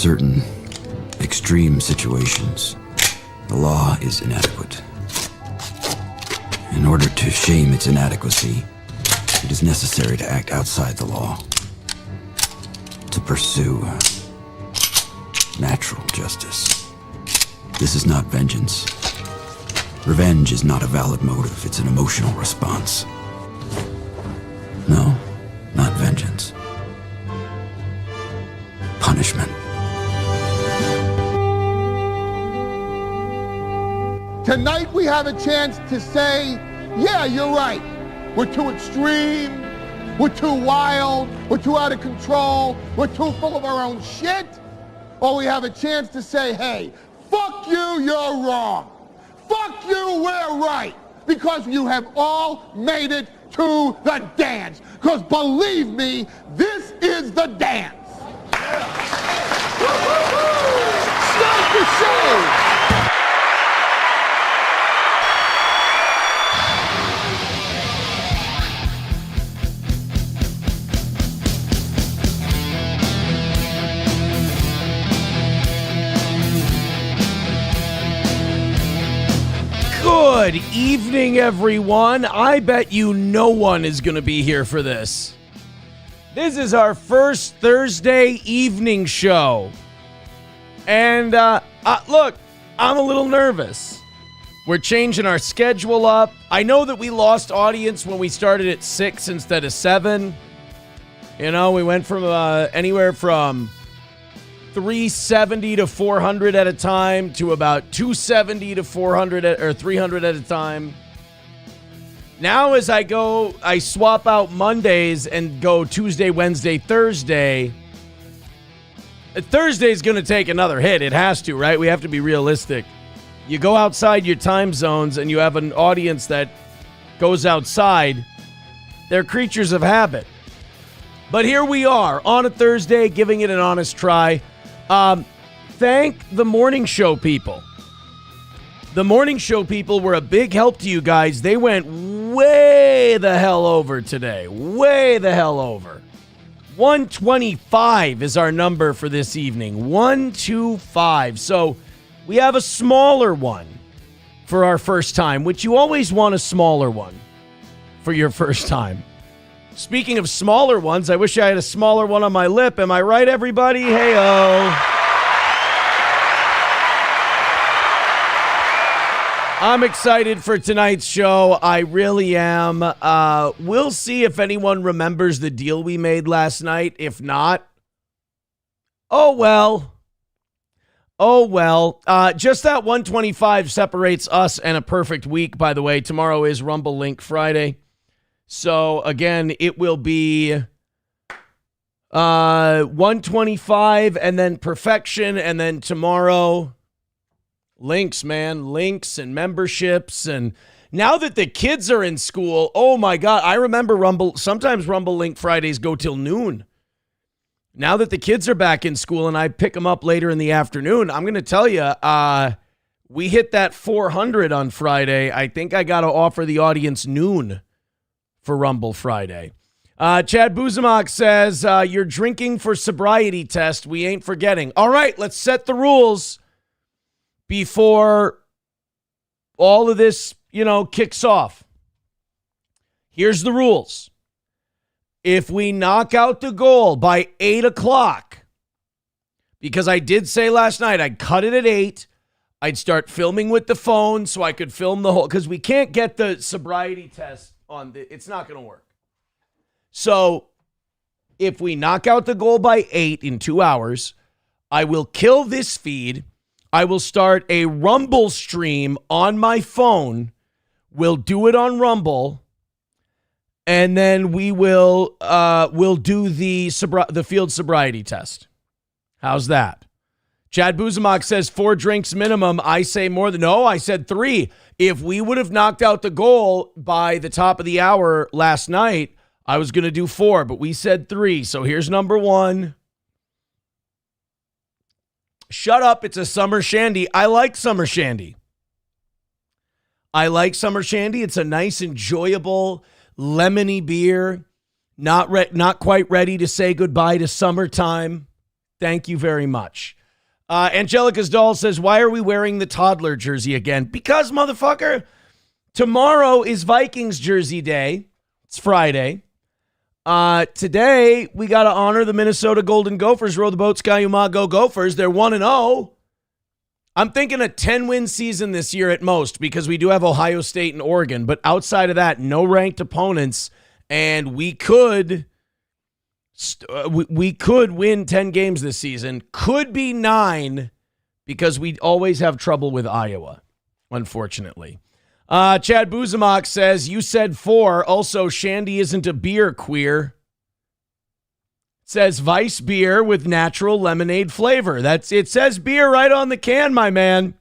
certain extreme situations, the law is inadequate. In order to shame its inadequacy, it is necessary to act outside the law, to pursue natural justice. This is not vengeance. Revenge is not a valid motive, it's an emotional response. No, not vengeance. Punishment. Tonight we have a chance to say, yeah, you're right. We're too extreme, we're too wild, we're too out of control, we're too full of our own shit. Or we have a chance to say, hey, fuck you, you're wrong. Fuck you, we're right. Because you have all made it to the dance. Because believe me, this is the dance. Start the show. Good evening, everyone. I bet you no one is going to be here for this. This is our first Thursday evening show. And look, I'm a little nervous. We're changing our schedule up. I know that we lost audience when we started at 6 instead of 7. You know, we went from anywhere from 370 to 400 at a time to about 270 to 400 or 300 at a time. Now as I swap out Mondays and go Tuesday, Wednesday, Thursday. Thursday's going to take another hit. It has to, right? We have to be realistic. You go outside your time zones and you have an audience that goes outside. They're creatures of habit. But here we are on a Thursday giving it an honest try. Thank the morning show people. The morning show people were a big help to you guys. They went way the hell over today. Way the hell over. 125 is our number for this evening. 125. So we have a smaller one for our first time, which you always want a smaller one for your first time. Speaking of smaller ones, I wish I had a smaller one on my lip. Am I right, everybody? Hey-oh. I'm excited for tonight's show. I really am. We'll see if anyone remembers the deal we made last night. If not, oh well. Oh well. Just that 125 separates us and a perfect week, by the way. Tomorrow is Rumble Link Friday. So, again, it will be 125 and then perfection, and then tomorrow, links, man. Links and memberships. And now that the kids are in school, oh, my God. I remember sometimes Rumble Link Fridays go till noon. Now that the kids are back in school and I pick them up later in the afternoon, I'm going to tell you, we hit that 400 on Friday. I think I got to offer the audience noon for Rumble Friday. Chad Buzamok says, you're drinking for sobriety test. We ain't forgetting. All right, let's set the rules before all of this, kicks off. Here's the rules. If we knock out the goal by 8 o'clock, because I did say last night I'd cut it at 8, I'd start filming with the phone so I could film the whole, because we can't get the sobriety test it's not going to work. So if we knock out the goal by 8 in 2 hours, I will kill this feed. I will start a Rumble stream on my phone. We'll do it on Rumble. And then we'll do the field sobriety test. How's that? Chad Buzamok says 4 drinks minimum. I say more than, no, I said 3. If we would have knocked out the goal by the top of the hour last night, I was going to do 4, but we said 3. So here's number 1. Shut up. It's a summer shandy. I like summer shandy. It's a nice, enjoyable, lemony beer. Not quite ready to say goodbye to summertime. Thank you very much. Angelica's doll says, why are we wearing the toddler jersey again? Because, motherfucker, tomorrow is Vikings jersey day. It's Friday. Today, we got to honor the Minnesota Golden Gophers. Row the boat, Sky-U-Ma, go Gophers. They're 1-0. I'm thinking a 10-win season this year at most because we do have Ohio State and Oregon. But outside of that, no ranked opponents. And we could win 10 games this season. Could be 9 because we always have trouble with Iowa, unfortunately. Chad Buzamok says, you said 4. Also, Shandy isn't a beer, queer. Says Vice beer with natural lemonade flavor. It says beer right on the can, my man.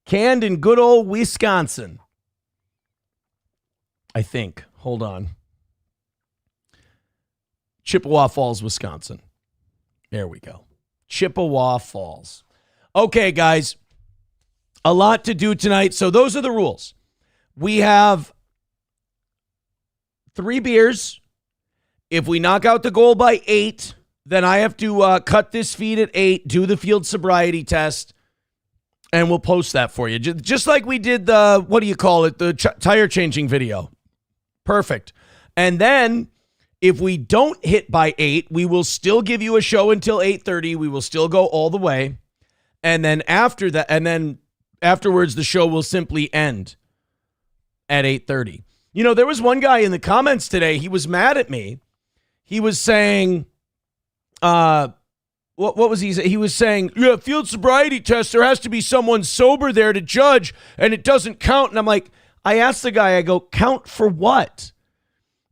Canned in good old Wisconsin. I think. Hold on. Chippewa Falls, Wisconsin. There we go. Chippewa Falls. Okay, guys. A lot to do tonight. So those are the rules. We have 3 beers. If we knock out the goal by 8, then I have to cut this feed at 8, do the field sobriety test, and we'll post that for you. Just like we did the, what do you call it, the tire changing video. Perfect. And then if we don't hit by 8, we will still give you a show until 8:30. We will still go all the way. And then after that, and then afterwards, the show will simply end at 8:30. You know, there was one guy in the comments today. He was mad at me. He was saying, what was he saying? He was saying, yeah, field sobriety test, there has to be someone sober there to judge, and it doesn't count. And I'm like, I asked the guy, I go, count for what?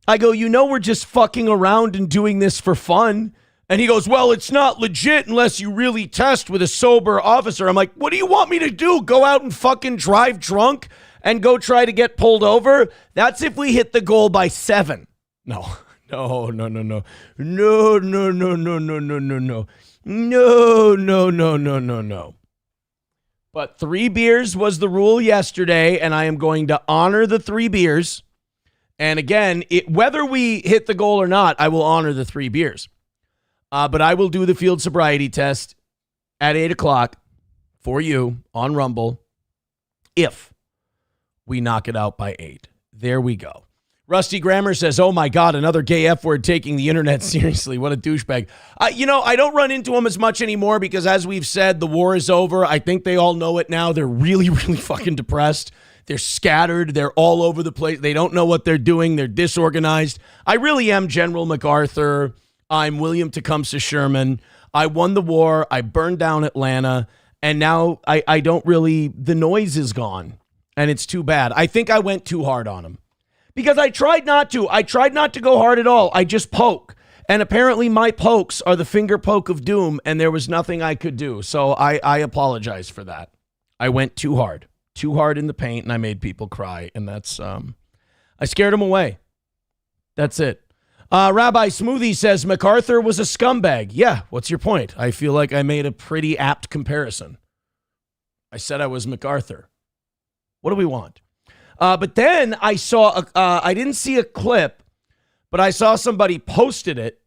I go, you know, we're just fucking around and doing this for fun. And he goes, well, it's not legit unless you really test with a sober officer. I'm like, what do you want me to do? Go out and fucking drive drunk and go try to get pulled over? That's if we hit the goal by 7. No. No. But 3 beers was the rule yesterday, and I am going to honor the 3 beers. And again, whether we hit the goal or not, I will honor the 3 beers. But I will do the field sobriety test at 8 o'clock for you on Rumble if we knock it out by 8. There we go. Rusty Grammer says, oh my God, another gay F word taking the internet seriously. What a douchebag. You know, I don't run into him as much anymore because, as we've said, the war is over. I think they all know it now. They're really, really fucking depressed. They're scattered. They're all over the place. They don't know what they're doing. They're disorganized. I really am General MacArthur. I'm William Tecumseh Sherman. I won the war. I burned down Atlanta. And now I don't really, the noise is gone. And it's too bad. I think I went too hard on him. Because I tried not to. I tried not to go hard at all. I just poke. And apparently my pokes are the finger poke of doom, and there was nothing I could do. So I apologize for that. I went too hard. Too hard in the paint, and I made people cry. And that's, I scared them away. That's it. Rabbi Smoothie says, MacArthur was a scumbag. Yeah, what's your point? I feel like I made a pretty apt comparison. I said I was MacArthur. What do we want? But then I saw, I didn't see a clip, but I saw somebody posted it.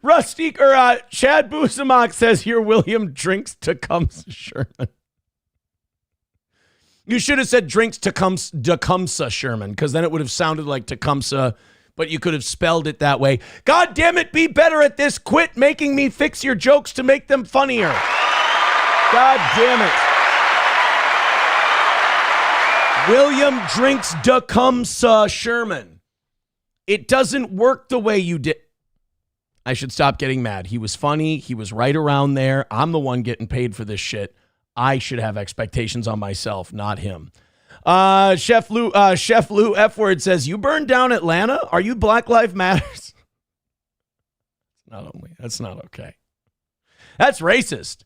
Rusty, or Chad Busamok says, here William drinks Tecumseh Sherman. You should have said drinks Tecumseh Sherman, because then it would have sounded like Tecumseh, but you could have spelled it that way. God damn it, be better at this. Quit making me fix your jokes to make them funnier. God damn it. William drinks Tecumseh Sherman. It doesn't work the way you did. I should stop getting mad. He was funny. He was right around there. I'm the one getting paid for this shit. I should have expectations on myself, not him. Chef Lou F word says, you burned down Atlanta? Are you Black Lives Matters? That's not okay. That's racist.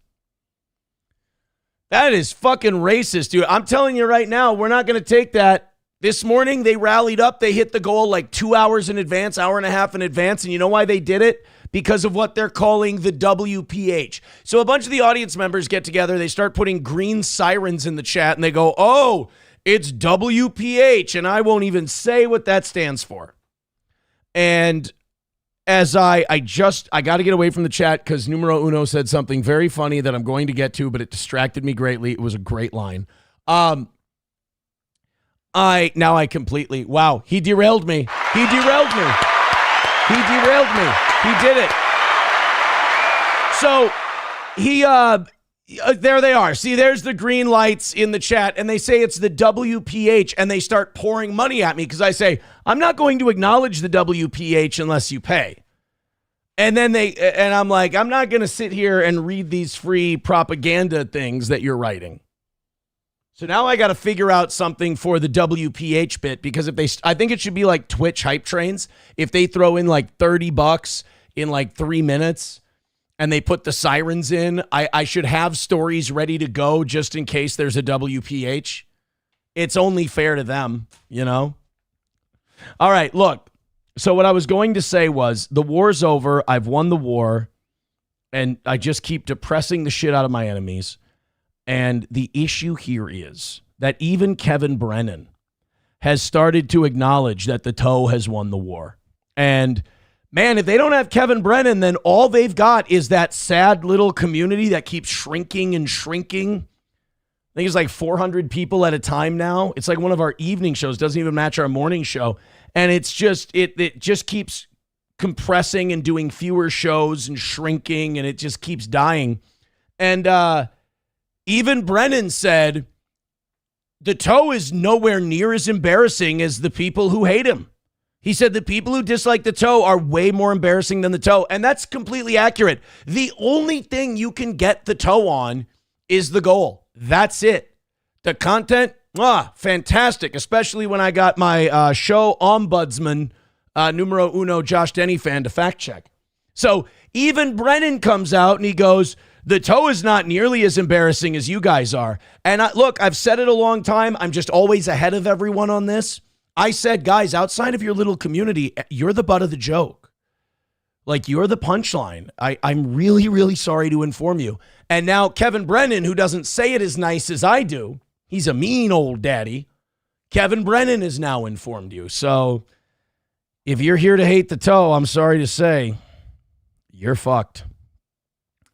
That is fucking racist, dude. I'm telling you right now, we're not going to take that. This morning, they rallied up. They hit the goal like 2 hours in advance, hour and a half in advance. And you know why they did it? Because of what they're calling the WPH. So a bunch of the audience members get together. They start putting green sirens in the chat. And they go, oh, it's WPH. And I won't even say what that stands for. And as I got to get away from the chat because Numero Uno said something very funny that I'm going to get to, but it distracted me greatly. It was a great line. I completely, wow, he derailed me. He derailed me. He derailed me. He did it. So there they are. See, there's the green lights in the chat, and they say it's the WPH, and they start pouring money at me because I say, I'm not going to acknowledge the WPH unless you pay. And then I'm like, I'm not going to sit here and read these free propaganda things that you're writing. So now I got to figure out something for the WPH bit because I think it should be like Twitch hype trains. If they throw in like $30 in like 3 minutes and they put the sirens in, I should have stories ready to go just in case there's a WPH. It's only fair to them, you know? All right, look. So what I was going to say was the war's over. I've won the war and I just keep depressing the shit out of my enemies. And the issue here is that even Kevin Brennan has started to acknowledge that the toe has won the war. And man, if they don't have Kevin Brennan, then all they've got is that sad little community that keeps shrinking and shrinking. I think it's like 400 people at a time now. It's like one of our evening shows, doesn't even match our morning show. And it's just, it just keeps compressing and doing fewer shows and shrinking, and it just keeps dying. And, even Brennan said the toe is nowhere near as embarrassing as the people who hate him. He said the people who dislike the toe are way more embarrassing than the toe. And that's completely accurate. The only thing you can get the toe on is the goal. That's it. The content, fantastic. Especially when I got my show ombudsman, numero uno, Josh Denny fan to fact check. So even Brennan comes out and he goes, the toe is not nearly as embarrassing as you guys are. And look, I've said it a long time. I'm just always ahead of everyone on this. I said, guys, outside of your little community, you're the butt of the joke. Like, you're the punchline. I'm really, really sorry to inform you. And now Kevin Brennan, who doesn't say it as nice as I do, he's a mean old daddy. Kevin Brennan has now informed you. So if you're here to hate the toe, I'm sorry to say, you're fucked.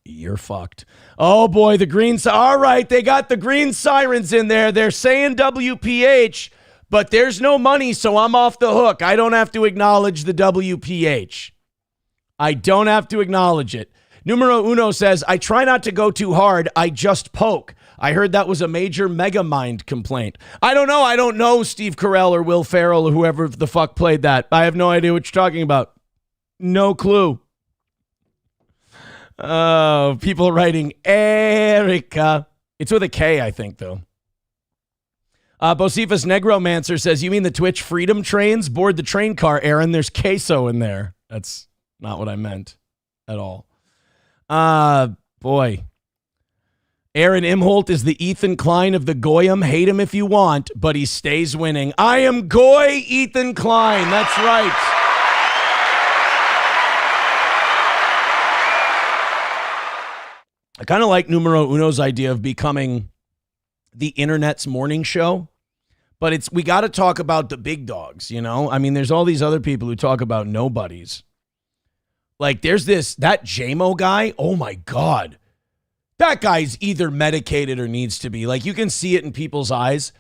You're fucked. Oh boy, the green. All right, they got the green sirens in there. They're saying WPH, but there's no money, so I'm off the hook. I don't have to acknowledge the WPH. I don't have to acknowledge it. Numero Uno says, I try not to go too hard. I just poke. I heard that was a major Megamind complaint. I don't know. I don't know Steve Carell or Will Ferrell or whoever the fuck played that. I have no idea what you're talking about. No clue. Oh, people writing Erica. It's with a K, I think, though. Bocephus Negromancer says, you mean the Twitch freedom trains? Board the train car, Aaron. There's queso in there. That's not what I meant at all. Boy. Aaron Imholt is the Ethan Klein of the Goyim. Hate him if you want, but he stays winning. I am Goy Ethan Klein. That's right. I kind of like Numero Uno's idea of becoming the internet's morning show, but we got to talk about the big dogs, you know? I mean, there's all these other people who talk about nobodies. Like there's that JMO guy. Oh my God. That guy's either medicated or needs to be. Like you can see it in people's eyes.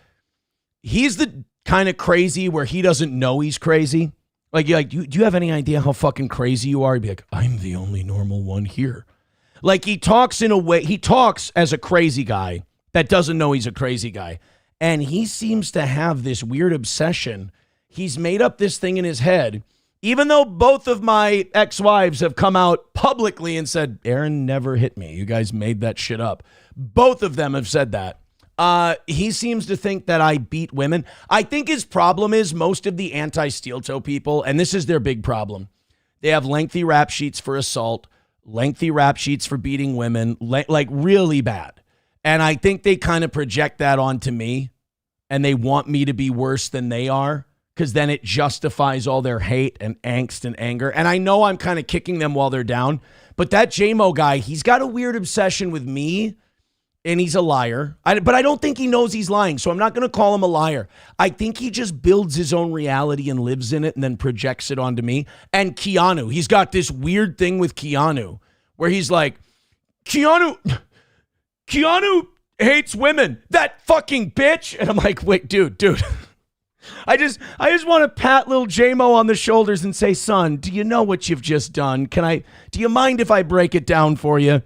He's the kind of crazy where he doesn't know he's crazy. Like, you're like, do you have any idea how fucking crazy you are? He'd be like, I'm the only normal one here. Like he talks as a crazy guy that doesn't know he's a crazy guy. And he seems to have this weird obsession. He's made up this thing in his head, even though both of my ex-wives have come out publicly and said, Aaron never hit me. You guys made that shit up. Both of them have said that. He seems to think that I beat women. I think his problem is most of the anti-steel toe people, and this is their big problem. They have lengthy rap sheets for assault, lengthy rap sheets for beating women, like really bad. And I think they kind of project that onto me, and they want me to be worse than they are, because then it justifies all their hate and angst and anger. And I know I'm kind of kicking them while they're down, but that JMO guy, he's got a weird obsession with me and he's a liar. But I don't think he knows he's lying, so I'm not going to call him a liar. I think he just builds his own reality and lives in it and then projects it onto me. And Keanu, he's got this weird thing with Keanu where he's like, Keanu hates women, that fucking bitch. And I'm like, wait, dude. I just want to pat little J-Mo on the shoulders and say, son, do you know what you've just done? Do you mind if I break it down for you?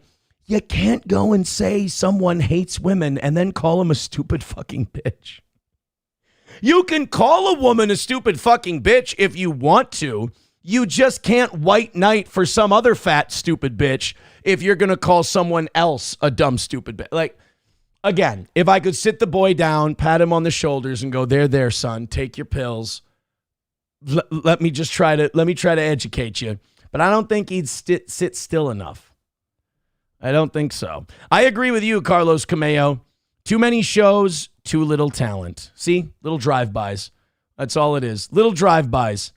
You can't go and say someone hates women and then call him a stupid fucking bitch. You can call a woman a stupid fucking bitch if you want to. You just can't white knight for some other fat stupid bitch if you're going to call someone else a dumb stupid bitch. Like, again, if I could sit the boy down, pat him on the shoulders and go, there, son, take your pills. Let me try to educate you. But I don't think he'd sit still enough. I don't think so. I agree with you, Carlos Cameo. Too many shows, too little talent. See? Little drive-bys. That's all it is. Little drive-bys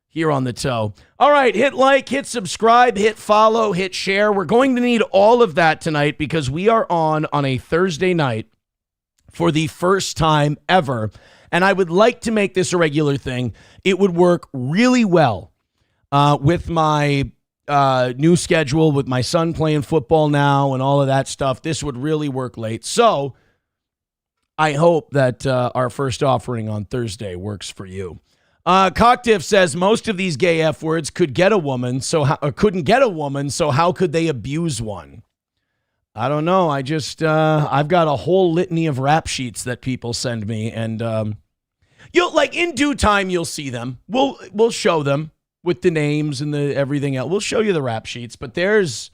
here on the toe. All right, hit like, hit subscribe, hit follow, hit share. We're going to need all of that tonight because we are on a Thursday night for the first time ever. And I would like to make this a regular thing. It would work really well with my new schedule, with my son playing football now and all of that stuff. This would really work late. So I hope that our first offering on Thursday works for you. Cocktiff says most of these gay F words couldn't get a woman, so how could they abuse one? I don't know. I've got a whole litany of rap sheets that people send me, and you'll like in due time you'll see them. We'll show them with the names and the everything else. We'll show you the rap sheets, but there's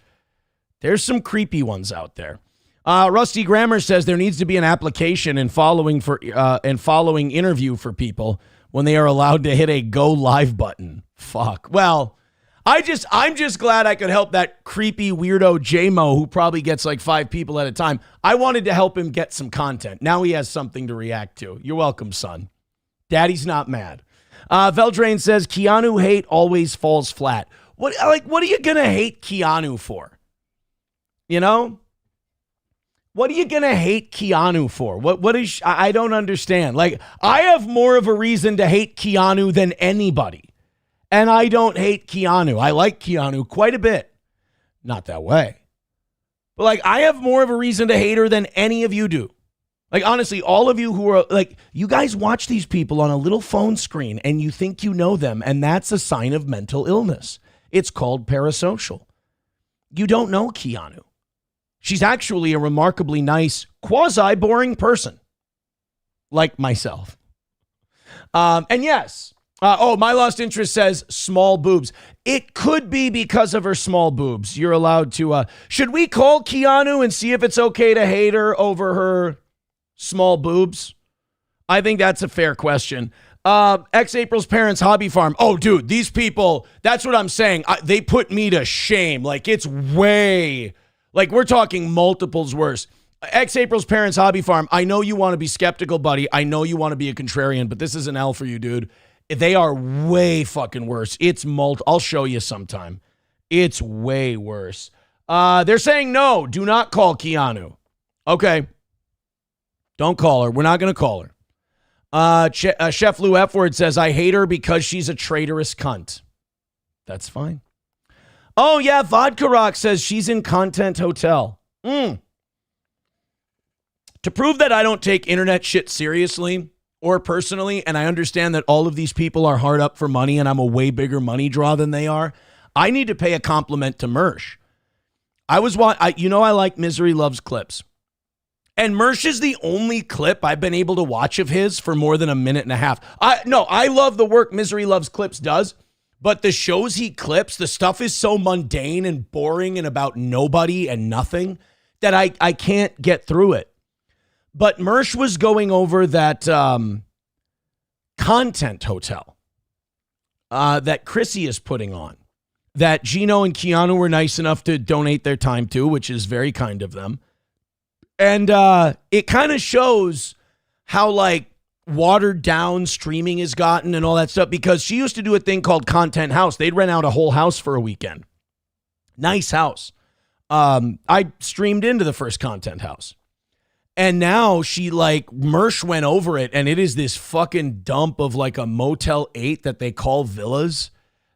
some creepy ones out there. Rusty Grammar says there needs to be an application and following interview for people when they are allowed to hit a go live button. Fuck. Well, I'm just glad I could help that creepy weirdo J-Mo who probably gets like 5 people at a time. I wanted to help him get some content. Now he has something to react to. You're welcome, son. Daddy's not mad. Veldrain says Keanu hate always falls flat. What are you gonna hate Keanu for? You know? What are you going to hate Keanu for? What is, I don't understand. Like, I have more of a reason to hate Keanu than anybody. And I don't hate Keanu. I like Keanu quite a bit. Not that way. But like, I have more of a reason to hate her than any of you do. Like, honestly, all of you who are like, you guys watch these people on a little phone screen and you think you know them. And that's a sign of mental illness. It's called parasocial. You don't know Keanu. She's actually a remarkably nice, quasi-boring person, like myself. And yes, My Lost Interest says small boobs. It could be because of her small boobs. You're allowed to, should we call Keanu and see if it's okay to hate her over her small boobs? I think that's a fair question. April's parents' hobby farm. Oh, dude, these people, that's what I'm saying. They put me to shame. Like, it's way... Like, we're talking multiples worse. April's parents' hobby farm. I know you want to be skeptical, buddy. I know you want to be a contrarian, but this is an L for you, dude. They are way fucking worse. It's I'll show you sometime. It's way worse. They're saying no, do not call Keanu. Okay. Don't call her. We're not going to call her. Chef Lou F. Word says, I hate her because she's a traitorous cunt. That's fine. Oh, yeah, Vodka Rock says she's in Content Hotel. To prove that I don't take internet shit seriously or personally, and I understand that all of these people are hard up for money and I'm a way bigger money draw than they are, I need to pay a compliment to Mersh. I like Misery Loves clips. And Mersh is the only clip I've been able to watch of his for more than a minute and a half. I love the work Misery Loves clips does. But the shows he clips, the stuff is so mundane and boring and about nobody and nothing that I can't get through it. But Mersh was going over that Content Hotel that Chrissy is putting on, that Gino and Keanu were nice enough to donate their time to, which is very kind of them. And it kind of shows how, like, watered down streaming has gotten and all that stuff, because she used to do a thing called Content House. They'd rent out a whole house for a weekend. Nice house. I streamed into the first Content House. And now she like Mersh went over it, and it is this fucking dump of like a Motel 8 that they call villas.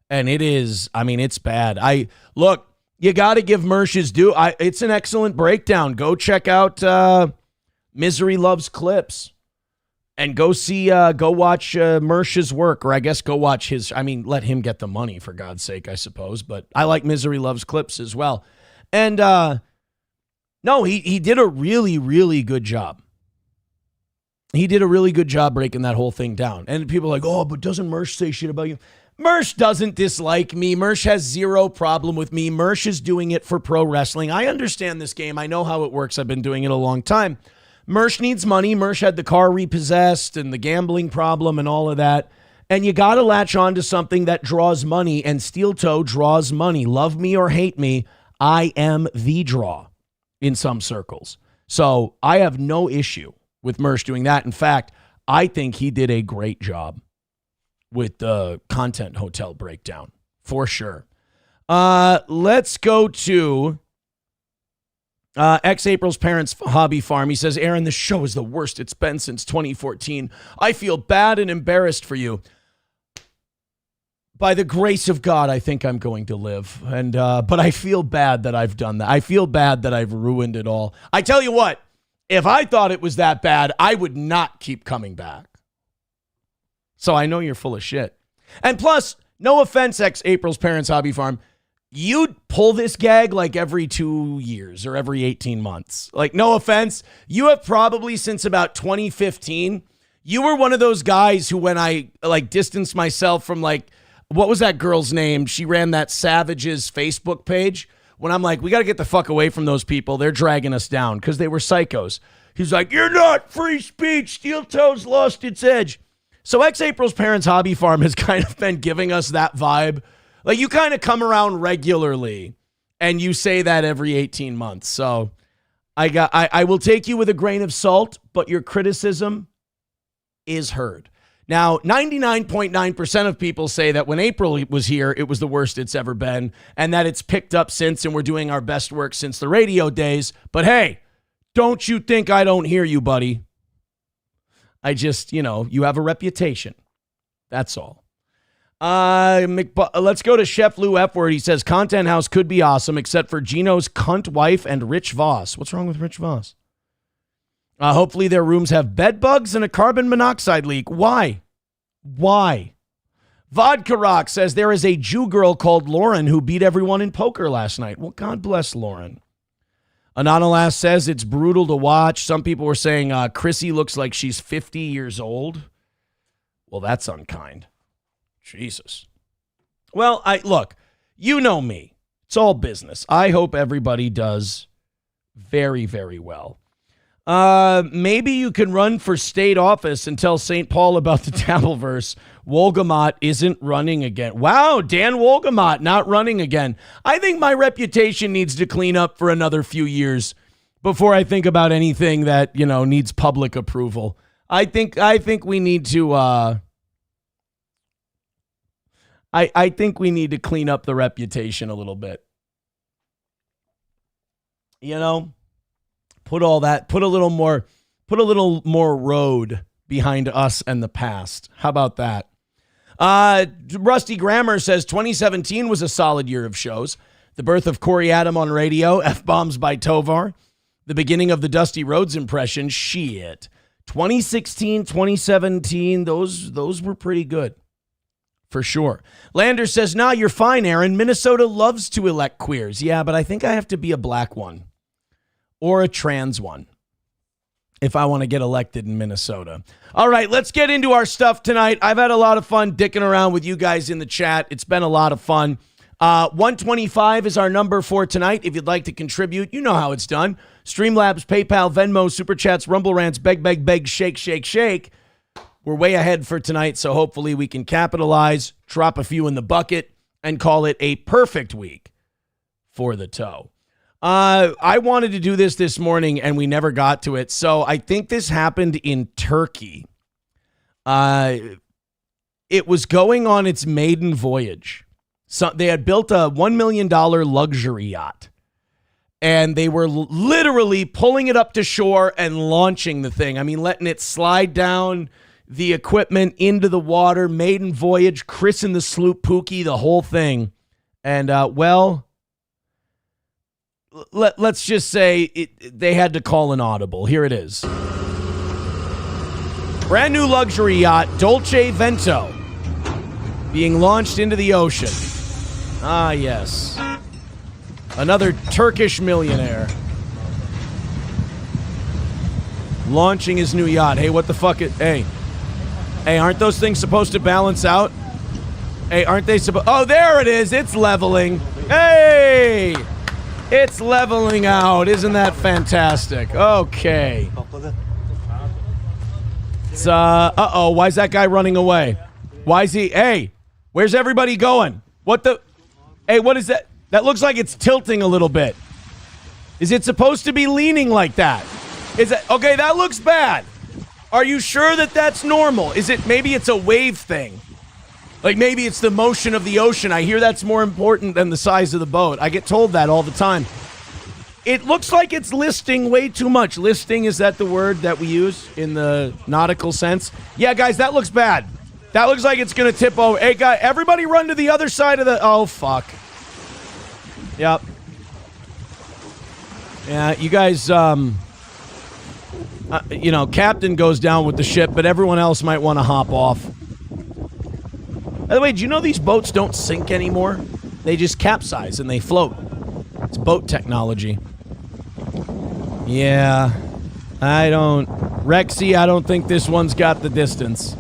And it is, I mean, it's bad. Look, you got to give Mersh his due. It's an excellent breakdown. Go check out Misery Loves Clips and go watch Mersh's work, or I guess go watch his, let him get the money for God's sake, I suppose. But I like Misery Loves Clips as well. And no, he did a really, really good job. He did a really good job breaking that whole thing down. And people are like, oh, but doesn't Mersh say shit about you? Mersh doesn't dislike me. Mersh has zero problem with me. Mersh is doing it for pro wrestling. I understand this game. I know how it works. I've been doing it a long time. Mersh needs money. Mersh had the car repossessed and the gambling problem and all of that. And you got to latch on to something that draws money, and Steel Toe draws money. Love me or hate me, I am the draw in some circles. So I have no issue with Mersh doing that. In fact, I think he did a great job with the Content Hotel breakdown, for sure. Let's go to ex-April's parents' hobby farm. He says, Aaron, this show is the worst it's been since 2014. I feel bad and embarrassed for you. By the grace of God, I think I'm going to live. But I feel bad that I've done that. I feel bad that I've ruined it all. I tell you what, if I thought it was that bad, I would not keep coming back. So I know you're full of shit. And plus, no offense, ex-April's parents' hobby farm, you'd pull this gag like every 2 years or every 18 months. Like, no offense, you have probably since about 2015, you were one of those guys who, when I like distanced myself from like, what was that girl's name? She ran that Savages Facebook page. When I'm like, we got to get the fuck away from those people. They're dragging us down because they were psychos. He's like, you're not free speech. Steel Toe's lost its edge. So ex-April's parents' hobby farm has kind of been giving us that vibe. Like, you kind of come around regularly and you say that every 18 months. So I will take you with a grain of salt, but your criticism is heard. Now, 99.9% of people say that when April was here, it was the worst it's ever been, and that it's picked up since, and we're doing our best work since the radio days. But hey, don't you think I don't hear you, buddy. I just, you have a reputation. That's all. Let's go to Chef Lou F. where he says, Content House could be awesome, except for Gino's cunt wife and Rich Voss. What's wrong with Rich Voss? Hopefully their rooms have bed bugs and a carbon monoxide leak. Why? Vodka Rock says there is a Jew girl called Lauren who beat everyone in poker last night. Well, God bless Lauren. Anonymous says it's brutal to watch. Some people were saying Chrissy looks like she's 50 years old. Well, that's unkind. Jesus. Well, look, you know me. It's all business. I hope everybody does very, very well. Maybe you can run for state office and tell St. Paul about the Dabbleverse. Wolgamott isn't running again. Wow, Dan Wolgamott not running again. I think my reputation needs to clean up for another few years before I think about anything that, needs public approval. I think we need to I think we need to clean up the reputation a little bit. Put a little more road behind us and the past. How about that? Rusty Grammar says 2017 was a solid year of shows. The birth of Corey Adam on radio, F-bombs by Tovar, the beginning of the Dusty Rhodes impression, shit. 2016, 2017, those were pretty good. For sure. Lander says, nah, you're fine, Aaron. Minnesota loves to elect queers. Yeah, but I think I have to be a black one. Or a trans one if I want to get elected in Minnesota. All right, let's get into our stuff tonight. I've had a lot of fun dicking around with you guys in the chat. It's been a lot of fun. 125 is our number for tonight. If you'd like to contribute, you know how it's done. Streamlabs, PayPal, Venmo, Super Chats, Rumble Rants, beg, shake, shake, shake. We're way ahead for tonight, so hopefully we can capitalize, drop a few in the bucket, and call it a perfect week for the toe. I wanted to do this morning, and we never got to it. So I think this happened in Turkey. It was going on its maiden voyage. So they had built a $1 million luxury yacht. and they were literally pulling it up to shore and launching the thing. I mean, letting it slide down the equipment into the water, maiden voyage, christen the sloop Pookie, the whole thing. And, let's just say they had to call an audible. Here it is. Brand new luxury yacht, Dolce Vento, being launched into the ocean. Ah, yes. Another Turkish millionaire launching his new yacht. Hey, what the fuck? Hey, aren't those things supposed to balance out? Hey, aren't they supposed... Oh, there it is. It's leveling. Hey! It's leveling out. Isn't that fantastic? Okay. It's, uh-oh. Why is that guy running away? Why is he... Hey, where's everybody going? What the... Hey, what is that? That looks like it's tilting a little bit. Is it supposed to be leaning like that? Is it... Okay, that looks bad. Are you sure that that's normal? Is it... Maybe it's a wave thing. Like maybe it's the motion of the ocean. I hear that's more important than the size of the boat. I get told that all the time. It looks like it's listing way too much. Listing, is that the word that we use in the nautical sense? Yeah, guys, that looks bad. That looks like it's going to tip over. Hey, guys, everybody run to the other side of the... Oh, fuck. Yep. Yeah, you guys, captain goes down with the ship, but everyone else might want to hop off. By the way, do you know these boats don't sink anymore? They just capsize and they float. It's boat technology. Yeah. Rexy, I don't think this one's got the distance.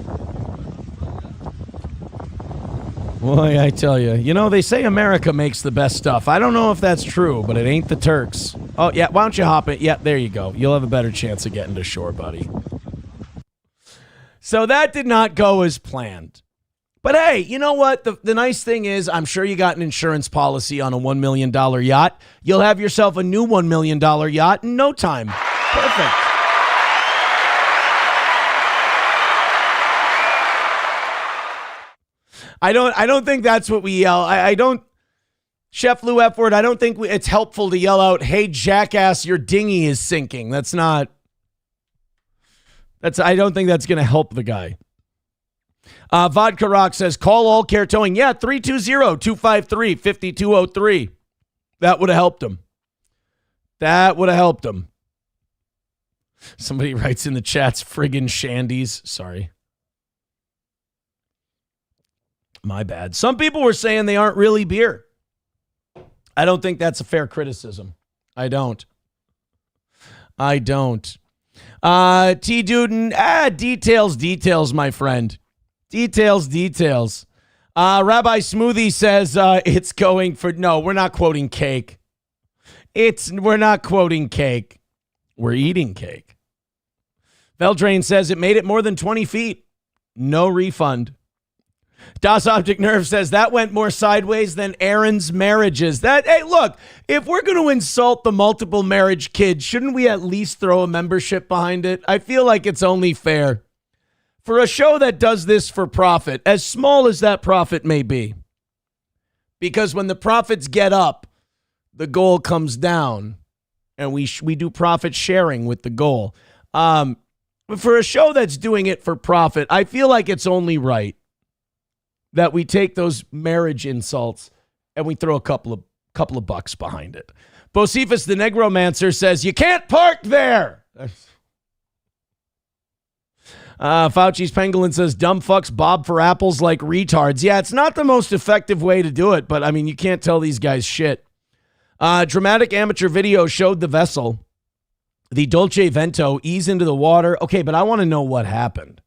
Boy, I tell you. You know, they say America makes the best stuff. I don't know if that's true, but it ain't the Turks. Oh, yeah, why don't you hop in? Yeah, there you go. You'll have a better chance of getting to shore, buddy. So that did not go as planned. But hey, you know what? The nice thing is, I'm sure you got an insurance policy on a $1 million yacht. You'll have yourself a new $1 million yacht in no time. Perfect. I don't think that's what we yell. I don't, Chef Lou F. Word, I don't think it's helpful to yell out, "Hey, jackass, your dinghy is sinking." I don't think that's going to help the guy. Vodka Rock says, call All Care Towing. Yeah, 320-253-5203. That would have helped him. Somebody writes in the chats, friggin' shandies. Sorry. My bad. Some people were saying they aren't really beer. I don't think that's a fair criticism. I don't. T. Duden, details, my friend. Details. Rabbi Smoothie says it's going for... No, we're not quoting cake. We're not quoting cake. We're eating cake. Veldrain says it made it more than 20 feet. No refund. Das Optic Nerve says that went more sideways than Aaron's marriages. Hey, look, if we're going to insult the multiple marriage kid, shouldn't we at least throw a membership behind it? I feel like it's only fair. For a show that does this for profit, as small as that profit may be, because when the profits get up, the goal comes down, and we do profit sharing with the goal. But for a show that's doing it for profit, I feel like it's only right that we take those marriage insults and we throw a couple of bucks behind it. Bocephus the Negromancer says, you can't park there. Fauci's Pangolin says, dumb fucks bob for apples like retards. Yeah, it's not the most effective way to do it, but I mean, you can't tell these guys shit. Dramatic amateur video showed the vessel, the Dolce Vento, ease into the water. Okay, but I want to know what happened.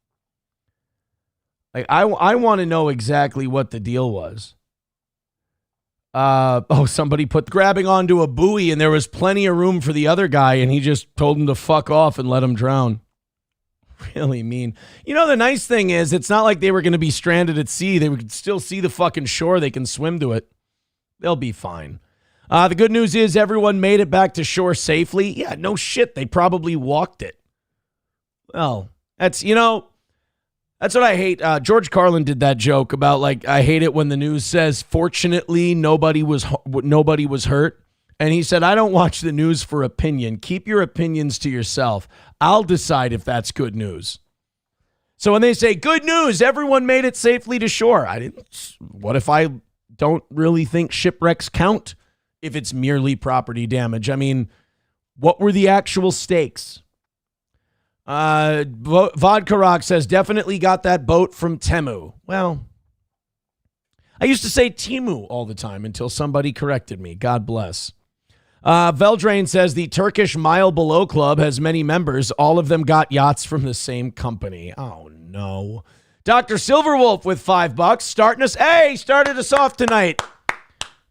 Like, I want to know exactly what the deal was. Somebody put grabbing onto a buoy and there was plenty of room for the other guy and he just told him to fuck off and let him drown. Really mean. You know, the nice thing is it's not like they were going to be stranded at sea. They would still see the fucking shore. They can swim to it. They'll be fine. The good news is everyone made it back to shore safely. Yeah, no shit. They probably walked it. Well, that's what I hate. George Carlin did that joke about, like, I hate it when the news says, fortunately, nobody was hurt. And he said, I don't watch the news for opinion. Keep your opinions to yourself. I'll decide if that's good news. So when they say good news, everyone made it safely to shore. What if I don't really think shipwrecks count if it's merely property damage? I mean, what were the actual stakes? Vodka Rock says, definitely got that boat from Temu. Well, I used to say Timu all the time until somebody corrected me. God bless. Veldrain says the Turkish Mile Below Club has many members. All of them got yachts from the same company. Oh, no. Dr. Silverwolf with $5. Started us off tonight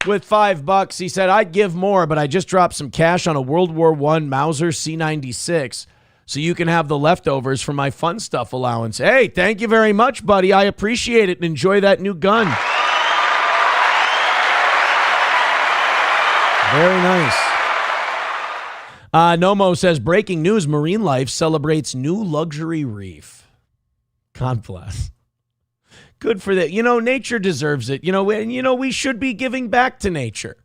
with $5. He said, I'd give more, but I just dropped some cash on a World War I Mauser C96, so you can have the leftovers for my fun stuff allowance. Hey, thank you very much, buddy. I appreciate it and enjoy that new gun. Very nice. Nomo says, breaking news, Marine Life celebrates new luxury reef. God bless. Good for that. Nature deserves it. We should be giving back to nature,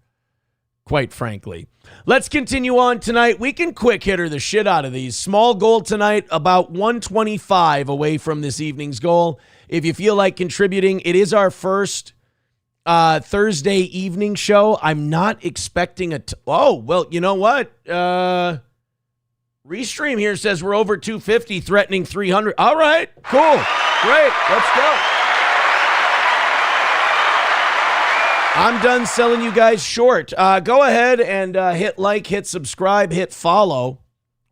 quite frankly. Let's continue on tonight. We can quick hitter the shit out of these. Small goal tonight, about 125 away from this evening's goal. If you feel like contributing, it is our first Thursday evening show. I'm not expecting you know what? Restream here says we're over 250, threatening 300. All right, cool. Great. Let's go. I'm done selling you guys short. Go ahead and hit like, hit subscribe, hit follow.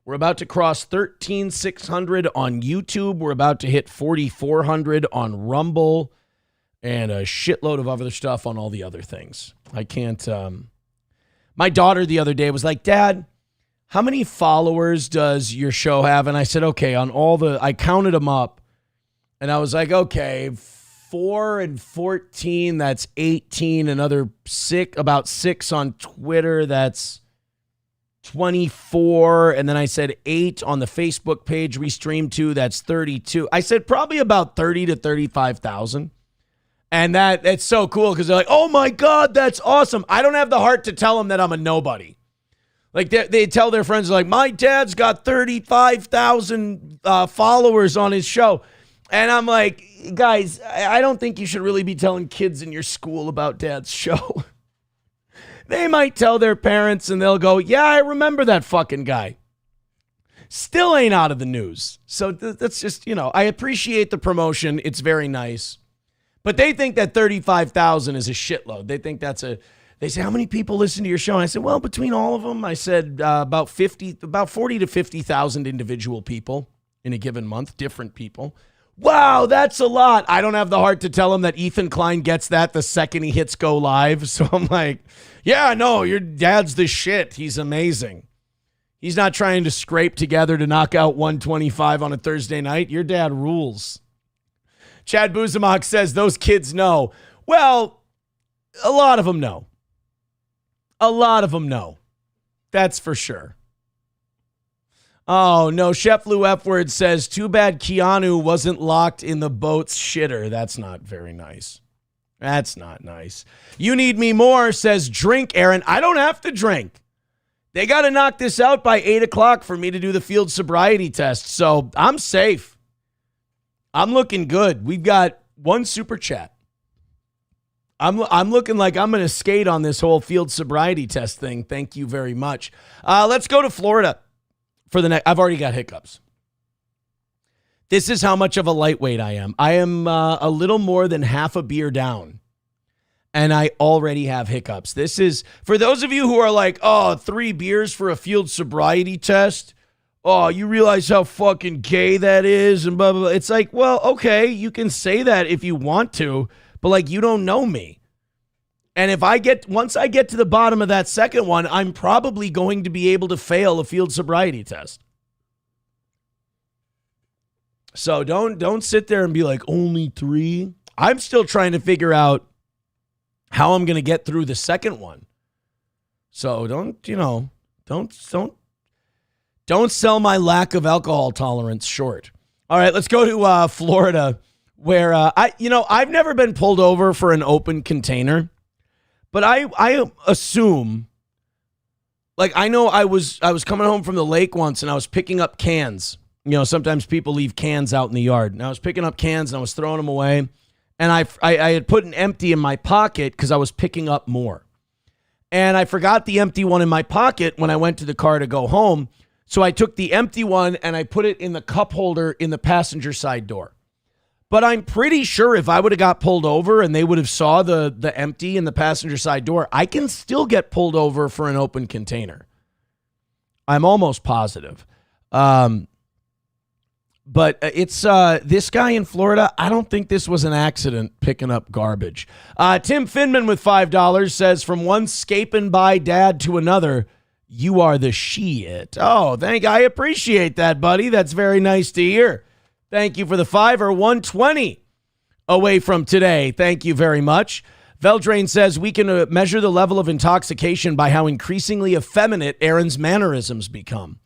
We're about to cross 13,600 on YouTube. We're about to hit 4,400 on Rumble. And a shitload of other stuff on all the other things. I can't. My daughter the other day was like, Dad, how many followers does your show have? And I said, okay, I counted them up. And I was like, okay, 4 and 14, that's 18. Another about 6 on Twitter, that's 24. And then I said 8 on the Facebook page we streamed to, that's 32. I said probably about 30 to 35,000. And it's so cool because they're like, oh my God, that's awesome. I don't have the heart to tell them that I'm a nobody. Like they tell their friends, like, my dad's got 35,000 followers on his show. And I'm like, guys, I don't think you should really be telling kids in your school about Dad's show. They might tell their parents and they'll go, yeah, I remember that fucking guy. Still ain't out of the news. So that's just, I appreciate the promotion. It's very nice. But they think that 35,000 is a shitload. They think they say, how many people listen to your show? And I said, well, between all of them, I said about 40 to 50,000 individual people in a given month, different people. Wow, that's a lot. I don't have the heart to tell him that Ethan Klein gets that the second he hits go live. So I'm like, yeah, no, your dad's the shit. He's amazing. He's not trying to scrape together to knock out 125 on a Thursday night. Your dad rules. Chad Buzamok says those kids know. Well, a lot of them know. A lot of them know. That's for sure. Oh, no. Chef Lou F-Word says, too bad Keanu wasn't locked in the boat's shitter. That's not very nice. That's not nice. You need me more, says drink, Aaron. I don't have to drink. They got to knock this out by 8 o'clock for me to do the field sobriety test. So I'm safe. I'm looking good. We've got one super chat. I'm looking like I'm going to skate on this whole field sobriety test thing. Thank you very much. Let's go to Florida for the next. I've already got hiccups. This is how much of a lightweight I am. I am a little more than half a beer down, and I already have hiccups. This is, for those of you who are like, oh, 3 beers for a field sobriety test. Oh, you realize how fucking gay that is and blah, blah, blah. It's like, well, okay, you can say that if you want to, but like, you don't know me. And once I get to the bottom of that second one, I'm probably going to be able to fail a field sobriety test. So don't sit there and be like, only 3. I'm still trying to figure out how I'm going to get through the second one. So don't sell my lack of alcohol tolerance short. All right, let's go to Florida, where I've never been pulled over for an open container, but I assume like, I know I was coming home from the lake once and I was picking up cans. You know, sometimes people leave cans out in the yard. And I was picking up cans and I was throwing them away. And I had put an empty in my pocket because I was picking up more. And I forgot the empty one in my pocket when I went to the car to go home. So I took the empty one and I put it in the cup holder in the passenger side door. But I'm pretty sure if I would have got pulled over and they would have saw the empty in the passenger side door, I can still get pulled over for an open container. I'm almost positive. But it's this guy in Florida, I don't think this was an accident picking up garbage. Tim Finman with $5 says, from one scaping by dad to another, you are the shit. Oh, I appreciate that, buddy. That's very nice to hear. Thank you for the $5 or 120 away from today. Thank you very much. Veldrain says we can measure the level of intoxication by how increasingly effeminate Aaron's mannerisms become.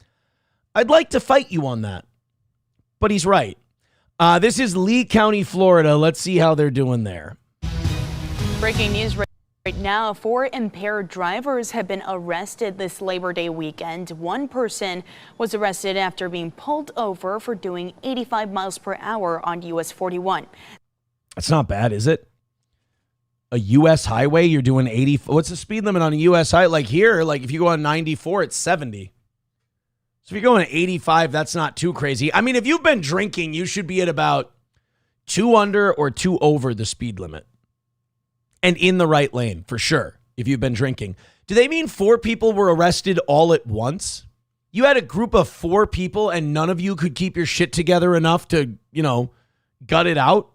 I'd like to fight you on that, but he's right. This is Lee County, Florida. Let's see how they're doing there. Breaking news right now, 4 impaired drivers have been arrested this Labor Day weekend. One person was arrested after being pulled over for doing 85 miles per hour on US 41. That's not bad, is it? A U.S. highway, you're doing 80. What's the speed limit on a U.S. highway? Like here, like if you go on 94, it's 70. So if you're going at 85, that's not too crazy. I mean, if you've been drinking, you should be at about 2 under or 2 over the speed limit. And in the right lane, for sure, if you've been drinking. Do they mean 4 people were arrested all at once? You had a group of 4 people and none of you could keep your shit together enough to, gut it out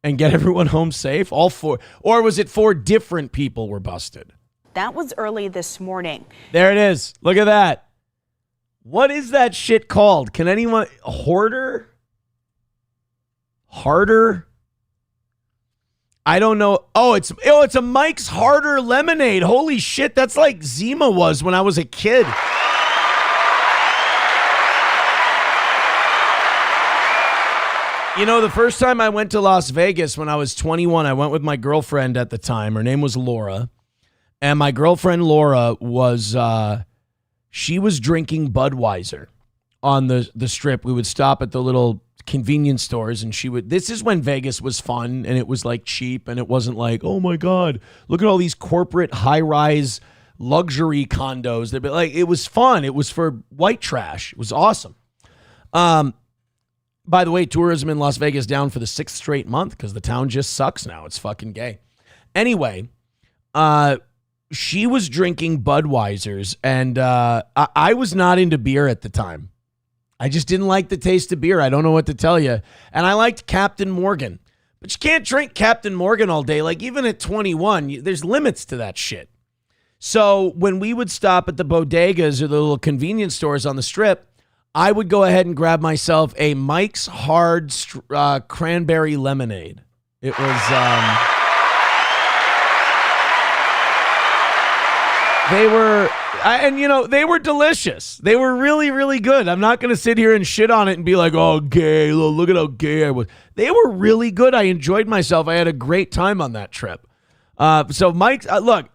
and get everyone home safe? All 4? Or was it 4 different people were busted? That was early this morning. There it is. Look at that. What is that shit called? Can anyone... Hoarder? Harder? I don't know. Oh, it's a Mike's Harder lemonade. Holy shit, that's like Zima was when I was a kid. The first time I went to Las Vegas when I was 21, I went with my girlfriend at the time. Her name was Laura. And my girlfriend Laura was she was drinking Budweiser on the strip. We would stop at the little convenience stores and this is when Vegas was fun and it was like cheap and it wasn't like, oh my God, look at all these corporate high-rise luxury condos. They'd be like, it was fun. It was for white trash. It was awesome. By the way, tourism in Las Vegas down for the 6th straight month because the town just sucks now. It's fucking gay. Anyway, she was drinking Budweisers and I was not into beer at the time. I just didn't like the taste of beer. I don't know what to tell you. And I liked Captain Morgan. But you can't drink Captain Morgan all day. Like, even at 21, there's limits to that shit. So when we would stop at the bodegas or the little convenience stores on the strip, I would go ahead and grab myself a Mike's Hard cranberry lemonade. It was... They were delicious. They were really, really good. I'm not going to sit here and shit on it and be like, oh, gay, look at how gay I was. They were really good. I enjoyed myself. I had a great time on that trip. So Mike, look,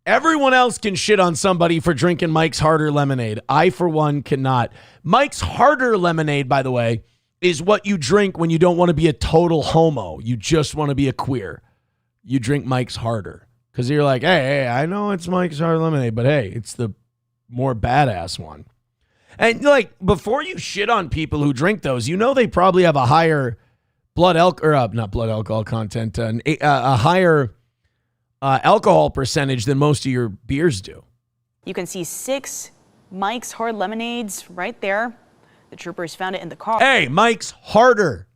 everyone else can shit on somebody for drinking Mike's Harder lemonade. I, for one, cannot. Mike's Harder lemonade, by the way, is what you drink when you don't want to be a total homo. You just want to be a queer. You drink Mike's Harder. Because you're like, hey, I know it's Mike's Hard Lemonade, but hey, it's the more badass one. And like, before you shit on people who drink those, they probably have a higher not blood alcohol content, a higher alcohol percentage than most of your beers do. You can see 6 Mike's Hard Lemonades right there. The troopers found it in the car. Hey, Mike's Harder.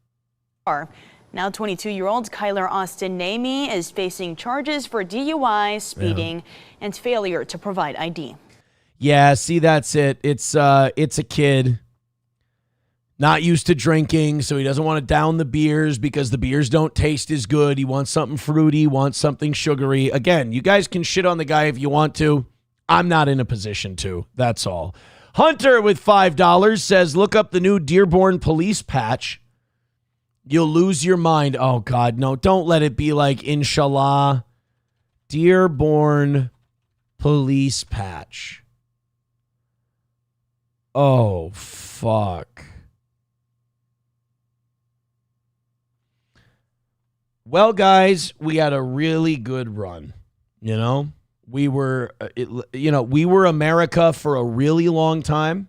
Now 22-year-old Kyler Austin Namey is facing charges for DUI, speeding, and failure to provide ID. Yeah, see, that's it. It's a kid not used to drinking, so he doesn't want to down the beers because the beers don't taste as good. He wants something fruity, wants something sugary. Again, you guys can shit on the guy if you want to. I'm not in a position to. That's all. Hunter with $5 says, look up the new Dearborn police patch. You'll lose your mind. Oh, God, no. Don't let it be like, inshallah, Dearborn police patch. Oh, fuck. Well, guys, we had a really good run. You know, we were America for a really long time.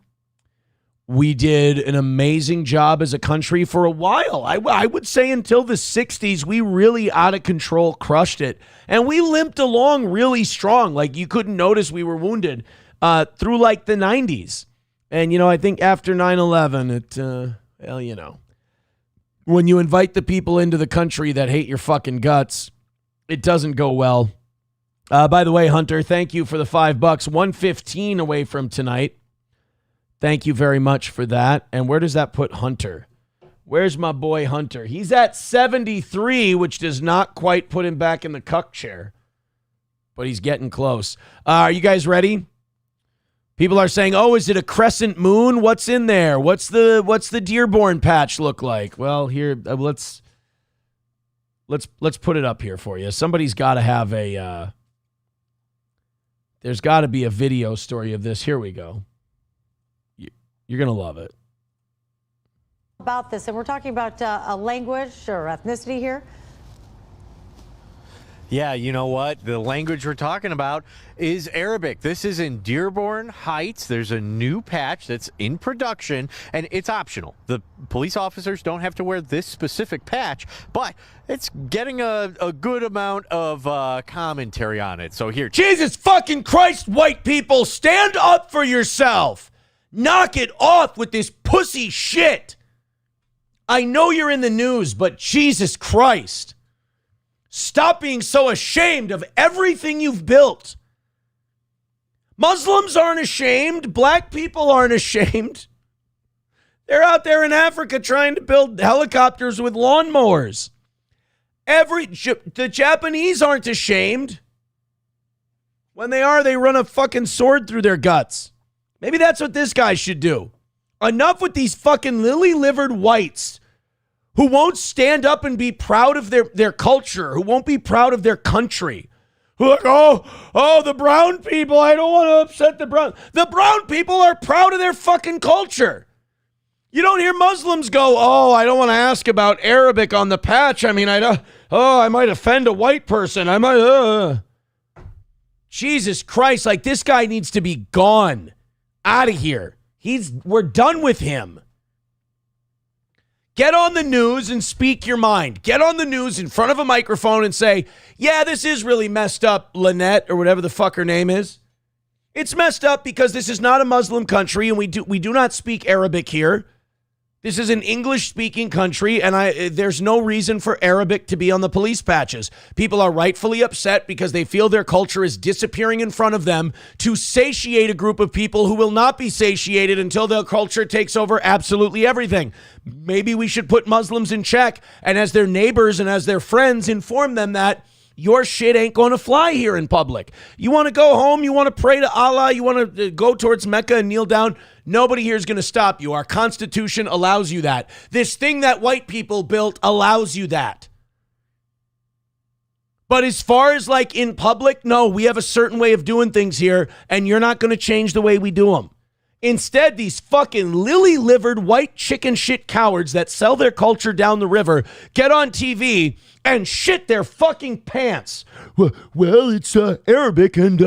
We did an amazing job as a country for a while. I would say until the 60s, we really out of control crushed it. And we limped along really strong. Like you couldn't notice we were wounded through like the 90s. And, I think after 9/11, when you invite the people into the country that hate your fucking guts, it doesn't go well. By the way, Hunter, thank you for the $5. 115 away from tonight. Thank you very much for that. And where does that put Hunter? Where's my boy Hunter? He's at 73, which does not quite put him back in the cuck chair. But he's getting close. Are you guys ready? People are saying, "Oh, is it a crescent moon? What's in there? What's the Dearborn patch look like?" Well, here let's put it up here for you. Somebody's got to have there's got to be a video story of this. Here we go. You're going to love it. About this, and we're talking about a language or ethnicity here. Yeah, you know what? The language we're talking about is Arabic. This is in Dearborn Heights. There's a new patch that's in production, and it's optional. The police officers don't have to wear this specific patch, but it's getting a good amount of commentary on it. So here. Jesus fucking Christ, white people, stand up for yourself. Knock it off with this pussy shit. I know you're in the news, but Jesus Christ. Stop being so ashamed of everything you've built. Muslims aren't ashamed. Black people aren't ashamed. They're out there in Africa trying to build helicopters with lawnmowers. The Japanese aren't ashamed. When they are, they run a fucking sword through their guts. Maybe that's what this guy should do. Enough with these fucking lily-livered whites who won't stand up and be proud of their culture, who won't be proud of their country. Who are like, oh, the brown people, I don't want to upset the brown. The brown people are proud of their fucking culture. You don't hear Muslims go, oh, I don't want to ask about Arabic on the patch. I mean, I might offend a white person. I might, Jesus Christ, like this guy needs to be gone. Out of here. We're done with him. Get on the news and speak your mind. Get on the news in front of a microphone and say, yeah, this is really messed up, Lynette, or whatever the fuck her name is. It's messed up because this is not a Muslim country and we do not speak Arabic here. This is an English-speaking country, and there's no reason for Arabic to be on the police patches. People are rightfully upset because they feel their culture is disappearing in front of them to satiate a group of people who will not be satiated until their culture takes over absolutely everything. Maybe we should put Muslims in check, and as their neighbors and as their friends, inform them that your shit ain't going to fly here in public. You want to go home, you want to pray to Allah, you want to go towards Mecca and kneel down. Nobody here is going to stop you. Our Constitution allows you that. This thing that white people built allows you that. But as far as like in public, no, we have a certain way of doing things here, and you're not going to change the way we do them. Instead, these fucking lily-livered white chicken shit cowards that sell their culture down the river get on TV and shit their fucking pants. Well, it's Arabic and,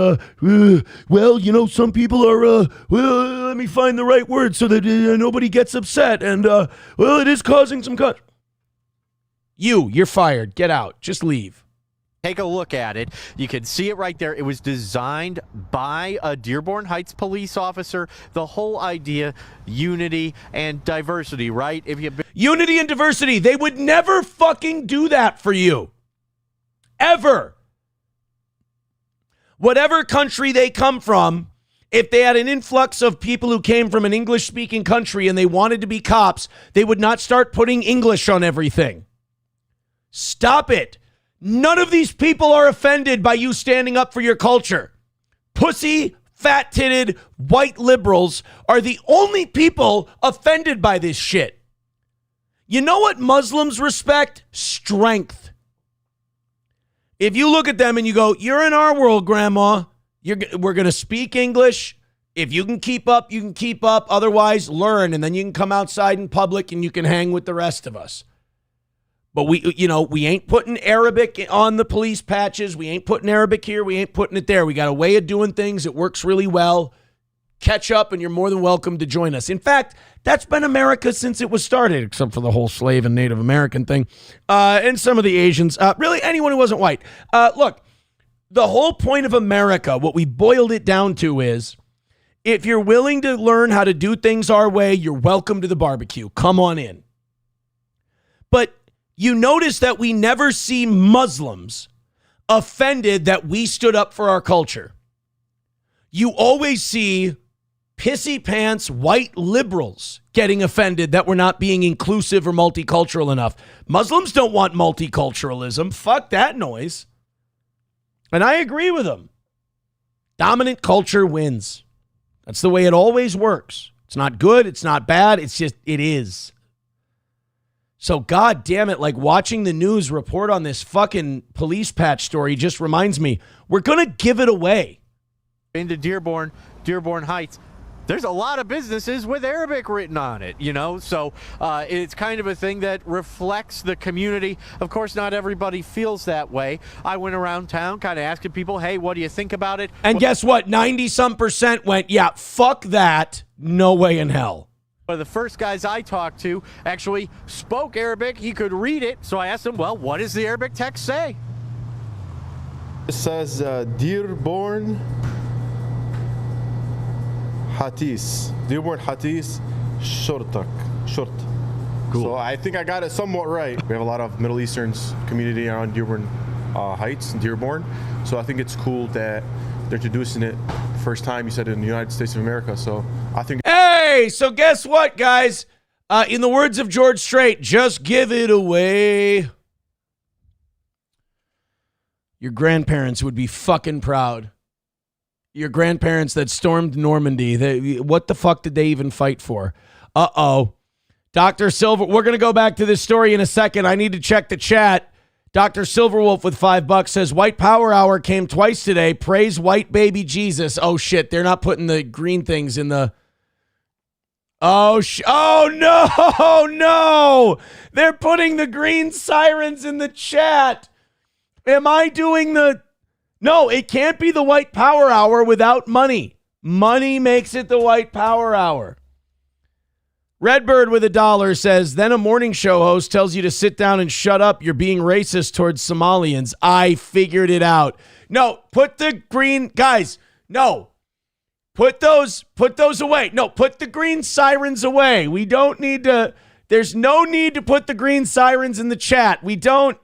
some people are, let me find the right word so that nobody gets upset. And, it is causing some You're fired. Get out. Just leave. Take a look at it. You can see it right there. It was designed by a Dearborn Heights police officer. The whole idea, unity and diversity, right? Unity and diversity. They would never fucking do that for you. Ever. Whatever country they come from, if they had an influx of people who came from an English-speaking country and they wanted to be cops, they would not start putting English on everything. Stop it. None of these people are offended by you standing up for your culture. Pussy, fat-titted, white liberals are the only people offended by this shit. You know what Muslims respect? Strength. If you look at them and you go, you're in our world, Grandma. We're going to speak English. If you can keep up, you can keep up. Otherwise, learn, and then you can come outside in public and you can hang with the rest of us. But we ain't putting Arabic on the police patches. We ain't putting Arabic here. We ain't putting it there. We got a way of doing things. It works really well. Catch up, and you're more than welcome to join us. In fact, that's been America since it was started, except for the whole slave and Native American thing, and some of the Asians. Really, anyone who wasn't white. Look, the whole point of America, what we boiled it down to is, if you're willing to learn how to do things our way, you're welcome to the barbecue. Come on in. But you notice that we never see Muslims offended that we stood up for our culture. You always see pissy pants white liberals getting offended that we're not being inclusive or multicultural enough. Muslims don't want multiculturalism. Fuck that noise. And I agree with them. Dominant culture wins. That's the way it always works. It's not good. It's not bad. It's just, it is. So, God damn it, like watching the news report on this fucking police patch story just reminds me, we're going to give it away. Into Dearborn Heights, there's a lot of businesses with Arabic written on it, so it's kind of a thing that reflects the community. Of course, not everybody feels that way. I went around town kind of asking people, hey, what do you think about it? And guess what? 90-some% went, yeah, fuck that. No way in hell. One of the first guys I talked to actually spoke Arabic. He could read it. So I asked him, well, what does the Arabic text say? It says Dearborn Hatis. Dearborn Hatis Shortak. Short. Cool. So I think I got it somewhat right. We have a lot of Middle Eastern community around Dearborn Heights and Dearborn. So I think it's cool that they're introducing it first time, you said, in the United States of America. So I think. Hey, so guess what, guys? In the words of George Strait, just give it away. Your grandparents would be fucking proud. Your grandparents that stormed Normandy, what the fuck did they even fight for? Uh-oh. Dr. Silver, we're going to go back to this story in a second. I need to check the chat. Dr. Silverwolf with $5 says, White Power Hour came twice today. Praise white baby Jesus. Oh, shit. They're not putting the green things in the... Oh, no. They're putting the green sirens in the chat. Am I doing the... No, it can't be the White Power Hour without money. Money makes it the White Power Hour. Redbird with $1 says, then a morning show host tells you to sit down and shut up. You're being racist towards Somalians. I figured it out. No, put the green, guys, no. Put those away. No, put the green sirens away. We don't need to, there's no need to put the green sirens in the chat. We don't,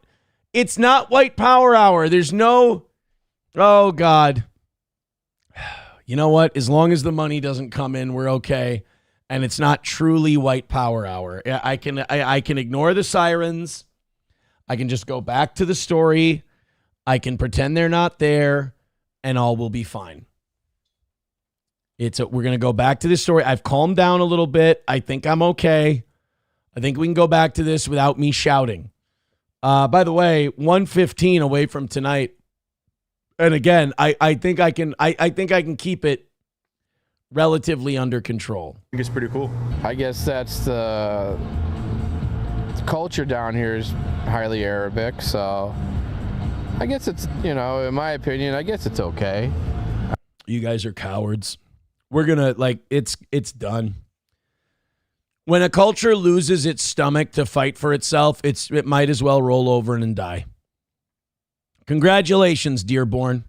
it's not White Power Hour. There's no, oh God. You know what? As long as the money doesn't come in, we're okay. And it's not truly White Power Hour. I can ignore the sirens. I can just go back to the story. I can pretend they're not there, and all will be fine. We're going to go back to this story. I've calmed down a little bit. I think I'm okay. I think we can go back to this without me shouting. By the way, 1:15 away from tonight. And again, I think I can keep it relatively under control. I think it's pretty cool. I guess that's the culture down here is highly Arabic, so I guess it's, in my opinion, I guess it's okay. You guys are cowards. We're gonna, it's done. When a culture loses its stomach to fight for itself, it might as well roll over and die. Congratulations, Dearborn.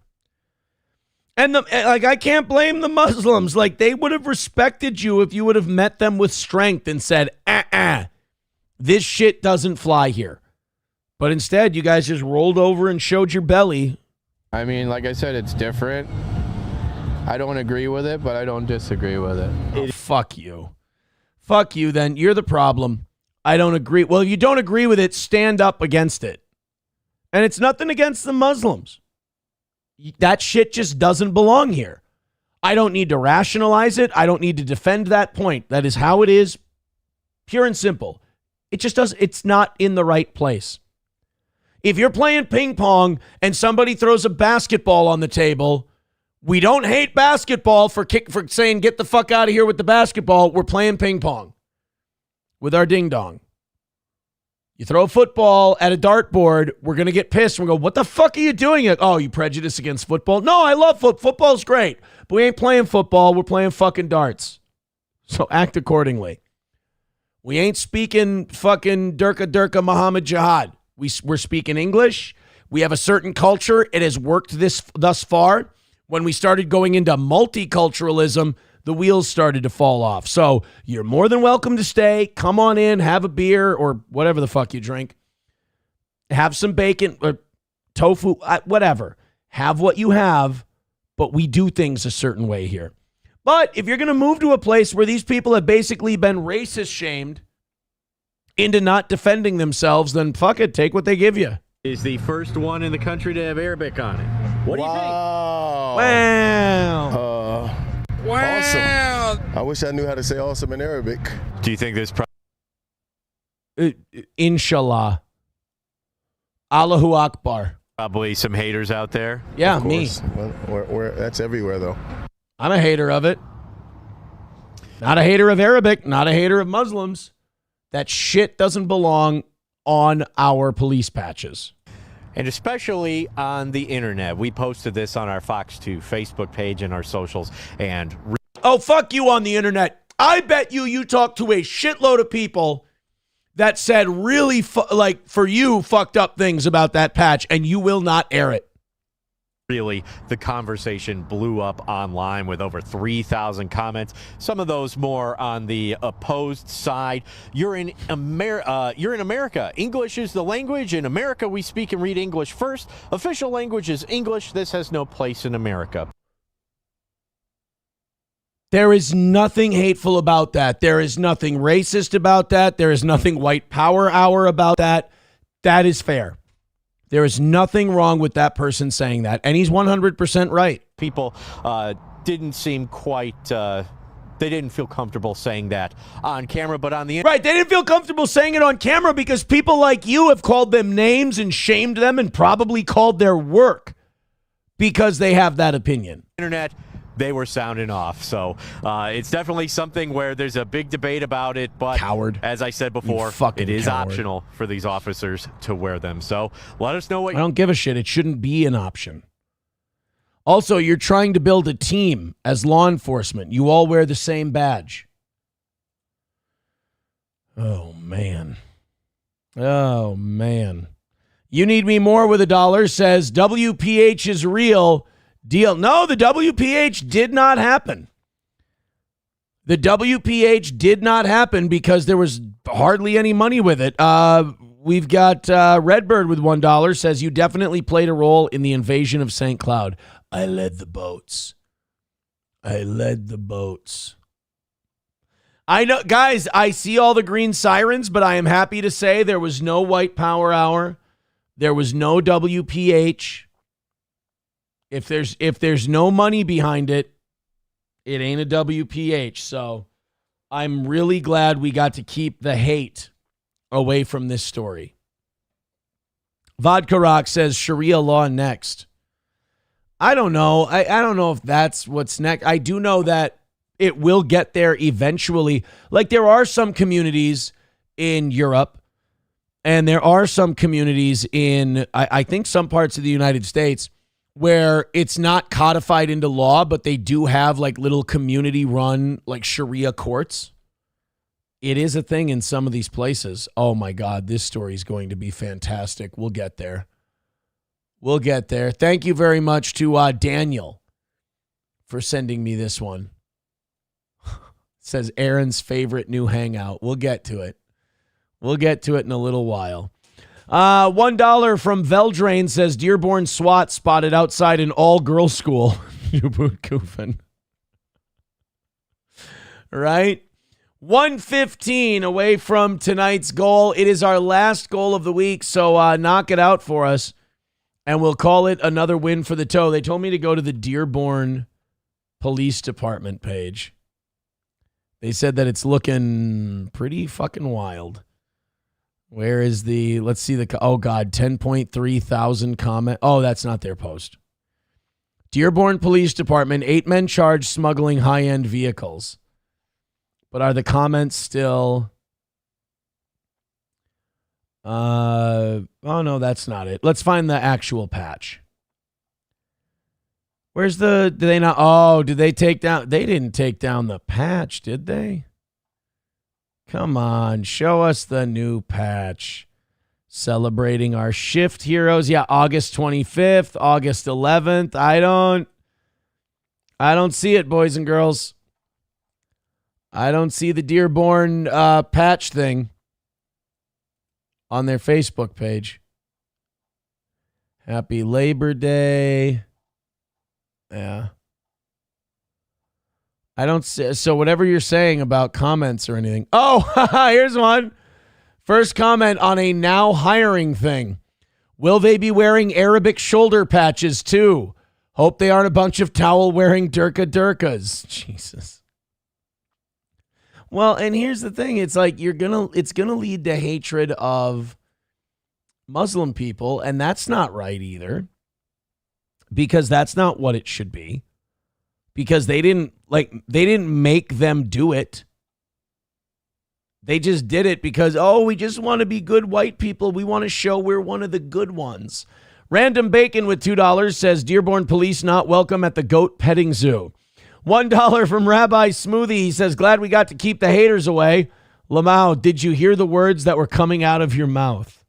And I can't blame the Muslims. They would have respected you if you would have met them with strength and said, this shit doesn't fly here. But instead, you guys just rolled over and showed your belly. I mean, like I said, it's different. I don't agree with it, but I don't disagree with it. Oh, fuck you. Fuck you, then. You're the problem. I don't agree. Well, if you don't agree with it, stand up against it. And it's nothing against the Muslims. That shit just doesn't belong here. I don't need to rationalize it. I don't need to defend that point. That is how it is. Pure and simple. It just does. It's not in the right place. If you're playing ping pong and somebody throws a basketball on the table, We don't hate basketball for saying get the fuck out of here with the basketball. We're playing ping pong with our ding dong. You throw a football at a dartboard, we're going to get pissed. We go, what the fuck are you doing? Oh, you prejudice against football? No, I love football. Football's great. But we ain't playing football. We're playing fucking darts. So act accordingly. We ain't speaking fucking Durka Muhammad Jihad. We're speaking English. We have a certain culture. It has worked thus far. When we started going into multiculturalism, the wheels started to fall off. So you're more than welcome to stay. Come on in, have a beer or whatever the fuck you drink. Have some bacon or tofu, whatever. Have what you have, but we do things a certain way here. But if you're going to move to a place where these people have basically been racist shamed into not defending themselves, then fuck it, take what they give you. Is the first one in the country to have Arabic on it. What do you think? Wow. Awesome. I wish I knew how to say awesome in Arabic. Do you think this Inshallah. Allahu Akbar. probably some haters out there? Yeah, me. Well, that's everywhere, though. I'm a hater of it. Not a hater of Arabic, not a hater of Muslims. That shit doesn't belong on our police patches. And especially on the internet. We posted this on our Fox 2 Facebook page and our socials. And oh, fuck you on the internet. I bet you talked to a shitload of people that said really, for you, fucked up things about that patch, and you will not air it. really, the conversation blew up online with over 3,000 comments. Some of those more on the opposed side. You're in America. English is the language. In America, we speak and read English first. Official language is English. This has no place in America. There is nothing hateful about that. There is nothing racist about that. There is nothing white power hour about that. That is fair. There is nothing wrong with that person saying that. And he's 100% right. People didn't seem quite, they didn't feel comfortable saying that on camera, but on the internet. Right, they didn't feel comfortable saying it on camera because people like you have called them names and shamed them and probably called their work because they have that opinion. Internet. They were sounding off. So it's definitely something where there's a big debate about it. But coward. As I said before, it is optional for these officers to wear them. So let us know what. I don't give a shit. It shouldn't be an option. Also, you're trying to build a team as law enforcement. You all wear the same badge. Oh, man. Oh, man. You Need Me More with $1 says WPH is real. Deal. No, the WPH did not happen. The WPH did not happen because there was hardly any money with it. We've got Redbird with $1 says you definitely played a role in the invasion of St. Cloud. I led the boats. I led the boats. I know, guys, I see all the green sirens, but I am happy to say there was no white power hour. There was no WPH. If there's no money behind it, it ain't a WPH. So I'm really glad we got to keep the hate away from this story. Vodka Rock says Sharia law next. I don't know. I don't know if that's what's next. I do know that it will get there eventually. Like there are some communities in Europe and there are some communities in, I think some parts of the United States where it's not codified into law, but they do have like little community run like Sharia courts. It is a thing in some of these places. Oh my God, this story is going to be fantastic. We'll get there. We'll get there. Thank you very much to Daniel for sending me this one. It says Aaron's favorite new hangout. We'll get to it. We'll get to it in a little while. $1 from Veldrain says Dearborn SWAT spotted outside an all-girls school. You boot goofing. Right? 1:15 away from tonight's goal. It is our last goal of the week, so knock it out for us, and we'll call it another win for the toe. They told me to go to the Dearborn Police Department page. They said that it's looking pretty fucking wild. Where is the, let's see the, oh God, 10.3 thousand comment. Oh, that's not their post. Dearborn Police Department, 8 men charged smuggling high-end vehicles. But are the comments still... oh, no, that's not it. Let's find the actual patch. Where's the... Did they not... Oh, did they take down... They didn't take down the patch, did they? Come on, show us the new patch. Celebrating our shift heroes. Yeah, August 25th, August 11th. I don't see it, boys and girls. I don't see the Dearborn patch thing on their Facebook page. Happy Labor Day. Yeah. I don't see. So whatever you're saying about comments or anything. Oh, here's one. First comment on a now hiring thing. Will they be wearing Arabic shoulder patches too? Hope they aren't a bunch of towel-wearing durkas. Jesus. Well, and here's the thing. It's like it's gonna lead to hatred of Muslim people, and that's not right either. Because that's not what it should be. Because they didn't make them do it. They just did it because, we just want to be good white people. We want to show we're one of the good ones. Random Bacon with $2 says, Dearborn police not welcome at the goat petting zoo. $1 from Rabbi Smoothie. He says, glad we got to keep the haters away. Lamau, did you hear the words that were coming out of your mouth?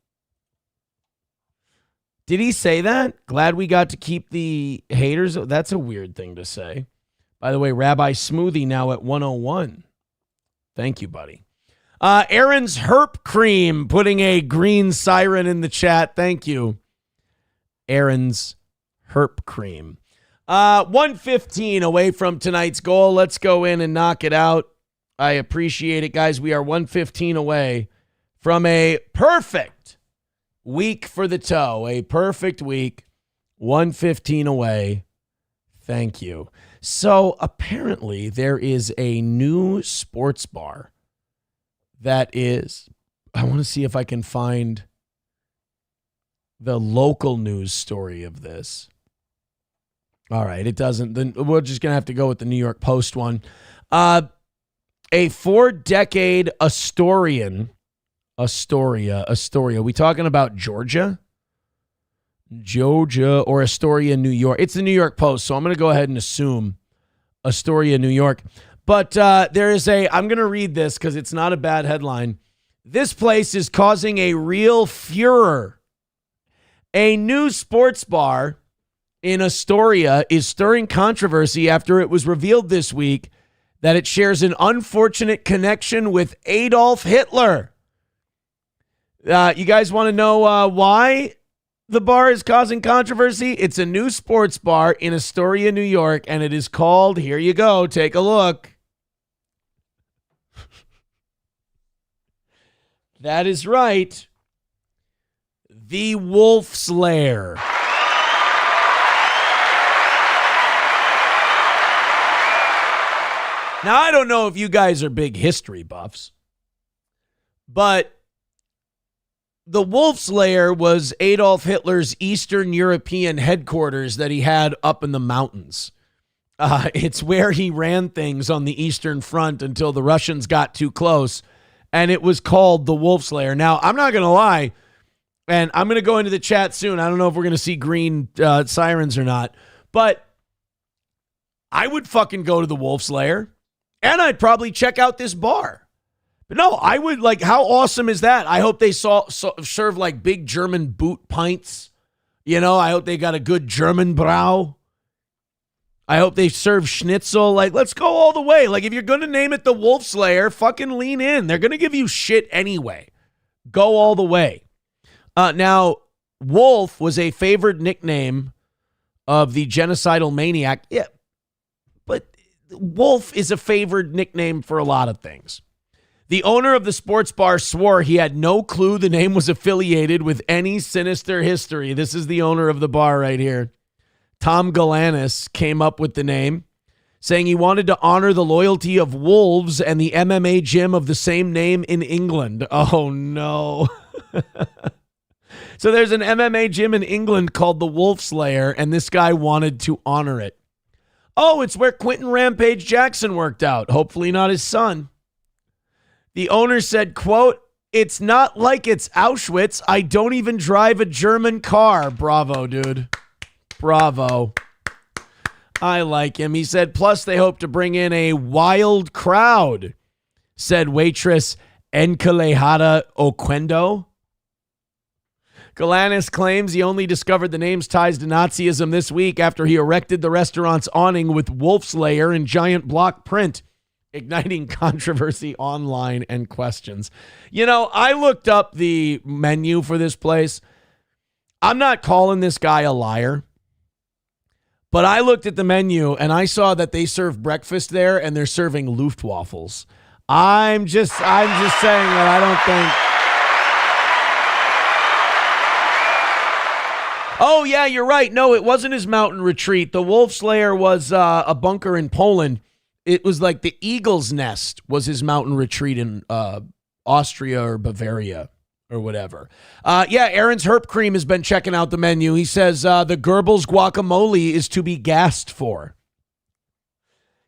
Did he say that? Glad we got to keep the haters. That's a weird thing to say. By the way, Rabbi Smoothie now at 101. Thank you, buddy. Aaron's Herp Cream putting a green siren in the chat. Thank you. Aaron's Herp Cream. 1:15 away from tonight's goal. Let's go in and knock it out. I appreciate it, guys. We are 1:15 away from a perfect week for the toe. A perfect week. 1:15 away. Thank you. So apparently there is a new sports bar that is, I want to see if I can find the local news story of this. All right, it doesn't. Then we're just going to have to go with the New York Post one. A 4-decade Astoria. We talking about Georgia or Astoria, New York? It's the New York Post, so I'm going to go ahead and assume Astoria, New York. But there is I'm going to read this because it's not a bad headline. This place is causing a real furor. A new sports bar in Astoria is stirring controversy after it was revealed this week that it shares an unfortunate connection with Adolf Hitler. You guys want to know why the bar is causing controversy? It's a new sports bar in Astoria, New York, and it is called, here you go, take a look. That is right. The Wolf's Lair. Now, I don't know if you guys are big history buffs, but the Wolf's Lair was Adolf Hitler's Eastern European headquarters that he had up in the mountains. It's where he ran things on the Eastern Front until the Russians got too close, and it was called the Wolf's Lair. Now, I'm not going to lie, and I'm going to go into the chat soon. I don't know if we're going to see green sirens or not, but I would fucking go to the Wolf's Lair, and I'd probably check out this bar. But no, I would, like, how awesome is that? I hope they serve, like, big German boot pints. You know, I hope they got a good German Brau. I hope they serve schnitzel. Like, let's go all the way. Like, if you're going to name it the Wolf's Lair, fucking lean in. They're going to give you shit anyway. Go all the way. Now, Wolf was a favored nickname of the genocidal maniac. Yeah, but Wolf is a favored nickname for a lot of things. The owner of the sports bar swore he had no clue the name was affiliated with any sinister history. This is the owner of the bar right here. Tom Galanis came up with the name, saying he wanted to honor the loyalty of Wolves and the MMA gym of the same name in England. Oh, no. So there's an MMA gym in England called the Wolf's Lair, and this guy wanted to honor it. Oh, it's where Quentin Rampage Jackson worked out. Hopefully not his son. The owner said, quote, "It's not like it's Auschwitz. I don't even drive a German car." Bravo, dude. Bravo. I like him. He said, plus they hope to bring in a wild crowd, said waitress Enkelehada Oquendo. Galanis claims he only discovered the name's ties to Nazism this week after he erected the restaurant's awning with Wolf's Lair in giant block print, igniting controversy online and questions. You know, I looked up the menu for this place. I'm not calling this guy a liar, but I looked at the menu and I saw that they serve breakfast there and they're serving Luftwaffles. I'm just saying that I don't think. Oh, yeah, you're right. No, it wasn't his mountain retreat. The Wolf's Lair was a bunker in Poland. It was like the Eagle's Nest was his mountain retreat in Austria or Bavaria or whatever. Yeah, Aaron's Herp Cream has been checking out the menu. He says the Goebbels guacamole is to be gassed for.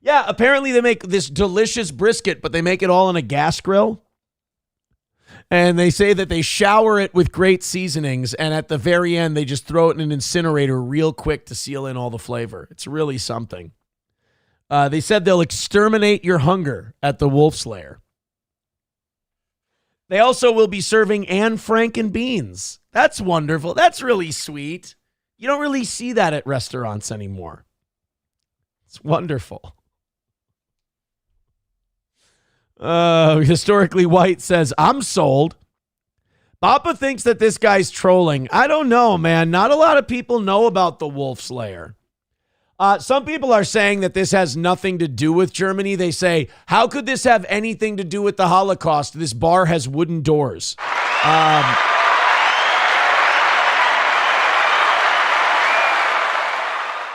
Yeah, apparently they make this delicious brisket, but they make it all on a gas grill. And they say that they shower it with great seasonings, and at the very end, they just throw it in an incinerator real quick to seal in all the flavor. It's really something. They said they'll exterminate your hunger at the Wolf's Lair. They also will be serving Anne Frank and beans. That's wonderful. That's really sweet. You don't really see that at restaurants anymore. It's wonderful. Historically White says, I'm sold. Papa thinks that this guy's trolling. I don't know, man. Not a lot of people know about the Wolf's Lair. Some people are saying that this has nothing to do with Germany. They say, how could this have anything to do with the Holocaust? This bar has wooden doors.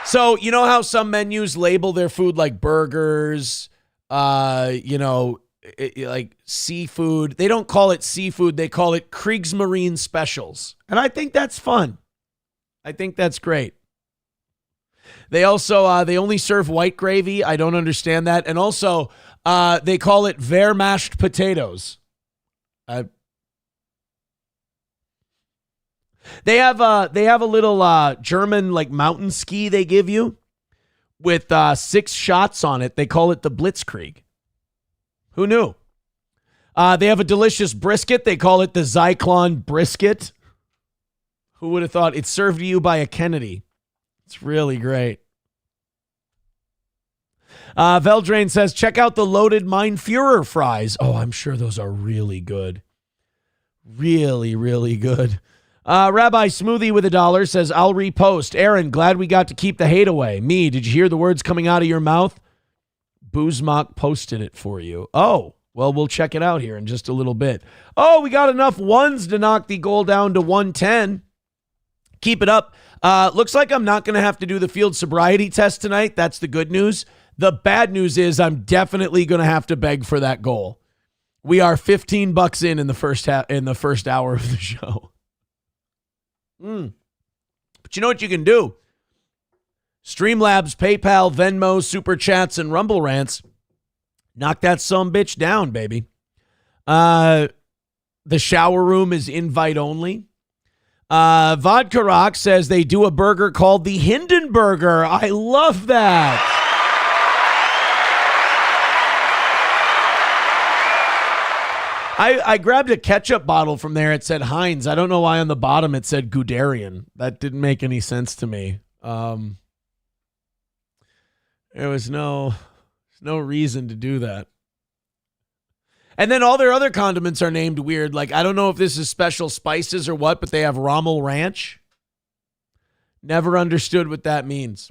So, you know how some menus label their food like burgers, like seafood. They don't call it seafood. They call it Kriegsmarine specials. And I think that's fun. I think that's great. They also, they only serve white gravy. I don't understand that. And also, they call it Wehrmashed potatoes. They have a little German like mountain ski they give you with 6 shots on it. They call it the Blitzkrieg. Who knew? They have a delicious brisket. They call it the Zyklon brisket. Who would have thought? It's served to you by a Kennedy. It's really great. Veldrain says, check out the loaded Mein Fuhrer fries. Oh, I'm sure those are really good. Really, really good. Rabbi Smoothie with $1 says, I'll repost. Aaron, glad we got to keep the hate away. Me, did you hear the words coming out of your mouth? Boozmock posted it for you. Oh, well, we'll check it out here in just a little bit. Oh, we got enough ones to knock the goal down to 110. Keep it up. Looks like I'm not going to have to do the field sobriety test tonight. That's the good news. The bad news is I'm definitely going to have to beg for that goal. We are $15 in the first hour of the show. But you know what you can do? Streamlabs, PayPal, Venmo, Super Chats, and Rumble Rants. Knock that sumbitch down, baby. The shower room is invite only. Vodka Rock says they do a burger called the Hindenburger. I love that. I grabbed a ketchup bottle from there. It said Heinz. I don't know why on the bottom it said Guderian. That didn't make any sense to me. There was no reason to do that. And then all their other condiments are named weird. Like, I don't know if this is special spices or what, but they have Rommel Ranch. Never understood what that means.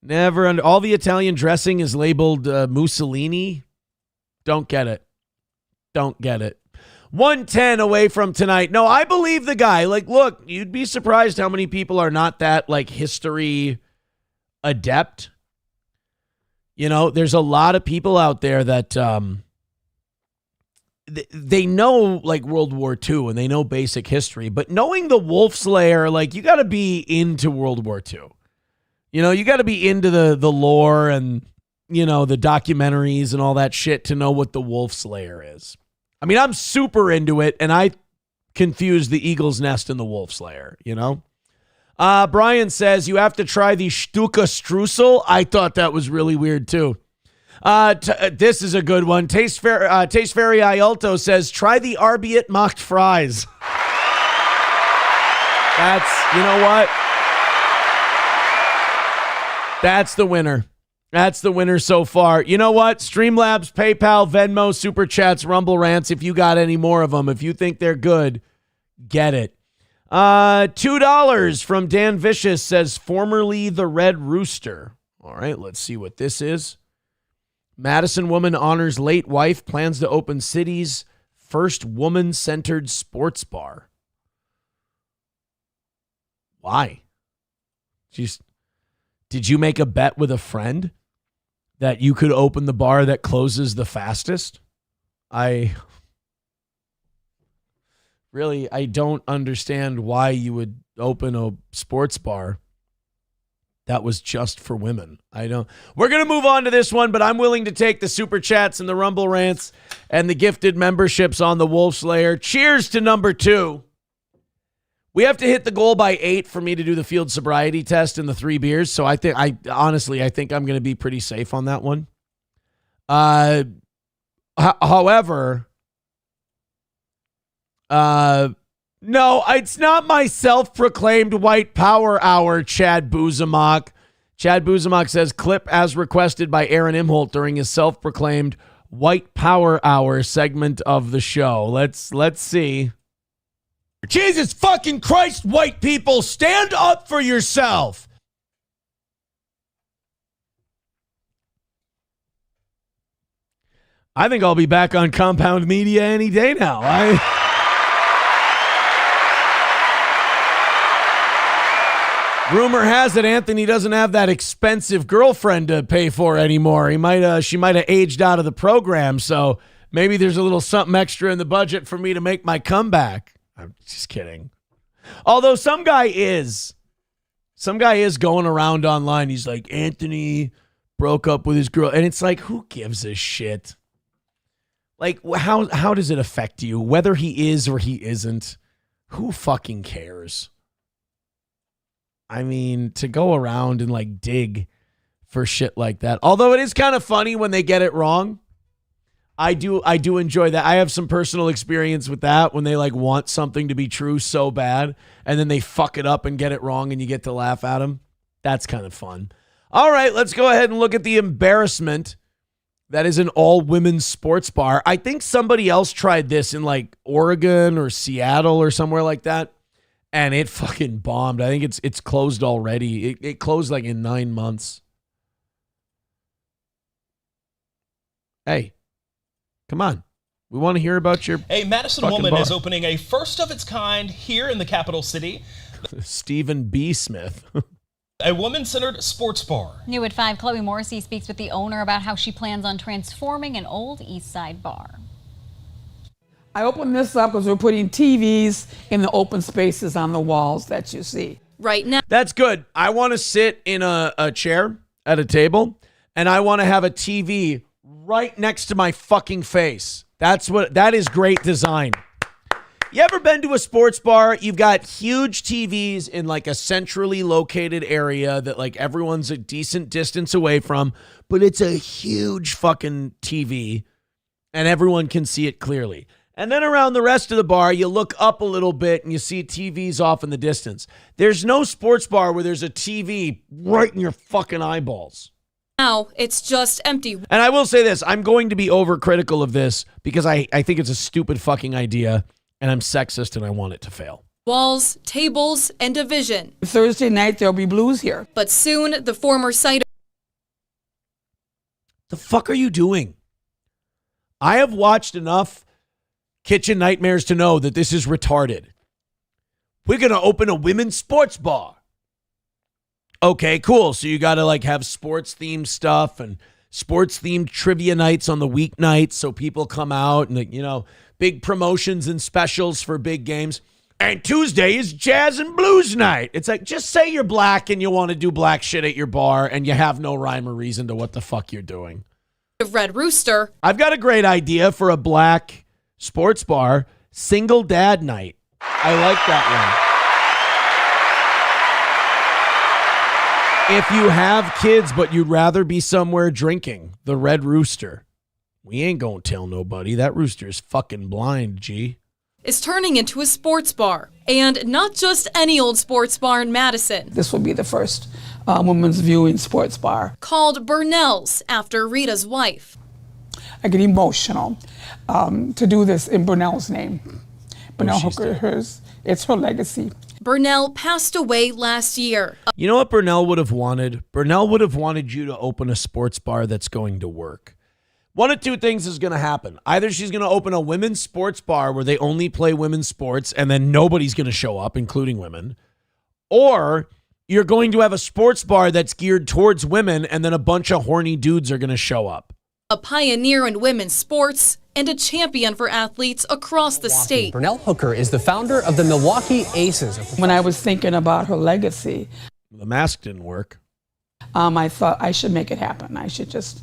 All the Italian dressing is labeled Mussolini. Don't get it. 110 away from tonight. No, I believe the guy. Like, look, you'd be surprised how many people are not that, like, history adept. You know, there's a lot of people out there that they know like World War II and they know basic history, but knowing the Wolf's Lair, like you got to be into World War II. You know, you got to be into the lore and, you know, the documentaries and all that shit to know what the Wolf's Lair is. I mean, I'm super into it, and I confuse the Eagle's Nest and the Wolf's Lair, you know? Brian says, you have to try the Stuka Streusel. I thought that was really weird, too. This is a good one. Taste Fairy Ialto says, try the Arbiet mocked fries. That's, you know what? That's the winner. That's the winner so far. You know what? Streamlabs, PayPal, Venmo, Super Chats, Rumble Rants, if you got any more of them, if you think they're good, get it. $2 from Dan Vicious says, formerly the Red Rooster. All right, let's see what this is. Madison woman honors late wife, plans to open city's first woman-centered sports bar. Why? Did you make a bet with a friend that you could open the bar that closes the fastest? I don't understand why you would open a sports bar that was just for women. We're going to move on to this one, but I'm willing to take the Super Chats and the Rumble Rants and the gifted memberships on the Wolf's Lair. Cheers to number 2. We have to hit the goal by 8 for me to do the field sobriety test and the 3 beers. So I think I'm going to be pretty safe on that one. However, no, it's not my self-proclaimed white power hour, Chad Buzamok. Chad Buzamok says, clip as requested by Aaron Imholt during his self-proclaimed white power hour segment of the show. Let's see. Jesus fucking Christ, white people, stand up for yourself. I think I'll be back on Compound Media any day now. Rumor has it Anthony doesn't have that expensive girlfriend to pay for anymore. She might have aged out of the program, so maybe there's a little something extra in the budget for me to make my comeback. I'm just kidding. Although some guy is going around online. He's like, Anthony broke up with his girl. And it's like, who gives a shit? Like, how does it affect you? Whether he is or he isn't, who fucking cares? I mean, to go around and like dig for shit like that. Although it is kind of funny when they get it wrong. I do enjoy that. I have some personal experience with that when they like want something to be true so bad and then they fuck it up and get it wrong and you get to laugh at them. That's kind of fun. All right, let's go ahead and look at the embarrassment that is an all-women's sports bar. I think somebody else tried this in like Oregon or Seattle or somewhere like that, and it fucking bombed. I think it's closed already. It closed like in 9 months. Hey. Come on. We want to hear about your A Madison woman bar. is opening a first of its kind here in the capital city. Stephen B. Smith. A woman-centered sports bar. New at 5, Chloe Morrissey speaks with the owner about how she plans on transforming an old East Side bar. I opened this up because we're putting TVs in the open spaces on the walls that you see. Right now. That's good. I want to sit in a chair at a table, and I want to have a TV right next to my fucking face. That is great design. You ever been to a sports bar? You've got huge TVs in like a centrally located area that like everyone's a decent distance away from, but it's a huge fucking TV and everyone can see it clearly. And then around the rest of the bar, you look up a little bit and you see TVs off in the distance. There's no sports bar where there's a TV right in your fucking eyeballs. Now it's just empty. And I will say this, I'm going to be overcritical of this because I think it's a stupid fucking idea and I'm sexist and I want it to fail. Walls, tables, and division. Thursday night, there'll be blues here. But soon, the former site. The fuck are you doing? I have watched enough Kitchen Nightmares to know that this is retarded. We're going to open a women's sports bar. Okay, cool. So you got to like have sports themed stuff and sports themed trivia nights on the weeknights so people come out and, you know, big promotions and specials for big games. And Tuesday is jazz and blues night. It's like, just say you're black and you want to do black shit at your bar and you have no rhyme or reason to what the fuck you're doing. Red Rooster. I've got a great idea for a black sports bar, single dad night. I like that one. If you have kids but you'd rather be somewhere drinking, the Red Rooster. We ain't gonna tell nobody. That rooster is fucking blind, G. Is turning into a sports bar, and not just any old sports bar in Madison. This will be the first women's viewing sports bar. Called Burnell's, after Rita's wife. I get emotional to do this in Burnell's name. Burnell Hooker, it's her legacy. Burnell passed away last year. You know what Burnell would have wanted? Burnell would have wanted you to open a sports bar that's going to work. One of two things is going to happen. Either she's going to open a women's sports bar where they only play women's sports and then nobody's going to show up, including women. Or you're going to have a sports bar that's geared towards women and then a bunch of horny dudes are going to show up. A pioneer in women's sports and a champion for athletes across the state. Burnell Hooker is the founder of the Milwaukee Aces. When I was thinking about her legacy, the mask didn't work. I thought I should make it happen. I should just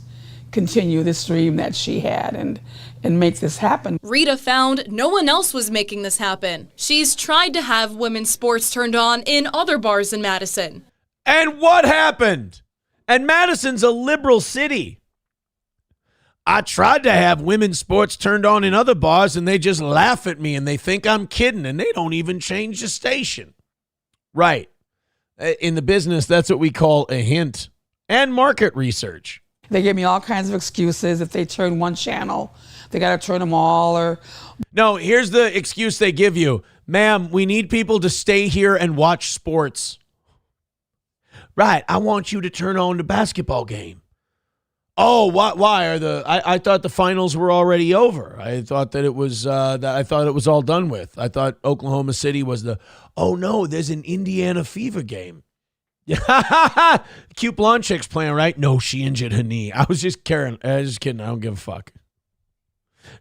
continue this dream that she had and make this happen. Rita found no one else was making this happen. She's tried to have women's sports turned on in other bars in Madison. And what happened? And Madison's a liberal city. I tried to have women's sports turned on in other bars and they just laugh at me and they think I'm kidding and they don't even change the station. Right. In the business, that's what we call a hint and market research. They give me all kinds of excuses. If they turn one channel, they got to turn them all. Or no, here's the excuse they give you. Ma'am, we need people to stay here and watch sports. Right, I want you to turn on the basketball game. Oh, why are I thought the finals were already over. I thought that it was I thought it was all done with. I thought Oklahoma City was oh no, there's an Indiana Fever game. Yeah, cute blonde chick's playing, right? No, she injured her knee. I was just kidding. I don't give a fuck.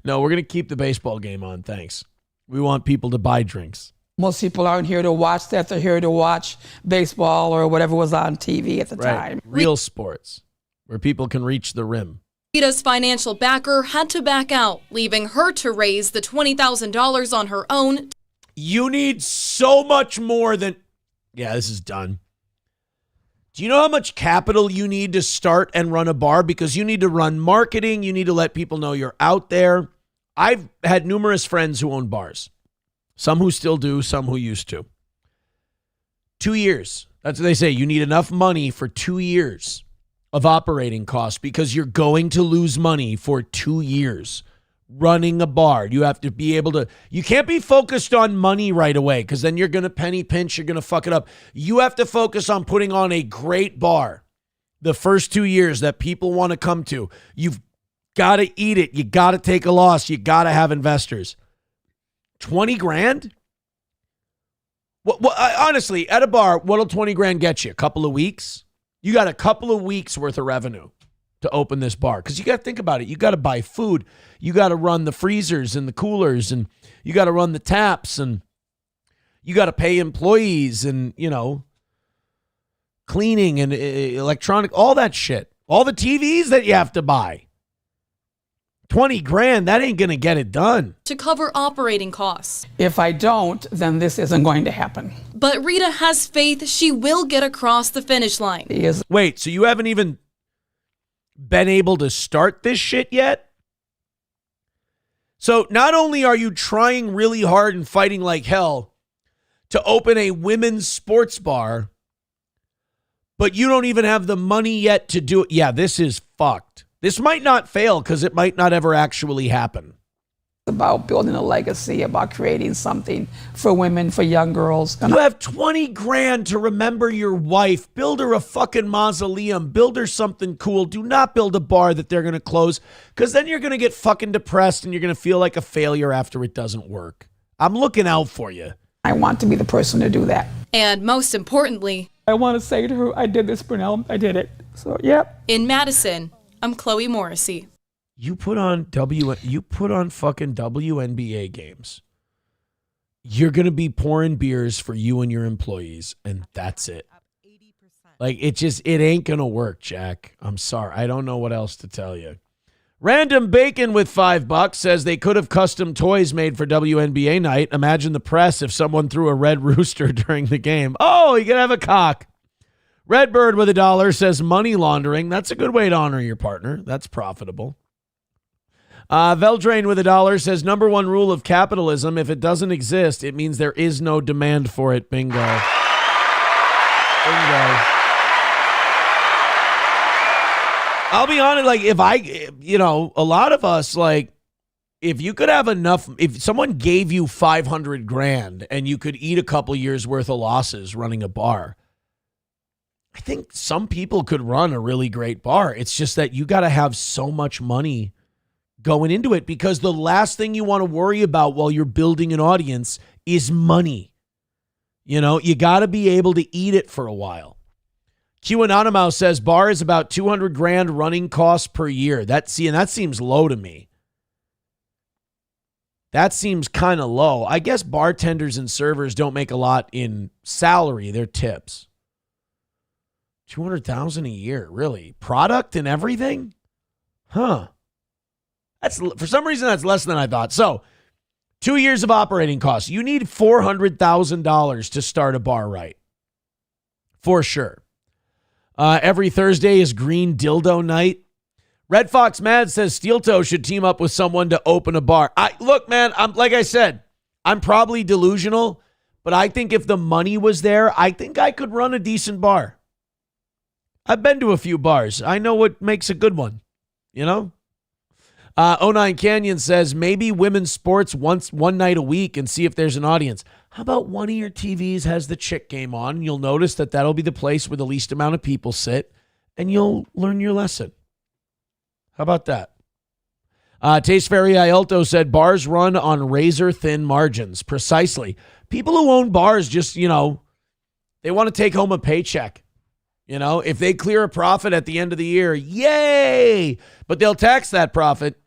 No, we're going to keep the baseball game on, thanks. We want people to buy drinks. Most people aren't here to watch that. They're here to watch baseball or whatever was on TV at the time. Real sports, where people can reach the rim. Rita's financial backer had to back out, leaving her to raise the $20,000 on her own. You need so much more than... Yeah, this is done. Do you know how much capital you need to start and run a bar? Because you need to run marketing. You need to let people know you're out there. I've had numerous friends who own bars. Some who still do, some who used to. 2 years. That's what they say. You need enough money for 2 years of operating costs because you're going to lose money for 2 years running a bar. You have to be able to, you can't be focused on money right away because then you're going to penny pinch, you're going to fuck it up. You have to focus on putting on a great bar the first 2 years that people want to come to. You've got to eat it. You got to take a loss. You got to have investors. 20 grand? Honestly, at a bar, what'll 20 grand get you? A couple of weeks? You got a couple of weeks worth of revenue to open this bar. Because you got to think about it. You got to buy food. You got to run the freezers and the coolers. And you got to run the taps. And you got to pay employees and, cleaning and electronic, all that shit. All the TVs that you have to buy. 20 grand, that ain't going to get it done. To cover operating costs. If I don't, then this isn't going to happen. But Rita has faith she will get across the finish line. Wait, so you haven't even been able to start this shit yet? So not only are you trying really hard and fighting like hell to open a women's sports bar, but you don't even have the money yet to do it. Yeah, this is fucked. This might not fail because it might not ever actually happen. It's about building a legacy, about creating something for women, for young girls. You have 20 grand to remember your wife. Build her a fucking mausoleum. Build her something cool. Do not build a bar that they're going to close because then you're going to get fucking depressed and you're going to feel like a failure after it doesn't work. I'm looking out for you. I want to be the person to do that. And most importantly, I want to say to her, I did this, Burnell. I did it. So, yep. In Madison, I'm Chloe Morrissey. You put on fucking WNBA games. You're going to be pouring beers for you and your employees, and that's it. Like, it ain't going to work, Jack. I'm sorry. I don't know what else to tell you. Random Bacon with $5 says they could have custom toys made for WNBA night. Imagine the press if someone threw a red rooster during the game. Oh, you can have a cock. Redbird with $1 says money laundering. That's a good way to honor your partner. That's profitable. Veldrain with $1 says number one rule of capitalism: if it doesn't exist, it means there is no demand for it. Bingo. Bingo. I'll be honest, like, a lot of us, like, if you could have enough, if someone gave you $500,000 and you could eat a couple years worth of losses running a bar, I think some people could run a really great bar. It's just that you got to have so much money going into it, because the last thing you want to worry about while you're building an audience is money. You got to be able to eat it for a while. Q Anonymous says bar is about $200,000 running costs per year. And that seems low to me. That seems kind of low. I guess bartenders and servers don't make a lot in salary. They're tips. $200,000 a year, really? Product and everything? Huh. That's, for some reason, that's less than I thought. So, 2 years of operating costs. You need $400,000 to start a bar right. For sure. Every Thursday is Green Dildo Night. Red Fox Mad says Steel Toe should team up with someone to open a bar. Look, man, like I said, I'm probably delusional, but I think if the money was there, I think I could run a decent bar. I've been to a few bars. I know what makes a good one, 09 Canyon says maybe women's sports one night a week and see if there's an audience. How about one of your TVs has the chick game on? You'll notice that'll be the place where the least amount of people sit, and you'll learn your lesson. How about that? Taste Fairy Iolto said bars run on razor-thin margins. Precisely. People who own bars just, they want to take home a paycheck. If they clear a profit at the end of the year, yay! But they'll tax that profit.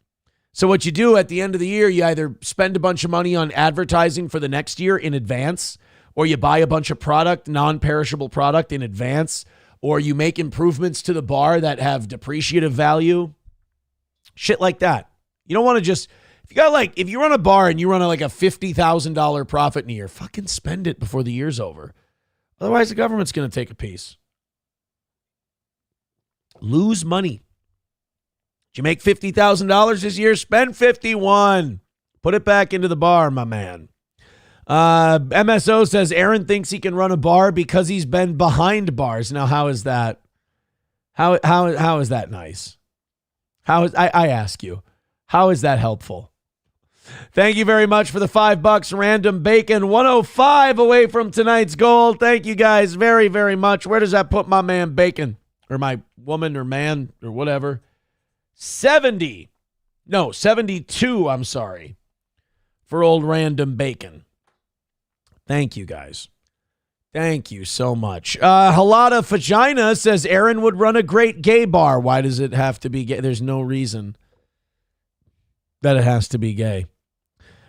So what you do at the end of the year, you either spend a bunch of money on advertising for the next year in advance, or you buy a bunch of product, non-perishable product in advance, or you make improvements to the bar that have depreciative value. Shit like that. You don't want to just, if you run a bar and you run a $50,000 profit in a year, fucking spend it before the year's over. Otherwise, the government's going to take a piece. Lose money. Did you make $50,000 this year? Spend 51. Put it back into the bar, my man. MSO says Aaron thinks he can run a bar because he's been behind bars. Now, how is that? How is that nice? I ask you, how is that helpful? Thank you very much for the $5. Random Bacon, 105 away from tonight's goal. Thank you guys very, very much. Where does that put my man Bacon, or my woman or man or whatever? 72, I'm sorry, for old Random Bacon. Thank you, guys. Thank you so much. Halada Vagina says Aaron would run a great gay bar. Why does it have to be gay? There's no reason that it has to be gay.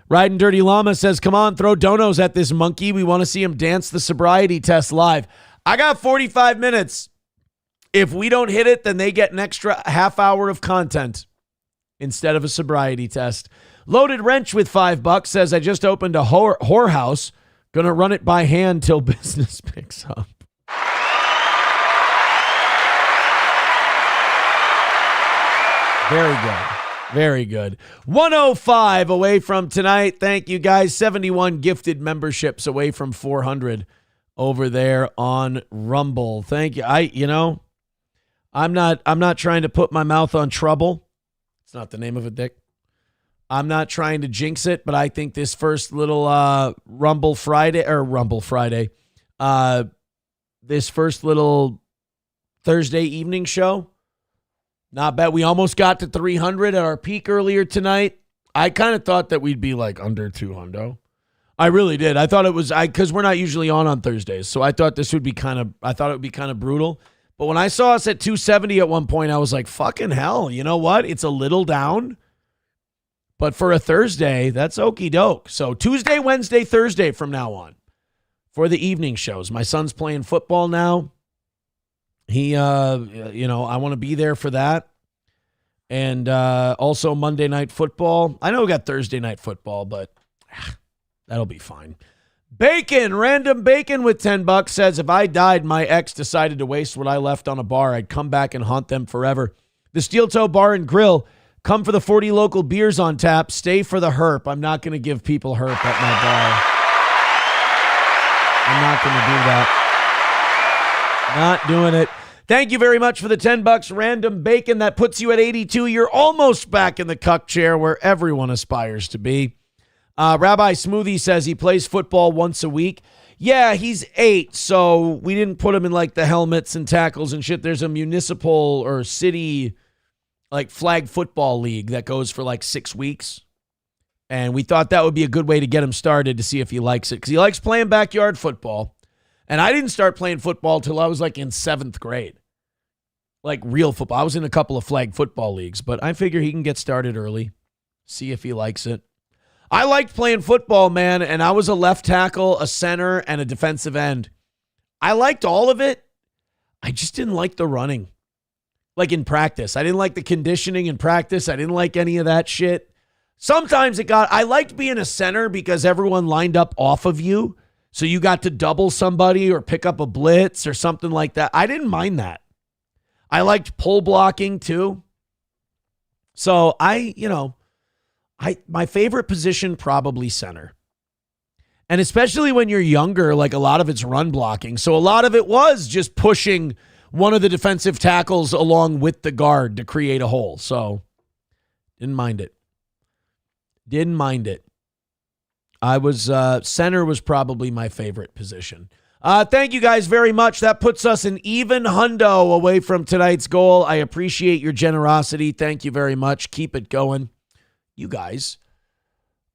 Riding Dirty Llama says, come on, throw donos at this monkey. We want to see him dance the sobriety test live. I got 45 minutes. If we don't hit it, then they get an extra half hour of content instead of a sobriety test. Loaded Wrench with $5 says, I just opened a whorehouse. Gonna run it by hand till business picks up. Very good. Very good. 105 away from tonight. Thank you, guys. 71 gifted memberships away from 400 over there on Rumble. Thank you. I'm not trying to put my mouth on trouble. It's not the name of a dick. I'm not trying to jinx it, but I think this first little Rumble Friday, this first little Thursday evening show, not bad. We almost got to 300 at our peak earlier tonight. I kind of thought that we'd be under 200. I really did. I thought it was because we're not usually on Thursdays, so I thought it would be kind of brutal. But when I saw us at 270 at one point, I was like, fucking hell, you know what? It's a little down. But for a Thursday, that's okie doke. So Tuesday, Wednesday, Thursday from now on for the evening shows. My son's playing football now. He, I want to be there for that. And also Monday Night Football. I know we got Thursday Night Football, but that'll be fine. Bacon, random bacon with $10 says, if I died, my ex decided to waste what I left on a bar, I'd come back and haunt them forever. The Steel Toe Bar and Grill. Come for the 40 local beers on tap. Stay for the Herp. I'm not going to give people Herp at my bar. I'm not going to do that. Not doing it. Thank you very much for the $10 random bacon. That puts you at 82. You're almost back in the cuck chair where everyone aspires to be. Rabbi Smoothie says he plays football once a week. Yeah, he's 8, so we didn't put him in like the helmets and tackles and shit. There's a municipal or city like flag football league that goes for like 6 weeks. And we thought that would be a good way to get him started to see if he likes it. Because he likes playing backyard football. And I didn't start playing football till I was like in 7th grade. Like real football. I was in a couple of flag football leagues. But I figure he can get started early. See if he likes it. I liked playing football, man. And I was a left tackle, a center, and a defensive end. I liked all of it. I just didn't like the running. Like in practice. I didn't like the conditioning in practice. I didn't like any of that shit. Sometimes I liked being a center because everyone lined up off of you. So you got to double somebody or pick up a blitz or something like that. I didn't mind that. I liked pull blocking too. So my favorite position, probably center. And especially when you're younger, like a lot of it's run blocking. So a lot of it was just pushing one of the defensive tackles along with the guard to create a hole. So didn't mind it. I was center was probably my favorite position. Thank you guys very much. That puts us an even hundo away from tonight's goal. I appreciate your generosity. Thank you very much. Keep it going. You guys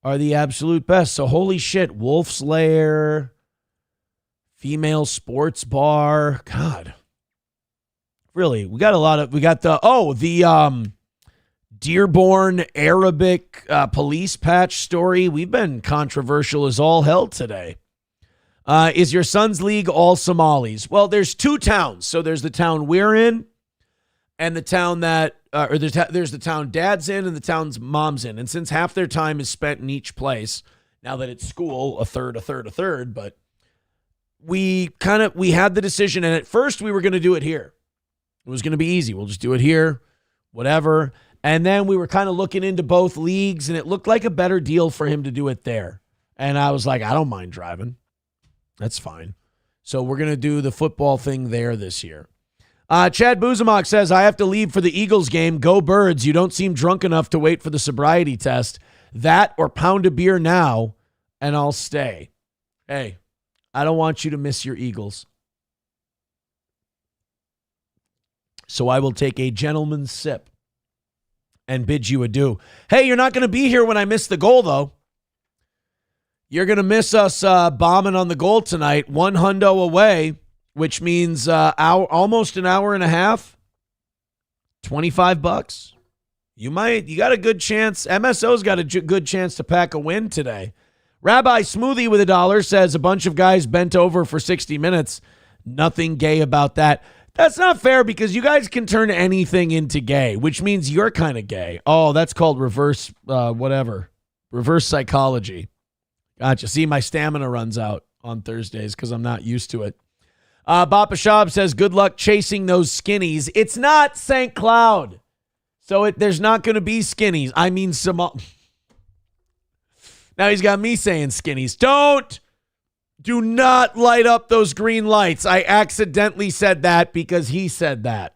are the absolute best. So holy shit, Wolf's Lair, female sports bar. God. Really, we got the Dearborn Arabic police patch story. We've been controversial as all hell today. Is your son's league all Somalis? Well, there's 2 towns. So there's the town we're in and the town that, there's the town dad's in and the town's mom's in. And since half their time is spent in each place, now that it's school, a third, but we had the decision. And at first we were going to do it here. It was going to be easy. We'll just do it here, whatever. And then we were kind of looking into both leagues, and it looked like a better deal for him to do it there. And I was like, I don't mind driving. That's fine. So we're going to do the football thing there this year. Chad Buzamok says, I have to leave for the Eagles game. Go Birds. You don't seem drunk enough to wait for the sobriety test. That or pound a beer now, and I'll stay. Hey, I don't want you to miss your Eagles. So I will take a gentleman's sip and bid you adieu. Hey, you're not going to be here when I miss the goal, though. You're going to miss us bombing on the goal tonight, 1 hundo away, which means almost an hour and a half, $25. You got a good chance. MSO's got a good chance to pack a win today. Rabbi Smoothie with $1 says a bunch of guys bent over for 60 minutes. Nothing gay about that. That's not fair because you guys can turn anything into gay, which means you're kind of gay. Oh, that's called reverse psychology. Gotcha. See, my stamina runs out on Thursdays because I'm not used to it. Bapa Shab says, good luck chasing those skinnies. It's not St. Cloud. So there's not going to be skinnies. I mean, now he's got me saying skinnies. Do not light up those green lights. I accidentally said that because he said that.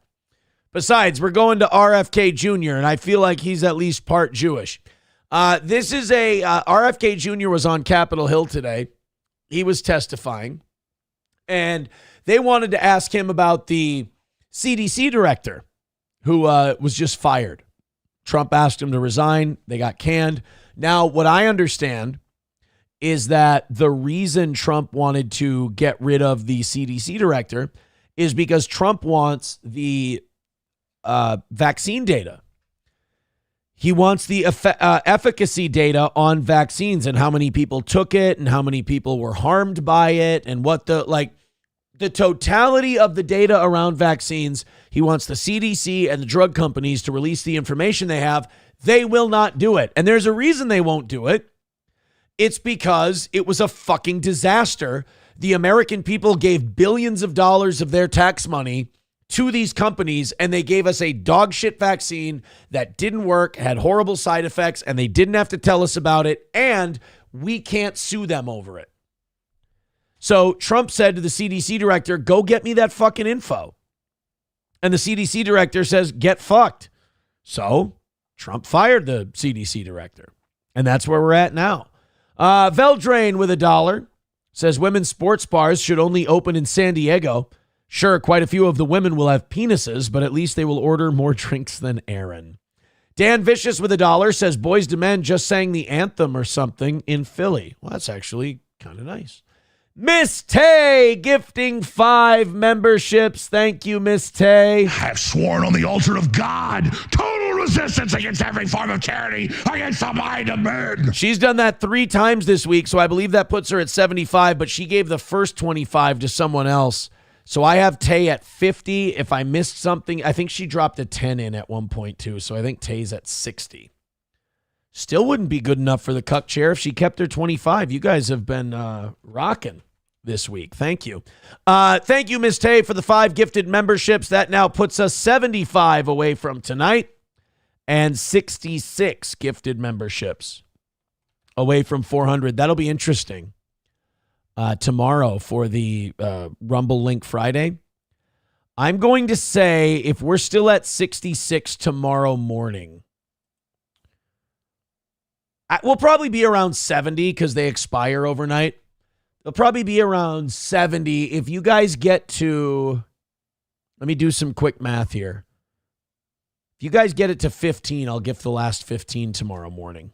Besides, we're going to RFK Jr., and I feel like he's at least part Jewish. This is RFK Jr. was on Capitol Hill today. He was testifying, and they wanted to ask him about the CDC director who was just fired. Trump asked him to resign. They got canned. Now, what I understand is that the reason Trump wanted to get rid of the CDC director is because Trump wants the vaccine data. He wants the efficacy data on vaccines and how many people took it and how many people were harmed by it and what the totality of the data around vaccines. He wants the CDC and the drug companies to release the information they have. They will not do it. And there's a reason they won't do it. It's because it was a fucking disaster. The American people gave billions of dollars of their tax money to these companies, and they gave us a dog shit vaccine that didn't work, had horrible side effects, and they didn't have to tell us about it, and we can't sue them over it. So Trump said to the CDC director, go get me that fucking info. And the CDC director says, get fucked. So Trump fired the CDC director. And that's where we're at now. Veldrain with $1 says women's sports bars should only open in San Diego. Sure, quite a few of the women will have penises, but at least they will order more drinks than Aaron. Dan Vicious with $1 says Boys to Men just sang the anthem or something in Philly. Well, that's actually kind of nice. Miss Tay gifting 5 memberships. Thank you, Miss Tay. I have sworn on the altar of God, total resistance against every form of tyranny, against the mind of men. She's done that 3 times this week, so I believe that puts her at 75, but she gave the first 25 to someone else. So I have Tay at 50. If I missed something, I think she dropped a 10 in at one point too. So I think Tay's at 60. Still wouldn't be good enough for the cuck chair if she kept her 25. You guys have been rocking this week. Thank you. Thank you, Miss Tay, for the 5 gifted memberships. That now puts us 75 away from tonight and 66 gifted memberships away from 400. That'll be interesting. Tomorrow for the Rumble Link Friday. I'm going to say if we're still at 66 tomorrow morning, we'll probably be around 70 because they expire overnight. They'll probably be around 70. If you guys get to, let me do some quick math here. If you guys get it to 15, I'll gift the last 15 tomorrow morning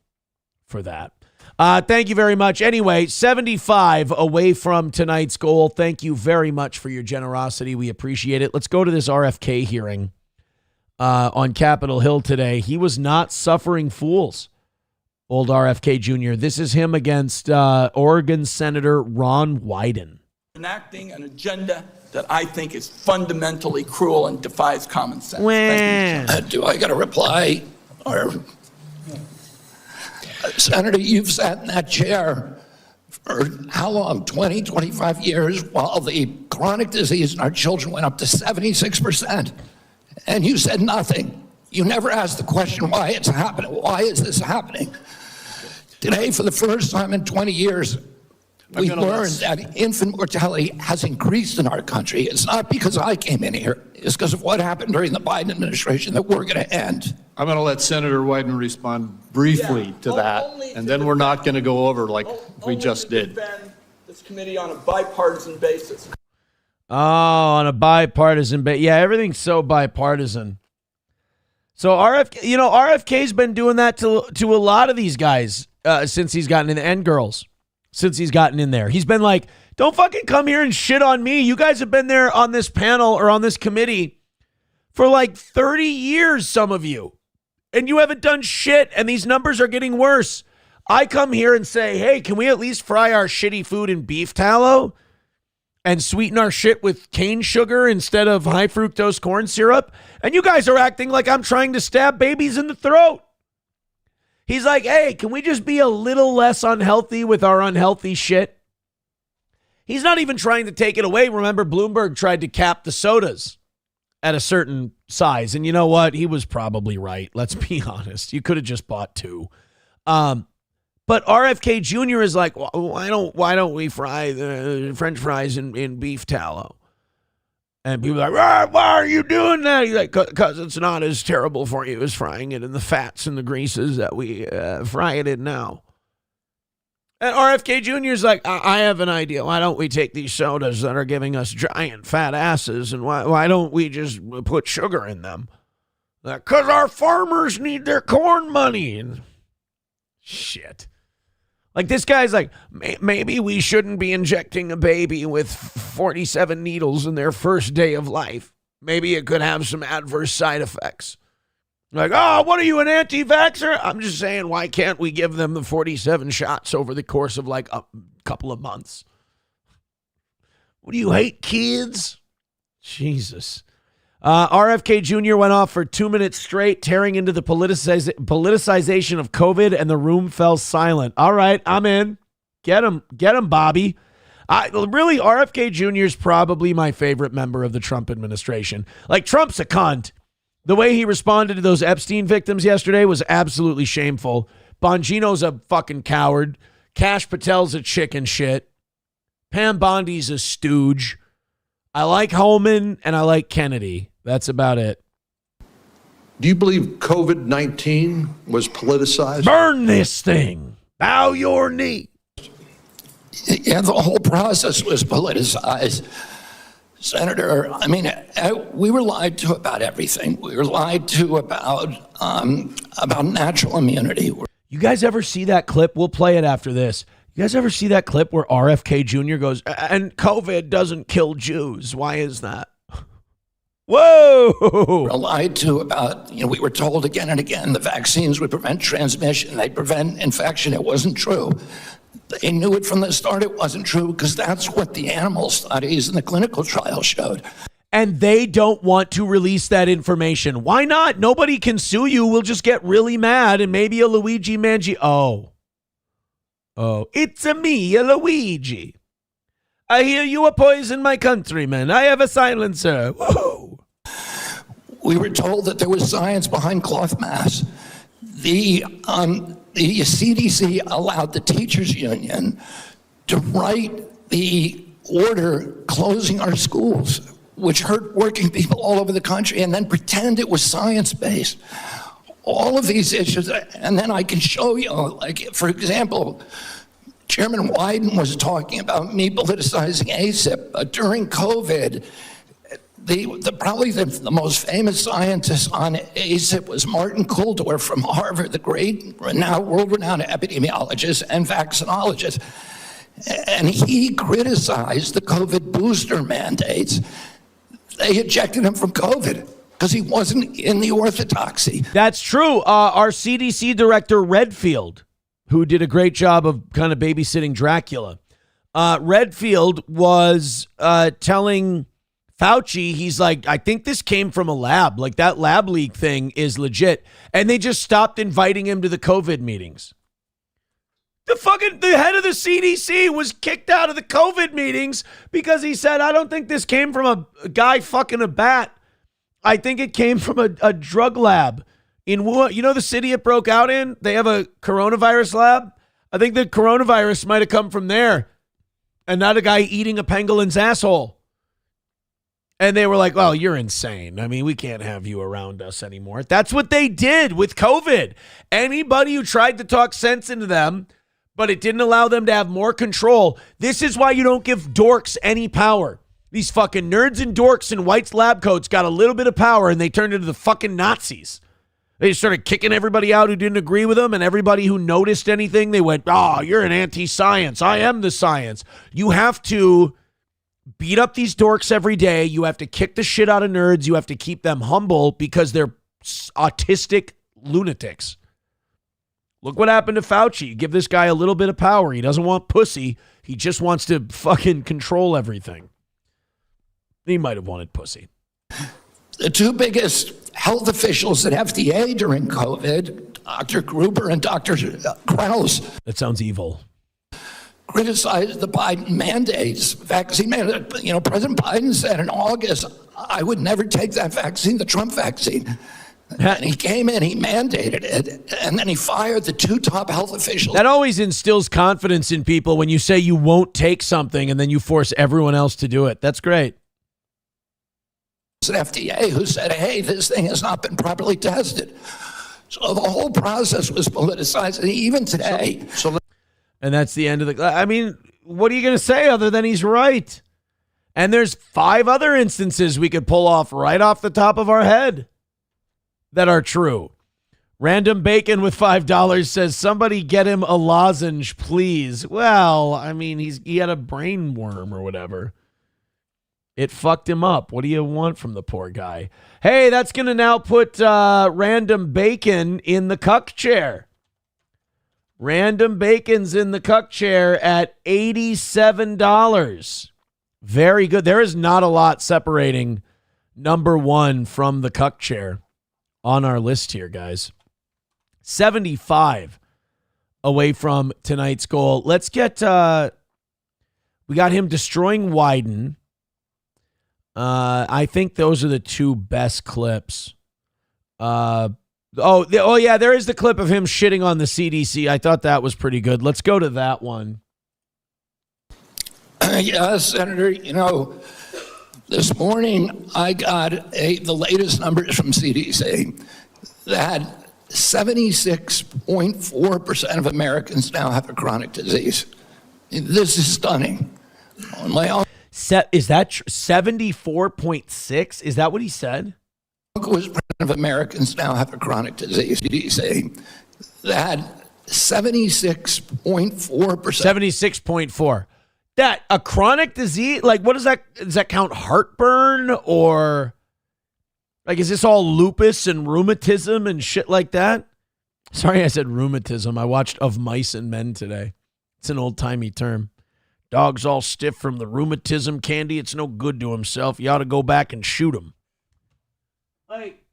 for that. Thank you very much. Anyway, 75 away from tonight's goal. Thank you very much for your generosity. We appreciate it. Let's go to this RFK hearing on Capitol Hill today. He was not suffering fools, old RFK Jr. This is him against Oregon Senator Ron Wyden. Enacting an agenda that I think is fundamentally cruel and defies common sense. Thank you. Do I got a reply? Or... Senator, you've sat in that chair for how long? 20, 25 years, while the chronic disease in our children went up to 76%. And you said nothing. You never asked the question why it's happening. Why is this happening? Today, for the first time in 20 years, we learned that infant mortality has increased in our country. It's not because I came in here. It's because of what happened during the Biden administration that we're going to end. I'm going to let Senator Wyden respond briefly to that, and then we're not going to go over like we just did. This committee on a bipartisan basis. Oh, on a bipartisan basis. Yeah, everything's so bipartisan. So RFK's been doing that to a lot of these guys since he's gotten in, and girls. Since he's gotten in there. He's been like, don't fucking come here and shit on me. You guys have been there on this panel or on this committee for like 30 years, some of you. And you haven't done shit, and these numbers are getting worse. I come here and say, hey, can we at least fry our shitty food in beef tallow and sweeten our shit with cane sugar instead of high fructose corn syrup? And you guys are acting like I'm trying to stab babies in the throat. He's like, hey, can we just be a little less unhealthy with our unhealthy shit? He's not even trying to take it away. Remember, Bloomberg tried to cap the sodas at a certain size. And you know what? He was probably right. Let's be honest. You could have just bought 2. But RFK Jr. is like, why don't we fry the French fries in beef tallow? And people are like, why are you doing that? He's like, because it's not as terrible for you as frying it in the fats and the greases that we fry it in now. And RFK Jr. is like, I have an idea. Why don't we take these sodas that are giving us giant fat asses and why don't we just put sugar in them? Because our farmers need their corn money. And shit. Like, this guy's like, maybe we shouldn't be injecting a baby with 47 needles in their first day of life. Maybe it could have some adverse side effects. Like, oh, what are you, an anti-vaxxer? I'm just saying, why can't we give them the 47 shots over the course of like a couple of months? What do you hate, kids? Jesus. RFK Jr. went off for 2 minutes straight, tearing into the politicization of COVID, and the room fell silent. All right, I'm in. Get him, Bobby. Really, RFK Jr. is probably my favorite member of the Trump administration. Like, Trump's a cunt. The way he responded to those Epstein victims yesterday was absolutely shameful. Bongino's a fucking coward. Kash Patel's a chicken shit. Pam Bondi's a stooge. I like Holman and I like Kennedy. That's about it. Do you believe COVID-19 was politicized? Burn this thing. Bow your knee. Yeah, the whole process was politicized. Senator, I mean, we were lied to about everything. We were lied to about natural immunity. You guys ever see that clip? We'll play it after this. You guys ever see that clip where RFK Jr. goes, and COVID doesn't kill Jews? Why is that? Whoa! We were lied to about, we were told again and again the vaccines would prevent transmission, they'd prevent infection. It wasn't true. They knew it from the start it wasn't true because that's what the animal studies and the clinical trials showed. And they don't want to release that information. Why not? Nobody can sue you. We'll just get really mad and maybe a Luigi Mangi. Oh, it's a me, a Luigi. I hear you are poison my countrymen. I have a silencer. Whoa. We were told that there was science behind cloth masks. The CDC allowed the teachers union to write the order closing our schools, which hurt working people all over the country, and then pretend it was science-based. All of these issues, and then I can show you, like, for example, Chairman Wyden was talking about me politicizing ACIP. But during COVID, probably the most famous scientist on ACIP was Martin Kulldorff from Harvard, the great world-renowned epidemiologist and vaccinologist. And he criticized the COVID booster mandates. They ejected him from COVID because he wasn't in the orthodoxy. That's true. Our CDC director, Redfield, who did a great job of kind of babysitting Dracula, Redfield was telling Fauci, he's like, I think this came from a lab. Like, that lab leak thing is legit. And they just stopped inviting him to the COVID meetings. The head of the CDC was kicked out of the COVID meetings because he said, I don't think this came from a guy fucking a bat. I think it came from a drug lab in Wuhan. You know the city it broke out in? They have a coronavirus lab. I think the coronavirus might have come from there and not a guy eating a pangolin's asshole. And they were like, well, you're insane. I mean, we can't have you around us anymore. That's what they did with COVID. Anybody who tried to talk sense into them, but it didn't allow them to have more control. This is why you don't give dorks any power. These fucking nerds and dorks in white lab coats got a little bit of power and they turned into the fucking Nazis. They started kicking everybody out who didn't agree with them, and everybody who noticed anything, they went, oh, you're an anti-science. I am the science. You have to beat up these dorks every day. You have to kick the shit out of nerds. You have to keep them humble because they're autistic lunatics. Look what happened to Fauci. You give this guy a little bit of power. He doesn't want pussy. He just wants to fucking control everything. He might have wanted pussy. The two biggest health officials at FDA during COVID, Dr. Gruber and Dr. Krause. That sounds evil. Criticized the Biden mandates, vaccine mandate. President Biden said in August, I would never take that vaccine, the Trump vaccine. And he came in, he mandated it, and then he fired the two top health officials. That always instills confidence in people when you say you won't take something and then you force everyone else to do it. That's great. An FDA who said, hey, this thing has not been properly tested. So the whole process was politicized, and even today. And that's the end of the... I mean, what are you going to say other than he's right? And there's 5 other instances we could pull off right off the top of our head that are true. Random Bacon with $5 says, somebody get him a lozenge, please. Well, I mean, he had a brain worm or whatever. It fucked him up. What do you want from the poor guy? Hey, that's going to now put Random Bacon in the cuck chair. Random Bacon's in the cuck chair at $87. Very good. There is not a lot separating number one from the cuck chair on our list here, guys. 75 away from tonight's goal. Let's get, we got him destroying Wyden. I think those are the two best clips. Yeah, there is the clip of him shitting on the CDC. I thought that was pretty good. Let's go to that one. Yeah, Senator, this morning I got the latest numbers from CDC that 76.4% of Americans now have a chronic disease. This is stunning. Is that 74.6? Is that what he said? Of Americans now have a chronic disease. CDC that 76.4%. 76.4. That a chronic disease? Like, what does that count? Heartburn or like, is this all lupus and rheumatism and shit like that? Sorry, I said rheumatism. I watched Of Mice and Men today. It's an old timey term. Dog's all stiff from the rheumatism candy. It's no good to himself. You ought to go back and shoot him. Like,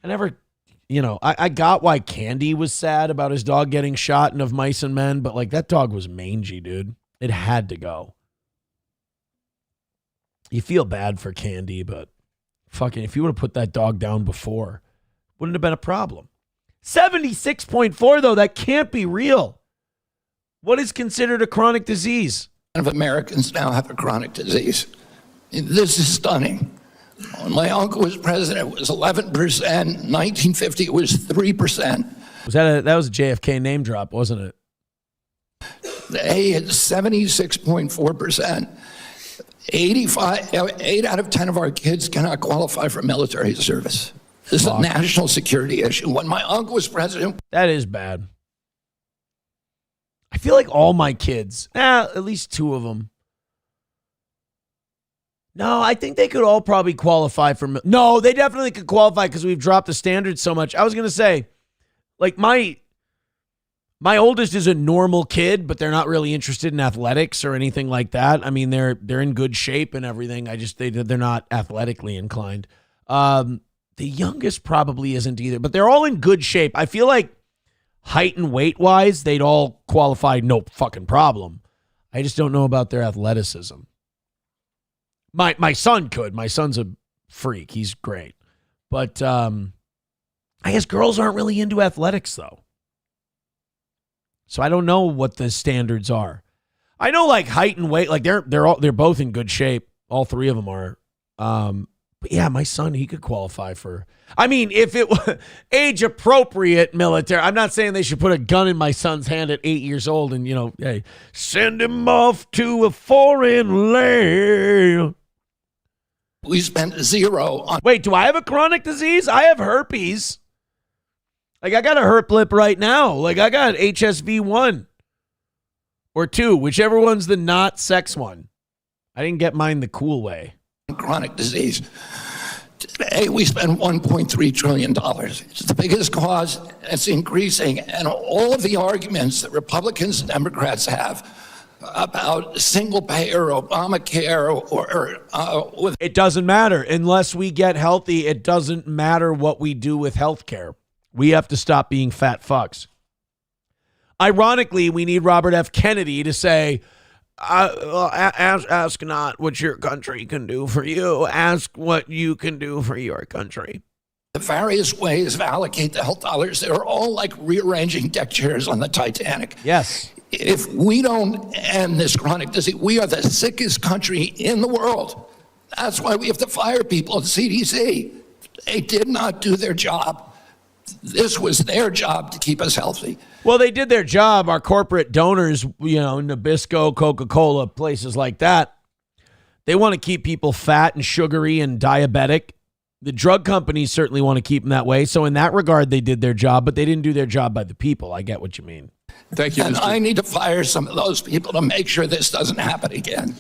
I never, I got why Candy was sad about his dog getting shot in Of Mice and Men, but like, that dog was mangy, dude. It had to go. You feel bad for Candy, but fucking, if you would have put that dog down before, wouldn't have been a problem. 76.4, though, that can't be real. What is considered a chronic disease? Of Americans now have a chronic disease. This is stunning. When my uncle was president, it was 11%. 1950, it was 3%. That was a JFK name drop, wasn't it? They had 76.4%. 8 out of 10 of our kids cannot qualify for military service. This is a national security issue. When my uncle was president, that is bad. I feel like all my kids, at least two of them. No, I think they could all probably qualify for. No, they definitely could qualify because we've dropped the standards so much. I was going to say, like, my oldest is a normal kid, but they're not really interested in athletics or anything like that. I mean, they're in good shape and everything. They're not athletically inclined. The youngest probably isn't either, but they're all in good shape. I feel like height and weight wise, they'd all qualify, no fucking problem. I just don't know about their athleticism. My son could. My son's a freak. He's great. But I guess girls aren't really into athletics though. So I don't know what the standards are. I know like height and weight, like they're both in good shape. All three of them are. But yeah, my son, he could qualify for, I mean, if it was age appropriate military, I'm not saying they should put a gun in my son's hand at 8 years old and, hey, send him off to a foreign land. We spent zero on. Wait, do I have a chronic disease? I have herpes. Like, I got a herp lip right now. Like, I got HSV 1 or 2, whichever one's the not sex one. I didn't get mine the cool way. Chronic disease. Today, we spend $1.3 trillion. It's the biggest cause. It's increasing. And all of the arguments that Republicans and Democrats have about single payer, Obamacare, or it doesn't matter. Unless we get healthy, it doesn't matter what we do with health care. We have to stop being fat fucks. Ironically, we need Robert F. Kennedy to say, ask not what your country can do for you. Ask what you can do for your country. The various ways of allocate the health dollars, they're all like rearranging deck chairs on the Titanic. Yes. If we don't end this chronic disease, we are the sickest country in the world. That's why we have to fire people at CDC. They did not do their job. This was their job to keep us healthy. Well, they did their job. Our corporate donors, Nabisco, Coca-Cola, places like that, they want to keep people fat and sugary and diabetic. The drug companies certainly want to keep them that way. So in that regard, they did their job, but they didn't do their job by the people. I get what you mean. Thank you, And Mr. I need to fire some of those people to make sure this doesn't happen again.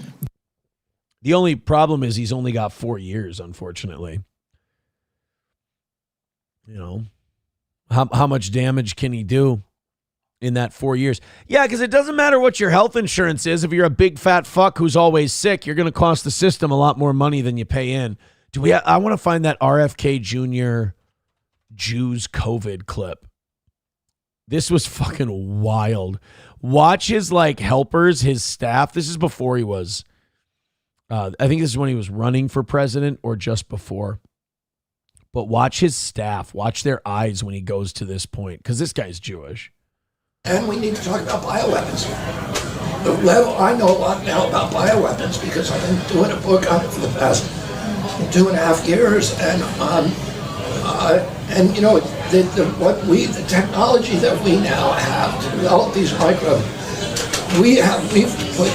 The only problem is he's only got 4 years, unfortunately. You know, how much damage can he do in that 4 years? Yeah, because it doesn't matter what your health insurance is. If you're a big fat fuck who's always sick, you're going to cost the system a lot more money than you pay in. I want to find that RFK Jr. Jews COVID clip. This was fucking wild. Watch his helpers, his staff. This is before he was, I think this is when he was running for president or just before. But watch his staff. Watch their eyes when he goes to this point. Because this guy's Jewish. And we need to talk about bioweapons. The level, I know a lot now about bioweapons because I've been doing a book on it for the past 2.5 years. And you know, the technology that we now have to develop these microbes, we've put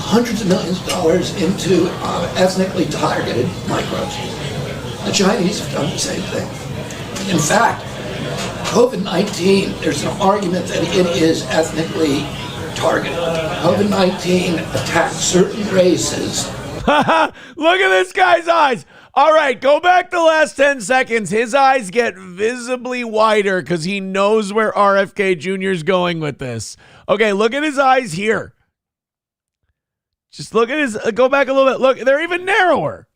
hundreds of millions of dollars into ethnically targeted microbes. The Chinese have done the same thing. In fact, COVID-19, there's an argument that it is ethnically targeted. COVID-19 attacks certain races. Look at this guy's eyes. All right, go back the last 10 seconds. His eyes get visibly wider because he knows where RFK Jr. is going with this. Okay, look at his eyes here. Just look at his, go back a little bit. Look, they're even narrower.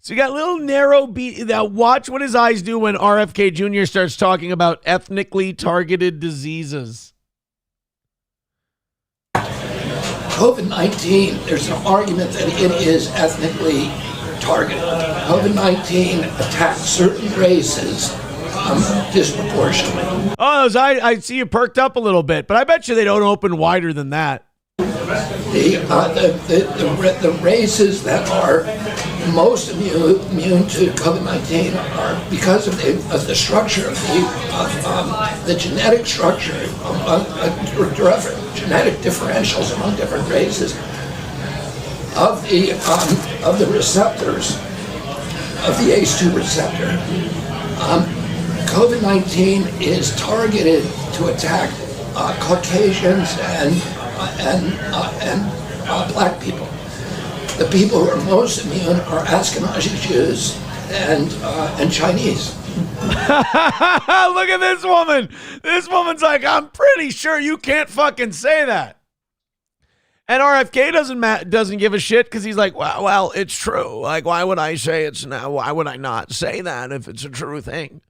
So you got a little narrow beat. Now watch what his eyes do when RFK Jr. starts talking about ethnically targeted diseases. COVID-19, there's an argument that it is ethnically targeted. COVID-19 attacks certain races disproportionately. Oh, those eyes, I see you perked up a little bit, but I bet you they don't open wider than that. The races that are most immune to COVID-19 are because of the structure of the genetic structure, genetic differentials among different races of the receptors of the ACE2 receptor. COVID-19 is targeted to attack Caucasians and black people. The people who are most immune are Ashkenazi Jews and Chinese. Look at this woman. This woman's like, I'm pretty sure you can't fucking say that. And RFK doesn't give a shit because he's like, well, it's true. Like, why would I say it's now? Why would I not say that if it's a true thing?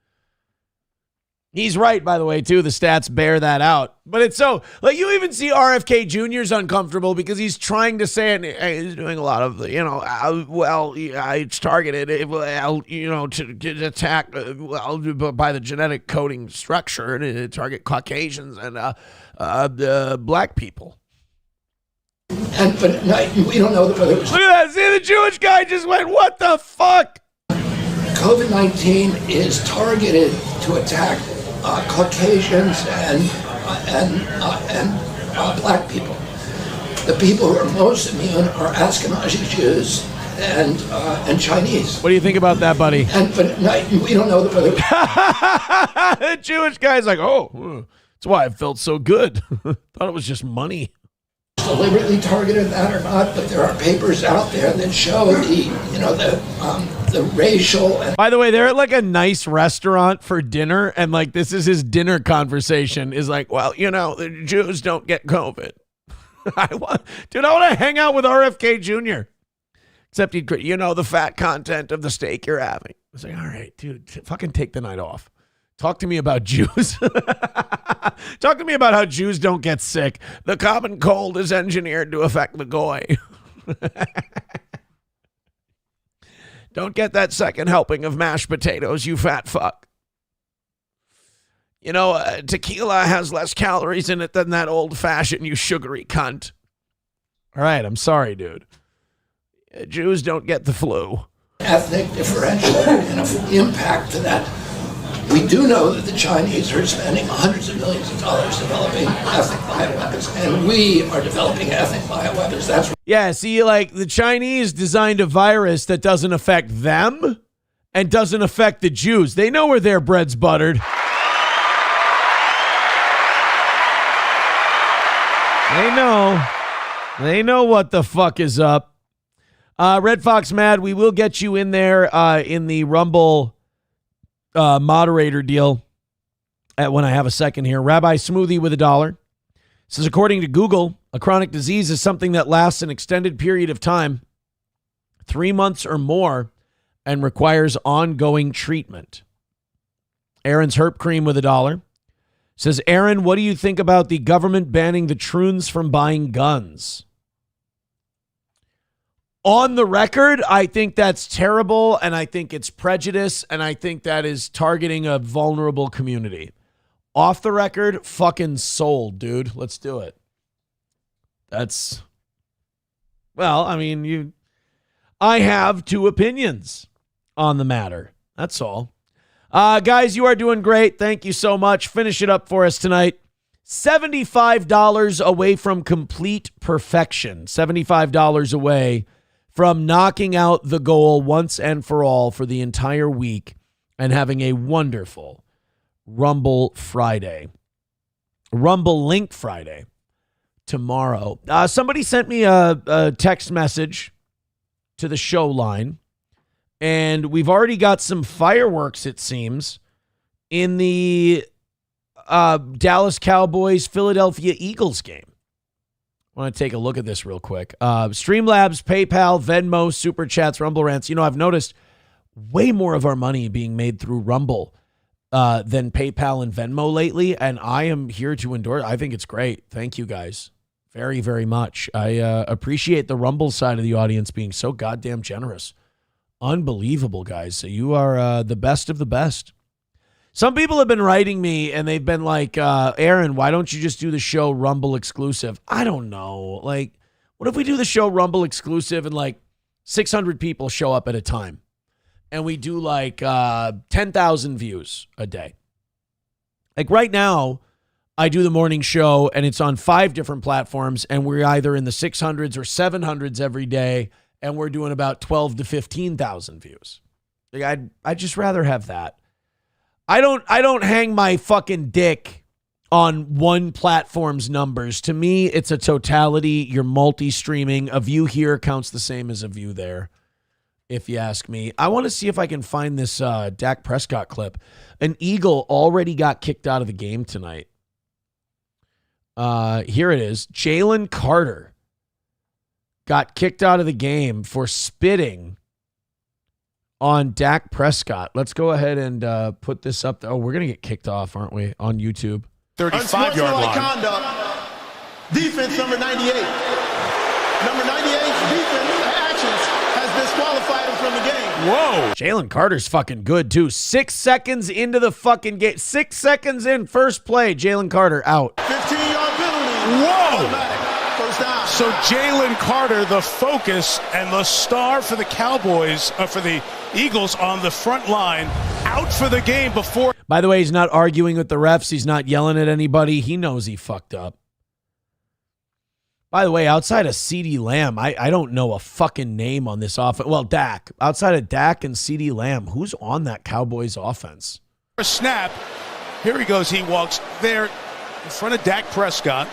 He's right, by the way, too. The stats bear that out. But it's so, like, you even see RFK Jr.'s uncomfortable because he's trying to say it. And he's doing a lot of, it's targeted, to attack, by the genetic coding structure and to target Caucasians and black people. But we don't know whether it was. Look at that. See, the Jewish guy just went, what the fuck? COVID-19 is targeted to attack Caucasians and black people. The people who are most immune are Ashkenazi Jews and Chinese. What do you think about that, buddy? But we don't know whether. The Jewish guy's like, oh, that's why I felt so good. Thought it was just money. Deliberately targeted that or not, but there are papers out there that show the racial. By the way, they're at like a nice restaurant for dinner, and like this is his dinner conversation. Is like, well, the Jews don't get COVID. I want to hang out with RFK Jr. Except he'd, the fat content of the steak you're having. I was like, all right, dude, fucking take the night off. Talk to me about Jews. Talk to me about how Jews don't get sick. The common cold is engineered to affect the goy. Don't get that second helping of mashed potatoes, you fat fuck. Tequila has less calories in it than that old fashioned, you sugary cunt. All right, I'm sorry, dude. Jews don't get the flu. Ethnic differential and impact to that. We do know that the Chinese are spending hundreds of millions of dollars developing ethnic bioweapons, and we are developing ethnic bioweapons. That's yeah. See, like the Chinese designed a virus that doesn't affect them, and doesn't affect the Jews. They know where their bread's buttered. They know what the fuck is up. Red Fox Mad, we will get you in there in the Rumble moderator deal when I have a second here. Rabbi Smoothie with $1 says, according to Google, a chronic disease is something that lasts an extended period of time, 3 months or more, and requires ongoing treatment. Aaron's Herp Cream with $1 says, Aaron, what do you think about the government banning the Troons from buying guns? On the record, I think that's terrible, and I think it's prejudice, and I think that is targeting a vulnerable community. Off the record, fucking sold, dude. Let's do it. I have two opinions on the matter. That's all. Guys, you are doing great. Thank you so much. Finish it up for us tonight. $75 away from complete perfection. $75 away from knocking out the goal once and for all for the entire week and having a wonderful Rumble Friday. Rumble Link Friday tomorrow. Somebody sent me a text message to the show line, and we've already got some fireworks, it seems, in the Dallas Cowboys Philadelphia Eagles game. I want to take a look at this real quick. Streamlabs, PayPal, Venmo, Super Chats, Rumble Rants. I've noticed way more of our money being made through Rumble than PayPal and Venmo lately, and I am here to endorse. I think it's great. Thank you, guys, very, very much. I appreciate the Rumble side of the audience being so goddamn generous. Unbelievable, guys. So you are the best of the best. Some people have been writing me, and they've been like, Aaron, why don't you just do the show Rumble exclusive? I don't know. Like, what if we do the show Rumble exclusive and like 600 people show up at a time? And we do like 10,000 views a day. Like right now, I do the morning show, and it's on 5 different platforms, and we're either in the 600s or 700s every day, and we're doing about 12 to 15,000 views. Like I'd just rather have that. I don't hang my fucking dick on one platform's numbers. To me, it's a totality. You're multi-streaming. A view here counts the same as a view there, if you ask me. I want to see if I can find this Dak Prescott clip. An Eagle already got kicked out of the game tonight. Here it is. Jalen Carter got kicked out of the game for spitting on Dak Prescott. Let's go ahead and put this up. Oh, we're going to get kicked off, aren't we, on YouTube? 35-yard line. Conduct. Defense number 98. Number 98's defense actions has disqualified him from the game. Whoa. Jalen Carter's fucking good, too. 6 seconds into the fucking game. 6 seconds in, first play, Jalen Carter out. 15-yard penalty. Whoa. First down. So Jalen Carter, the focus and the star for the Cowboys, for the Eagles on the front line, out for the game before. By the way, he's not arguing with the refs. He's not yelling at anybody. He knows he fucked up. By the way, outside of CeeDee Lamb, I don't know a fucking name on this offense. Well, Dak. Outside of Dak and CeeDee Lamb, who's on that Cowboys offense? A snap. Here he goes. He walks there in front of Dak Prescott.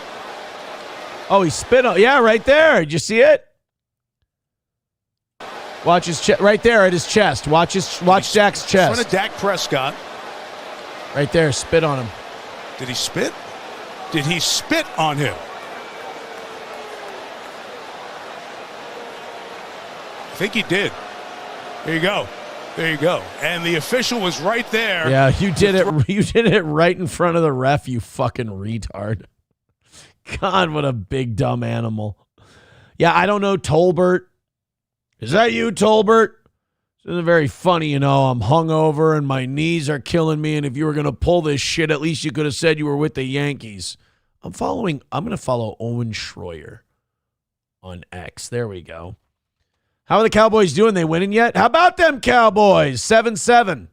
Oh, he spit on. Yeah, right there. Did you see it? Watch his chest. Right there at his chest. Watch Dak's chest. In front of Dak Prescott. Right there. Spit on him. Did he spit? Did he spit on him? I think he did. There you go. There you go. And the official was right there. Yeah, you did it. You did it right in front of the ref, you fucking retard. God, what a big dumb animal. Yeah, I don't know, Tolbert. Is that you, Tolbert? This isn't very funny, I'm hungover and my knees are killing me, and if you were going to pull this shit, at least you could have said you were with the Yankees. I'm going to follow Owen Schroyer on X. There we go. How are the Cowboys doing? They winning yet? How about them Cowboys? 7-7.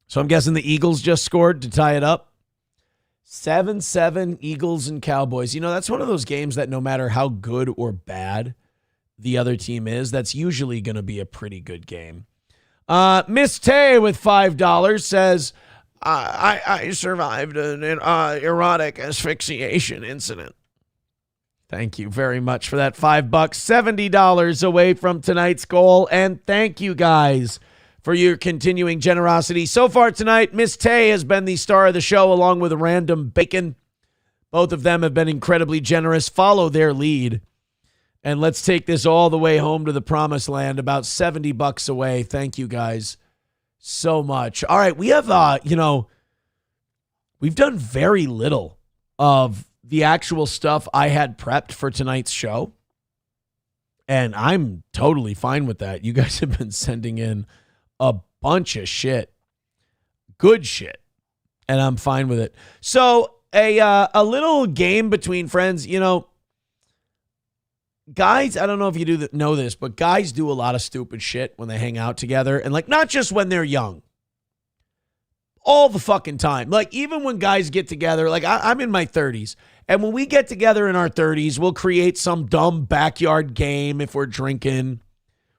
So I'm guessing the Eagles just scored to tie it up. 7-7 Eagles and Cowboys. That's one of those games that no matter how good or bad the other team is, that's usually going to be a pretty good game. Miss Tay with $5 says, I survived an erotic asphyxiation incident. Thank you very much for that $5. $70 away from tonight's goal. And thank you guys for your continuing generosity. So far tonight, Miss Tay has been the star of the show along with Random Bacon. Both of them have been incredibly generous. Follow their lead. And let's take this all the way home to the promised land, about $70 away. Thank you guys so much. All right, we have, we've done very little of the actual stuff I had prepped for tonight's show. And I'm totally fine with that. You guys have been sending in a bunch of shit. Good shit. And I'm fine with it. So a little game between friends, guys, I don't know if you know this, but guys do a lot of stupid shit when they hang out together. And not just when they're young. All the fucking time. Even when guys get together, I'm in my 30s. And when we get together in our 30s, we'll create some dumb backyard game if we're drinking.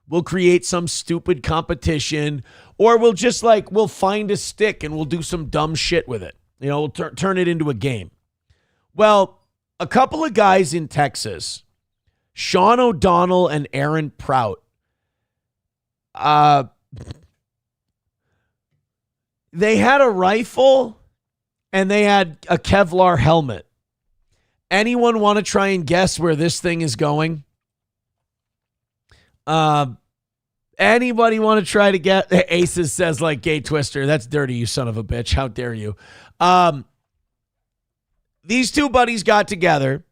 We'll create some stupid competition. Or we'll just we'll find a stick and we'll do some dumb shit with it. We'll turn it into a game. Well, a couple of guys in Texas, Sean O'Donnell and Aaron Prout, they had a rifle and they had a Kevlar helmet. Anyone want to try and guess where this thing is going? Anybody want to try to get? Aces says gay twister. That's dirty, you son of a bitch. How dare you? These two buddies got together.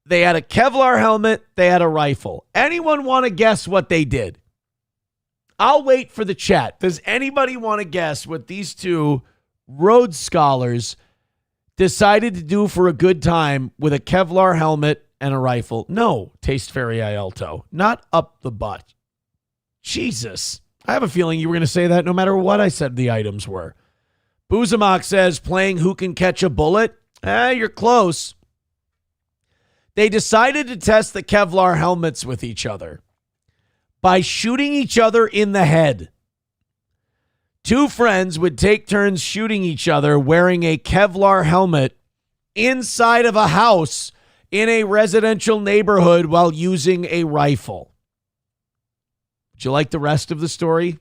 They had a Kevlar helmet. They had a rifle. Anyone want to guess what they did? I'll wait for the chat. Does anybody want to guess what these two Rhodes Scholars decided to do for a good time with a Kevlar helmet and a rifle? No, Taste Fairy Ialto. Not up the butt. Jesus. I have a feeling you were going to say that no matter what I said the items were. Boozamock says, playing who can catch a bullet? You're close. They decided to test the Kevlar helmets with each other by shooting each other in the head. Two friends would take turns shooting each other wearing a Kevlar helmet inside of a house in a residential neighborhood while using a rifle. Would you like the rest of the story?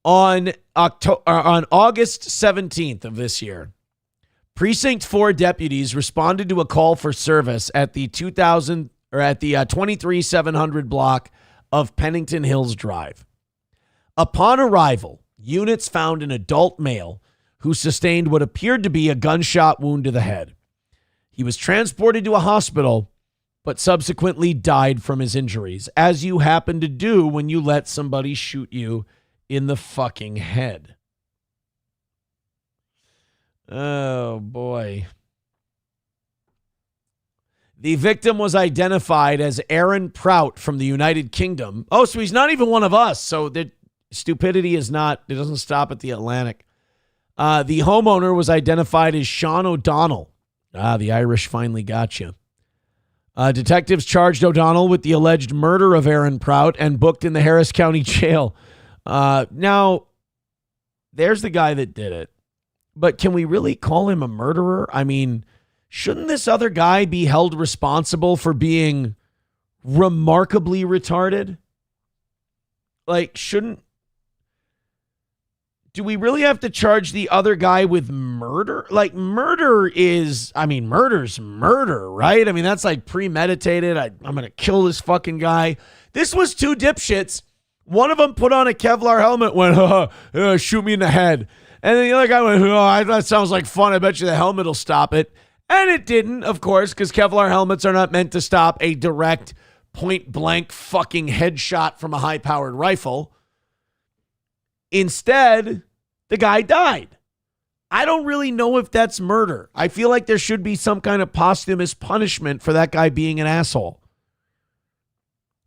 On August 17th of this year, Precinct 4 deputies responded to a call for service at the 23700 block of Pennington Hills Drive. Upon arrival, units found an adult male who sustained what appeared to be a gunshot wound to the head. He was transported to a hospital, but subsequently died from his injuries, as you happen to do when you let somebody shoot you in the fucking head. Oh, boy. The victim was identified as Aaron Prout from the United Kingdom. Oh, so he's not even one of us. So the stupidity is not, it doesn't stop at the Atlantic. The homeowner was identified as Sean O'Donnell. The Irish finally got you. Detectives charged O'Donnell with the alleged murder of Aaron Prout and booked in the Harris County Jail. Now, there's the guy that did it. But can we really call him a murderer? I mean, shouldn't this other guy be held responsible for being remarkably retarded? Do we really have to charge the other guy with murder? Murder's murder, right? I mean, that's premeditated. I'm going to kill this fucking guy. This was two dipshits. One of them put on a Kevlar helmet, went, shoot me in the head. And then the other guy went, that sounds like fun. I bet you the helmet will stop it. And it didn't, of course, because Kevlar helmets are not meant to stop a direct, point-blank fucking headshot from a high-powered rifle. Instead, the guy died. I don't really know if that's murder. I feel like there should be some kind of posthumous punishment for that guy being an asshole.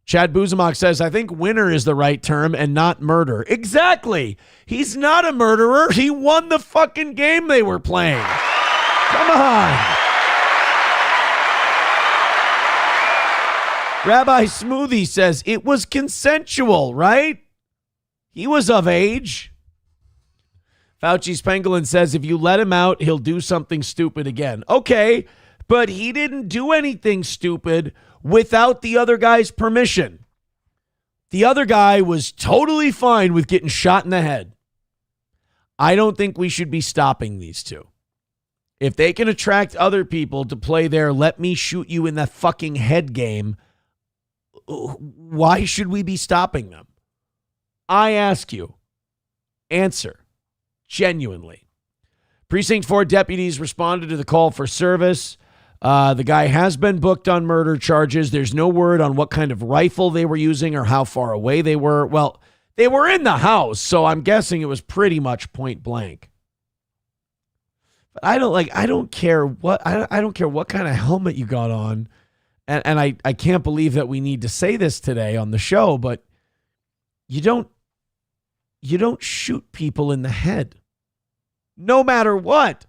Chad Buzamok says, I think winner is the right term and not murder. Exactly. He's not a murderer. He won the fucking game they were playing. Come on. Rabbi Smoothie says it was consensual, right? He was of age. Fauci's Pangolin says if you let him out, he'll do something stupid again. Okay, but he didn't do anything stupid without the other guy's permission. The other guy was totally fine with getting shot in the head. I don't think we should be stopping these two. If they can attract other people to play their let me shoot you in the fucking head game, why should we be stopping them? I ask you, answer genuinely. Precinct 4 deputies responded to the call for service. The guy has been booked on murder charges. There's no word on what kind of rifle they were using or how far away they were. Well, they were in the house, so I'm guessing it was pretty much point blank. But I don't care what kind of helmet you got on. And I can't believe that we need to say this today on the show, but you don't shoot people in the head. No matter what.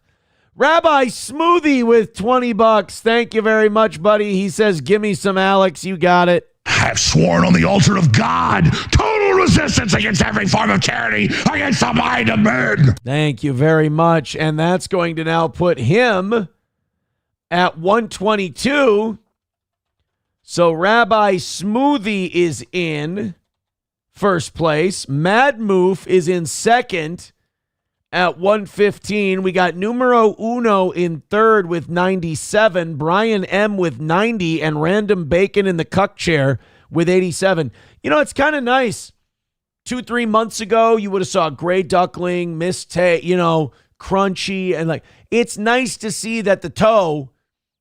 Rabbi Smoothie with $20. Thank you very much, buddy. He says, give me some Alex. You got it. I have sworn on the altar of God, total resistance against every form of tyranny, against the mind of men. Thank you very much. And that's going to now put him at 122. So Rabbi Smoothie is in first place. Mad Moof is in second at 115. We got numero uno in third with 97. Brian M with 90 and Random Bacon in the cuck chair with 87. You know, it's kind of nice. 2-3 months ago, you would have saw Gray Duckling, Miss Tay, Crunchy, and it's nice to see that the toe,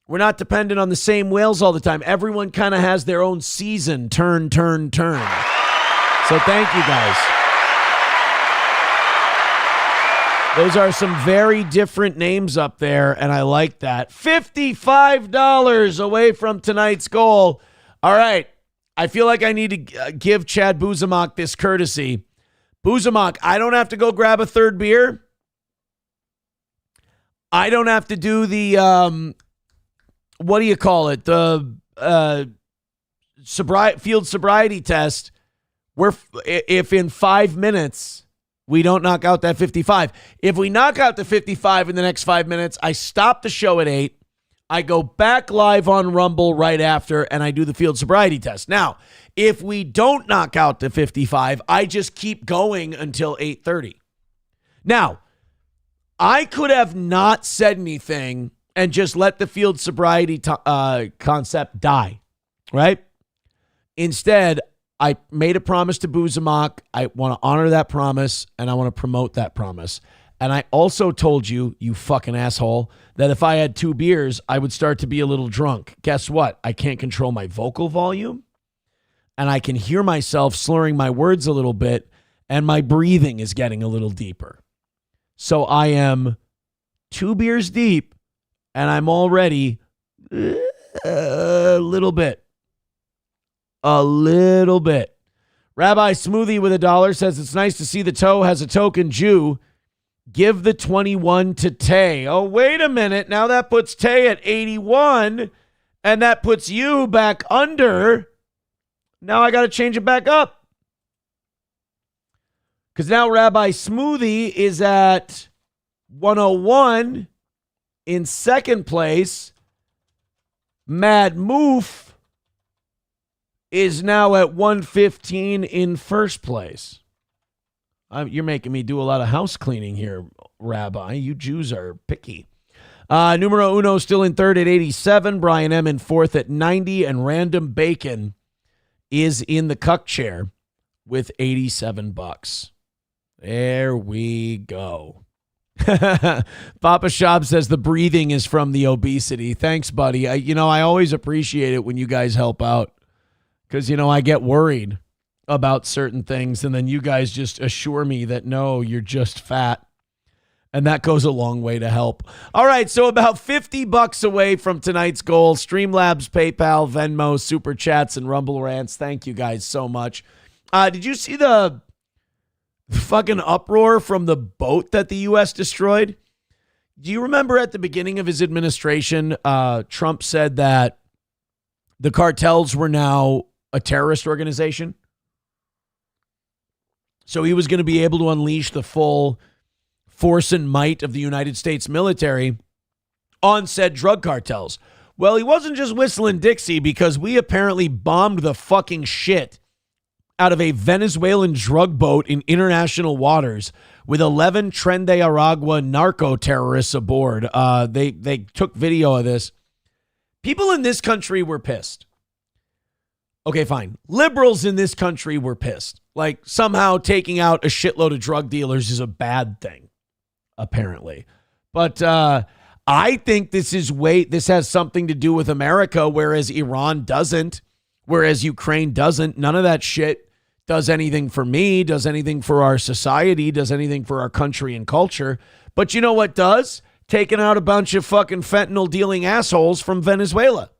we're not dependent on the same whales all the time. Everyone kind of has their own season, turn. So thank you guys. Those are some very different names up there, and I like that. $55 away from tonight's goal. All right. I feel like I need to give Chad Buzamok this courtesy. Buzamok, I don't have to go grab a third beer. I don't have to do the, what do you call it? The field sobriety test. If in 5 minutes we don't knock out that 55. If we knock out the 55 in the next 5 minutes, I stop the show at 8. I go back live on Rumble right after, and I do the field sobriety test. Now, if we don't knock out the 55, I just keep going until 8:30. Now, I could have not said anything and just let the field sobriety concept die, right? Instead, I made a promise to Buzamok. I want to honor that promise, and I want to promote that promise. And I also told you, you fucking asshole, that if I had 2 beers, I would start to be a little drunk. Guess what? I can't control my vocal volume, and I can hear myself slurring my words a little bit, and my breathing is getting a little deeper. So I am 2 beers deep, and I'm already a little bit. Rabbi Smoothie with $1 says it's nice to see the toe has a token Jew. Give the 21 to Tay. Oh, wait a minute. Now that puts Tay at 81, and that puts you back under. Now I got to change it back up. Because now Rabbi Smoothie is at 101 in second place. Mad Moof is now at 115 in first place. You're making me do a lot of house cleaning here, Rabbi. You Jews are picky. Numero uno still in third at 87. Brian M in fourth at 90. And Random Bacon is in the cuck chair with $87. There we go. Papa Shop says the breathing is from the obesity. Thanks, buddy. I always appreciate it when you guys help out. Because, I get worried about certain things, and then you guys just assure me that, no, you're just fat. And that goes a long way to help. All right, so about $50 away from tonight's goal. Streamlabs, PayPal, Venmo, Super Chats, and Rumble Rants. Thank you guys so much. Did you see the fucking uproar from the boat that the U.S. destroyed? Do you remember at the beginning of his administration, Trump said that the cartels were now a terrorist organization. So he was going to be able to unleash the full force and might of the United States military on said drug cartels. Well, he wasn't just whistling Dixie, because we apparently bombed the fucking shit out of a Venezuelan drug boat in international waters with 11 Tren de Aragua narco terrorists aboard. They took video of this. People in this country were pissed. Okay, fine. Liberals in this country were pissed. Like, somehow taking out a shitload of drug dealers is a bad thing, apparently. But I think this has something to do with America, whereas Iran doesn't, whereas Ukraine doesn't. None of that shit does anything for me, does anything for our society, does anything for our country and culture. But you know what does? Taking out a bunch of fucking fentanyl dealing assholes from Venezuela.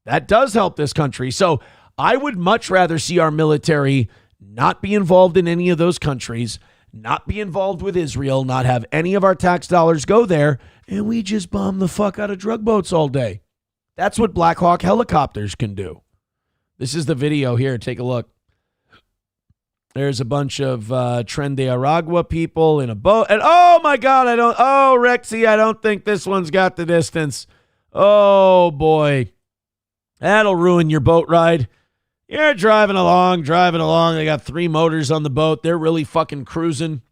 That does help this country. So I would much rather see our military not be involved in any of those countries, not be involved with Israel, not have any of our tax dollars go there, and we just bomb the fuck out of drug boats all day. That's what Black Hawk helicopters can do. This is the video here. Take a look. There's a bunch of Tren de Aragua people in a boat. And oh my God, Rexy, I don't think this one's got the distance. Oh boy. That'll ruin your boat ride. You're driving along. They got 3 motors on the boat. They're really fucking cruising,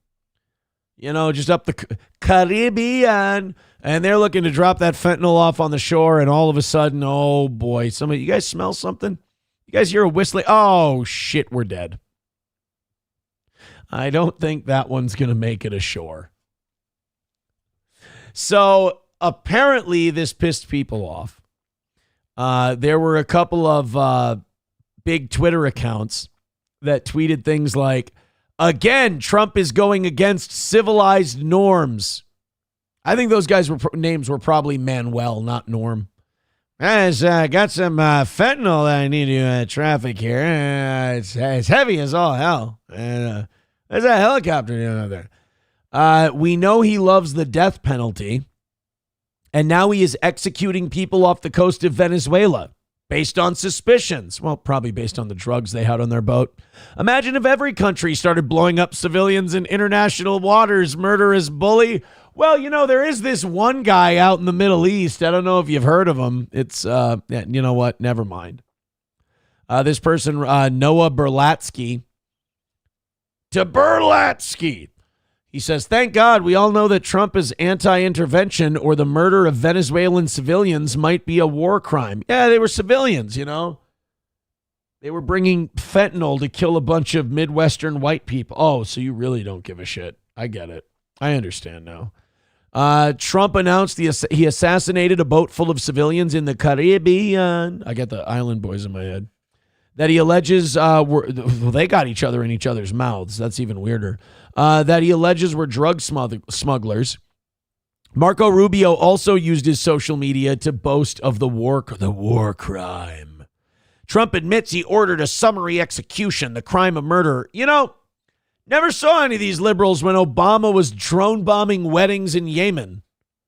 just up the Caribbean. And they're looking to drop that fentanyl off on the shore. And all of a sudden, oh boy, you guys smell something? You guys hear a whistling? Oh shit, we're dead. I don't think that one's going to make it ashore. So apparently this pissed people off. There were a couple of big Twitter accounts that tweeted things like, again, Trump is going against civilized norms. I think those guys' names were probably Manuel, not Norm. I got some fentanyl that I need to traffic here. It's heavy as all hell. And there's a helicopter down there. We know he loves the death penalty. And now he is executing people off the coast of Venezuela based on suspicions. Well, probably based on the drugs they had on their boat. Imagine if every country started blowing up civilians in international waters, murderous bully. Well, there is this one guy out in the Middle East. I don't know if you've heard of him. It's, you know what? Never mind. This person, Noah Berlatsky. He says, thank God we all know that Trump is anti-intervention, or the murder of Venezuelan civilians might be a war crime. Yeah, they were civilians, They were bringing fentanyl to kill a bunch of Midwestern white people. Oh, so you really don't give a shit. I get it. I understand now. Trump announced he assassinated a boat full of civilians in the Caribbean. I got the island boys in my head. That he alleges they got each other in each other's mouths. That's even weirder. That he alleges were drug smugglers. Marco Rubio also used his social media to boast of the war crime. Trump admits he ordered a summary execution, the crime of murder. Never saw any of these liberals when Obama was drone bombing weddings in Yemen.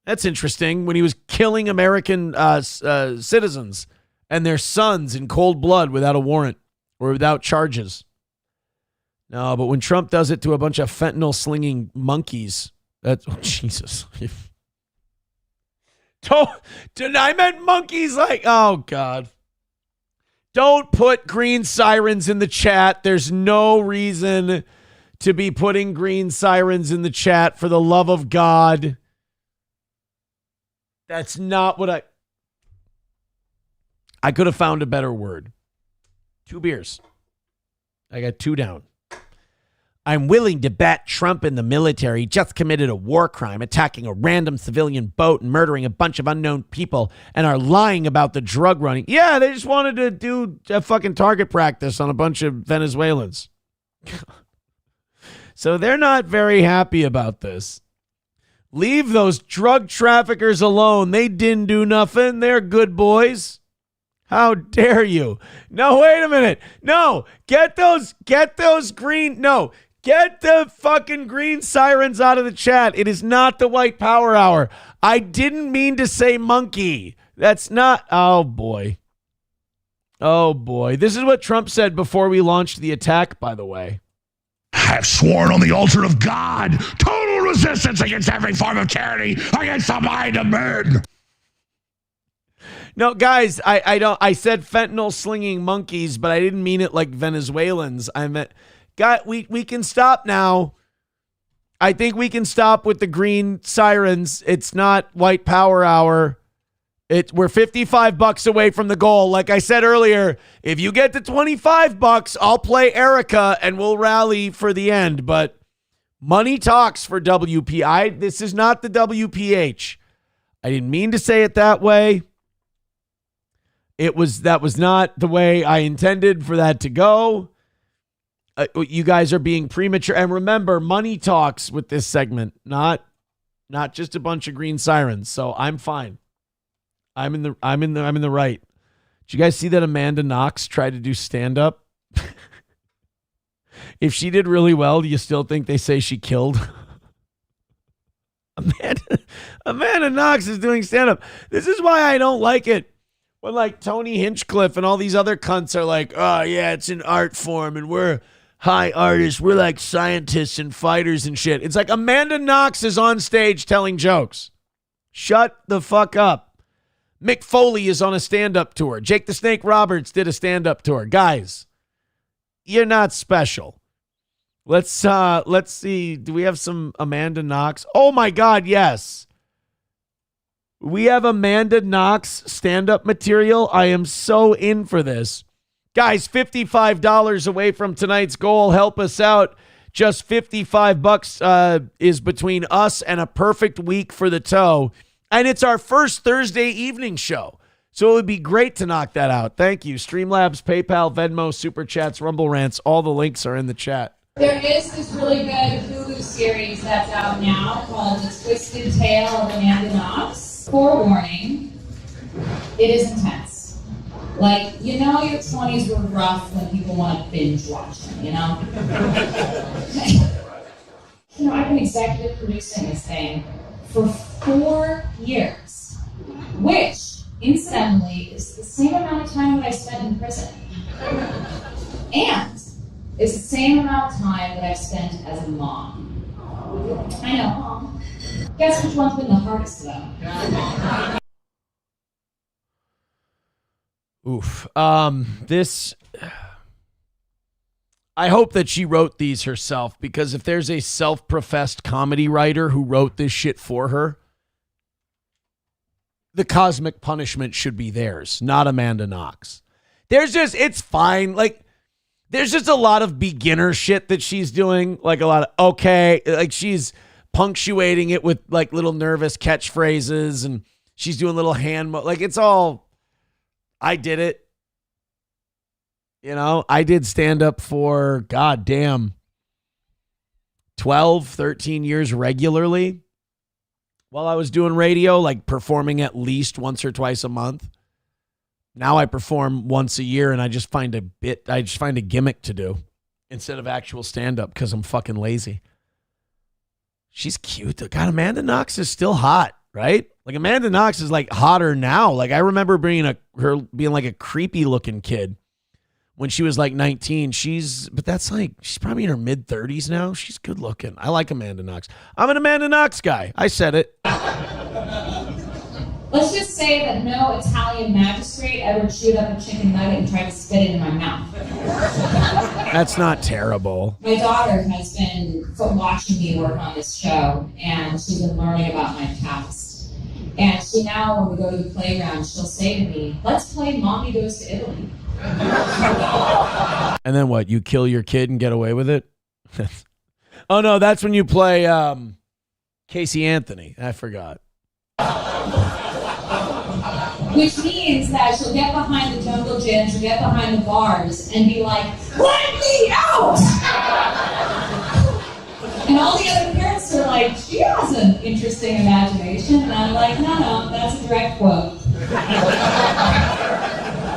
That's interesting, when he was killing American citizens and their sons in cold blood without a warrant or without charges. No, but when Trump does it to a bunch of fentanyl slinging monkeys, that's, oh, Jesus. I meant monkeys like, oh God. Don't put green sirens in the chat. There's no reason to be putting green sirens in the chat, for the love of God. That's not what I could have found a better word. 2 beers. I got 2 down. I'm willing to bet Trump and the military just committed a war crime, attacking a random civilian boat and murdering a bunch of unknown people, and are lying about the drug running. Yeah, they just wanted to do a fucking target practice on a bunch of Venezuelans. So they're not very happy about this. Leave those drug traffickers alone. They didn't do nothing. They're good boys. How dare you? No, wait a minute. No, get the fucking green sirens out of the chat. It is not the white power hour. I didn't mean to say monkey. That's not, oh boy. Oh, boy. This is what Trump said before we launched the attack, by the way. I have sworn on the altar of God, total resistance against every form of tyranny, against the mind of men. No, guys, I said fentanyl slinging monkeys, but I didn't mean it like Venezuelans. I meant, God, we can stop now. I think we can stop with the green sirens. It's not white power hour. We're $55 away from the goal. Like I said earlier, if you get to $25, I'll play Erica and we'll rally for the end. But money talks for WPI. This is not the WPH. I didn't mean to say it that way. That was not the way I intended for that to go. You guys are being premature. And remember, money talks with this segment, not just a bunch of green sirens. So I'm fine. I'm in the right. Did you guys see that Amanda Knox tried to do stand-up? If she did really well, do you still think they say she killed? Amanda Knox is doing stand-up. This is why I don't like it. When like Tony Hinchcliffe and all these other cunts are like, oh yeah, it's an art form and we're high artists. We're like scientists and fighters and shit. It's like Amanda Knox is on stage telling jokes. Shut the fuck up. Mick Foley is on a stand-up tour. Jake the Snake Roberts did a stand-up tour. Guys, you're not special. Let's see. Do we have some Amanda Knox? Oh my God, yes. We have Amanda Knox stand-up material. I am so in for this. Guys, $55 away from tonight's goal. Help us out. Just $55 is between us and a perfect week for the toe. And it's our first Thursday evening show. So it would be great to knock that out. Thank you. Streamlabs, PayPal, Venmo, Super Chats, Rumble Rants. All the links are in the chat. There is this really good Hulu series that's out now called The Twisted Tale of Amanda Knox. Forewarning, it is intense. Like, you know your 20s were rough when people want to binge watch them, you know? You know, I've been executive producing this thing for 4 years, which, incidentally, is the same amount of time that I spent in prison. And it's the same amount of time that I've spent as a mom. I know, Mom. Guess which one's been the hardest, though? Oof. I hope that she wrote these herself, because if there's a self-professed comedy writer who wrote this shit for her, the cosmic punishment should be theirs, not Amanda Knox. It's fine. Like, there's just a lot of beginner shit that she's doing. Like a lot of, okay, like she's punctuating it with like little nervous catchphrases and she's doing little like it's all, I did it. You know, I did stand up for, goddamn, 12, 13 years regularly while I was doing radio, like performing at least once or twice a month. Now I perform once a year and I just find a gimmick to do instead of actual stand up because I'm fucking lazy. She's cute. God, Amanda Knox is still hot, right? Like Amanda Knox is like hotter now. Like I remember her being like a creepy looking kid when she was like 19. But that's like, she's probably in her mid 30s now. She's good looking. I like Amanda Knox. I'm an Amanda Knox guy. I said it. Let's just say that no Italian magistrate ever chewed up a chicken nugget and tried to spit it in my mouth. That's not terrible. My daughter has been watching me work on this show, and she's been learning about my past. And she now, when we go to the playground, she'll say to me, let's play Mommy Goes to Italy. And then what? You kill your kid and get away with it? Oh, no, that's when you play Casey Anthony. I forgot. Which means that she'll get behind the jungle gym, she'll get behind the bars, and be like, let me out! And all the other parents are like, she has an interesting imagination. And I'm like, no, that's a direct quote.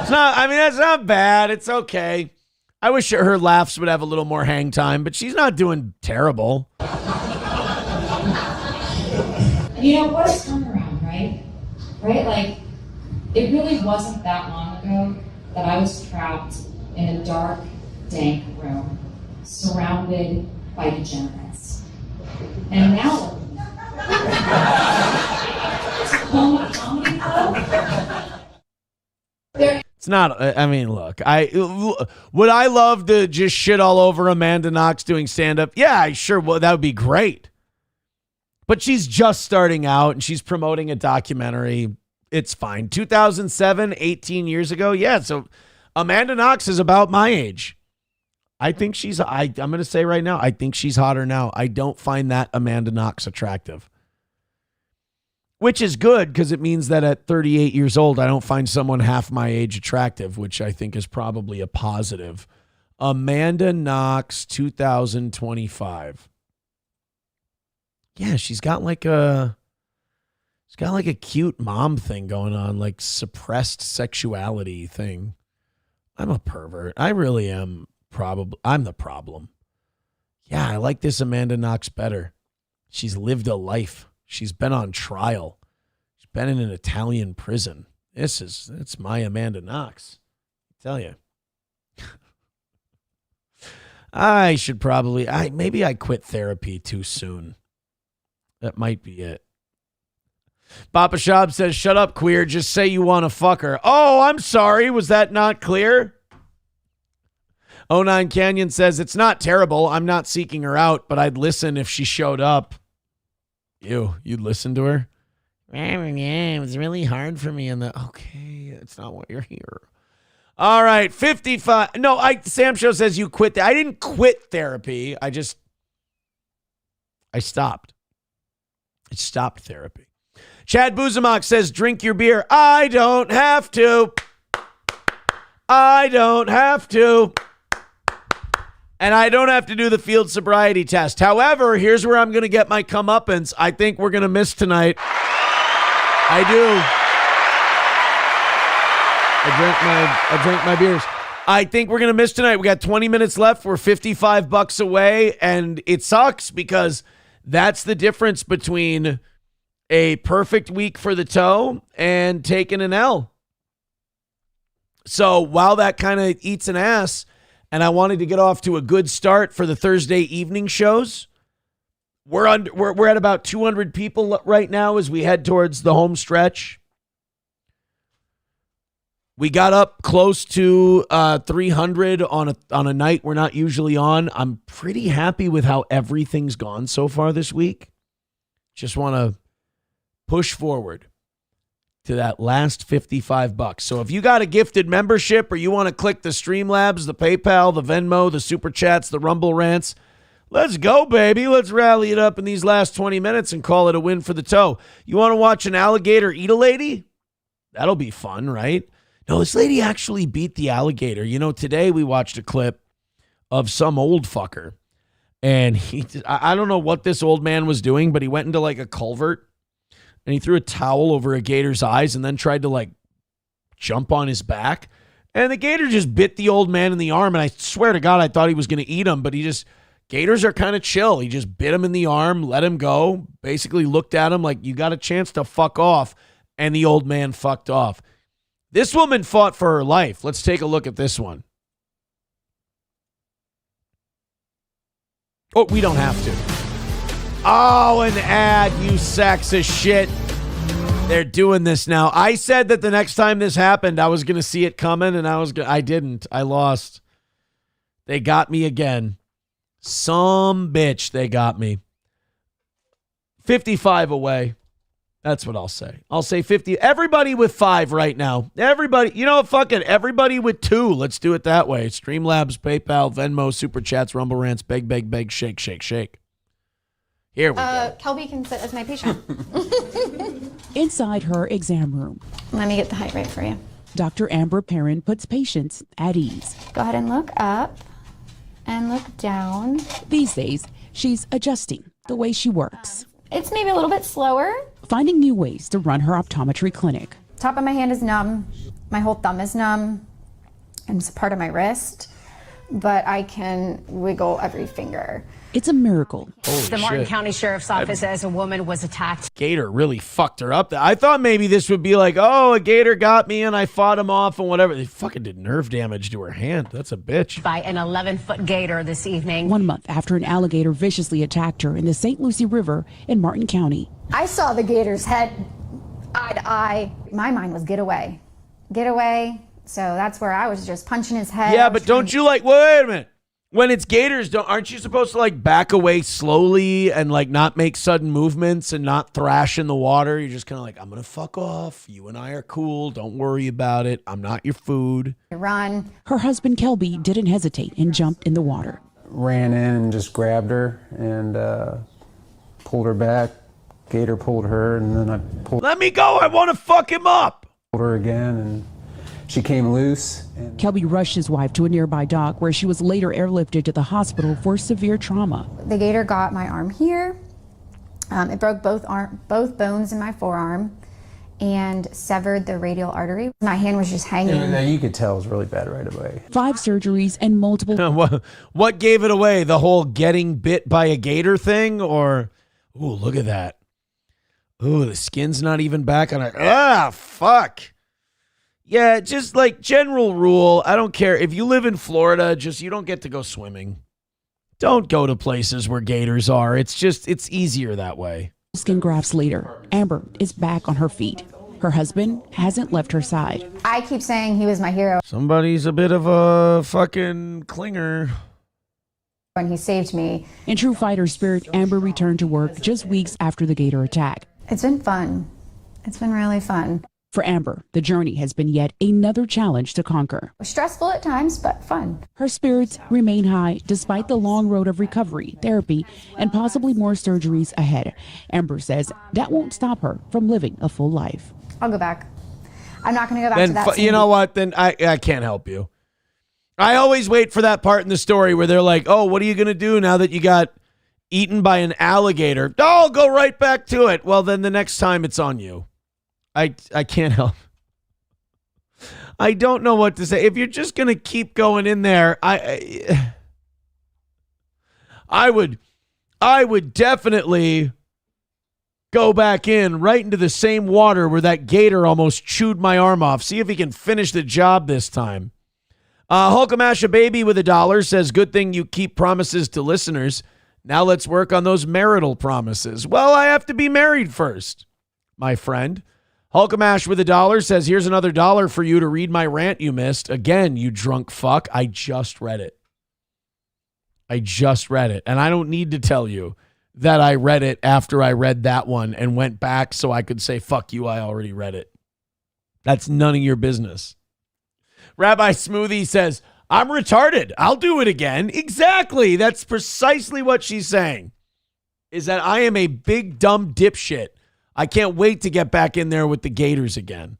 That's not bad. It's okay. I wish her laughs would have a little more hang time, but she's not doing terrible. And you know, what a turnaround, right? Right? Like, it really wasn't that long ago that I was trapped in a dark, dank room, surrounded by degenerates. And now, comedy club. It's not, I mean, look, would I love to just shit all over Amanda Knox doing stand-up? Yeah, sure, well, that would be great. But she's just starting out, and she's promoting a documentary. It's fine. 2007, 18 years ago, yeah, so Amanda Knox is about my age. I think she's, I'm going to say right now, I think she's hotter now. I don't find that Amanda Knox attractive. Which is good because it means that at 38 years old, I don't find someone half my age attractive, which I think is probably a positive. Amanda Knox, 2025. Yeah, she's got like a cute mom thing going on, like suppressed sexuality thing. I'm a pervert. I really am. I'm the problem. Yeah, I like this Amanda Knox better. She's lived a life. She's been on trial. She's been in an Italian prison. It's my Amanda Knox. I tell you. I should probably, maybe I quit therapy too soon. That might be it. Papa Shab says, shut up, queer. Just say you want to fuck her. Oh, I'm sorry. Was that not clear? 09 Canyon says, it's not terrible. I'm not seeking her out, but I'd listen if she showed up. You'd listen to her? Yeah, it was really hard for me. Okay, it's not why you're here. All right, 55. No, Sam Show says you quit. I didn't quit therapy. I stopped. I stopped therapy. Chad Buzamok says, drink your beer. I don't have to. I don't have to. And I don't have to do the field sobriety test. However, here's where I'm going to get my comeuppance. I think we're going to miss tonight. I do. I drank my beers. I think we're going to miss tonight. We got 20 minutes left. We're $55 away. And it sucks because that's the difference between a perfect week for the toe and taking an L. So while that kind of eats an ass, and I wanted to get off to a good start for the Thursday evening shows, we're at about 200 people right now as we head towards the home stretch. We got up close to 300 on a night we're not usually on. I'm pretty happy with how everything's gone so far this week. Just want to push forward to that last $55. So if you got a gifted membership or you want to click the Streamlabs, the PayPal, the Venmo, the Super Chats, the Rumble Rants, let's go, baby. Let's rally it up in these last 20 minutes and call it a win for the toe. You want to watch an alligator eat a lady? That'll be fun, right? No, this lady actually beat the alligator. You know, today we watched a clip of some old fucker. And I don't know what this old man was doing, but he went into like a culvert. And he threw a towel over a gator's eyes and then tried to like jump on his back. And the gator just bit the old man in the arm. And I swear to God, I thought he was going to eat him, but gators are kind of chill. He just bit him in the arm, let him go, basically looked at him like, you got a chance to fuck off. And the old man fucked off. This woman fought for her life. Let's take a look at this one. Oh, we don't have to. Oh, an ad, you sacks of shit. They're doing this now. I said that the next time this happened, I was going to see it coming, and I didn't. I lost. They got me again. Some bitch, they got me. 55 away. That's what I'll say. I'll say 50. Everybody with 5 right now. Everybody, you know what? Fuck it. Everybody with 2. Let's do it that way. Streamlabs, PayPal, Venmo, Super Chats, Rumble Rants, beg, beg, beg, shake, shake, shake. Here we go. Kelby can sit as my patient. Inside her exam room, Let me get the height right for you. Dr. Amber Perrin puts patients at ease. Go ahead and look up and look down. These days, she's adjusting the way she works. It's maybe a little bit slower. Finding new ways to run her optometry clinic. Top of my hand is numb. My whole thumb is numb. And it's part of my wrist. but I can wiggle every finger. It's a miracle. The Martin County Sheriff's Office says a woman was attacked. Gator really fucked her up. I thought maybe this would be like, oh, a gator got me and I fought him off and whatever. They fucking did nerve damage to her hand. That's a bitch. By an 11-foot gator this evening. 1 month after an alligator viciously attacked her in the St. Lucie River in Martin County. I saw the gator's head eye to eye. My mind was get away. Get away. So that's where I was just punching his head. Yeah, but don't you like, wait a minute. When it's gators, aren't you supposed to like back away slowly and like not make sudden movements and not thrash in the water? You're just kind of like, I'm going to fuck off. You and I are cool. Don't worry about it. I'm not your food. Run. Her husband, Kelby, didn't hesitate and jumped in the water. Ran in and just grabbed her and pulled her back. Gator pulled her, and then I pulled. Let me go. I want to fuck him up. Pulled her again, and she came loose. And Kelby rushed his wife to a nearby dock where she was later airlifted to the hospital for severe trauma. The gator got my arm here. It broke both bones in my forearm and severed the radial artery. My hand was just hanging. Yeah, you could tell it was really bad right away. 5 surgeries and multiple. What gave it away? The whole getting bit by a gator thing? Or, ooh, look at that. Ooh, the skin's not even back on it. Ah, fuck. Yeah, just like general rule, I don't care. If you live in Florida, you don't get to go swimming. Don't go to places where gators are. It's easier that way. Skin grafts later, Amber is back on her feet. Her husband hasn't left her side. I keep saying he was my hero. Somebody's a bit of a fucking clinger. When he saved me. In true fighter spirit, Amber returned to work just weeks after the gator attack. It's been fun. It's been really fun. For Amber, the journey has been yet another challenge to conquer. Stressful at times, but fun. Her spirits remain high despite the long road of recovery, therapy, and possibly more surgeries ahead. Amber says that won't stop her from living a full life. I'll go back. I'm not going to go back to that. You know what? Then I can't help you. I always wait for that part in the story where they're like, oh, what are you going to do now that you got eaten by an alligator? Oh, I'll go right back to it. Well, then the next time it's on you. I can't help. I don't know what to say. If you're just going to keep going in there, I would definitely go back in right into the same water where that gator almost chewed my arm off. See if he can finish the job this time. Hulkamash a baby with $1 says, good thing you keep promises to listeners. Now let's work on those marital promises. Well, I have to be married first, my friend. Hulkamash with $1 says, here's another $1 for you to read my rant you missed. Again, you drunk fuck. I just read it. And I don't need to tell you that I read it after I read that one and went back so I could say, fuck you, I already read it. That's none of your business. Rabbi Smoothie says, I'm retarded. I'll do it again. Exactly. That's precisely what she's saying, is that I am a big, dumb dipshit. I can't wait to get back in there with the Gators again.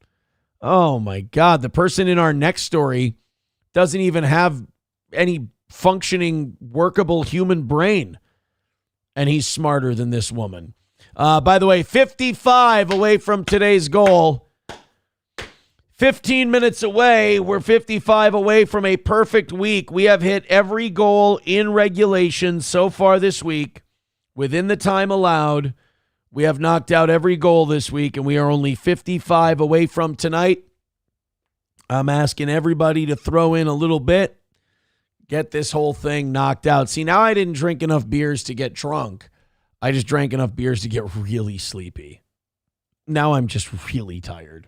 Oh, my God. The person in our next story doesn't even have any functioning, workable human brain. And he's smarter than this woman. By the way, 55 away from today's goal. 15 minutes away. We're 55 away from a perfect week. We have hit every goal in regulation so far this week within the time allowed. We have knocked out every goal this week, and we are only 55 away from tonight. I'm asking everybody to throw in a little bit, get this whole thing knocked out. See, now I didn't drink enough beers to get drunk. I just drank enough beers to get really sleepy. Now I'm just really tired.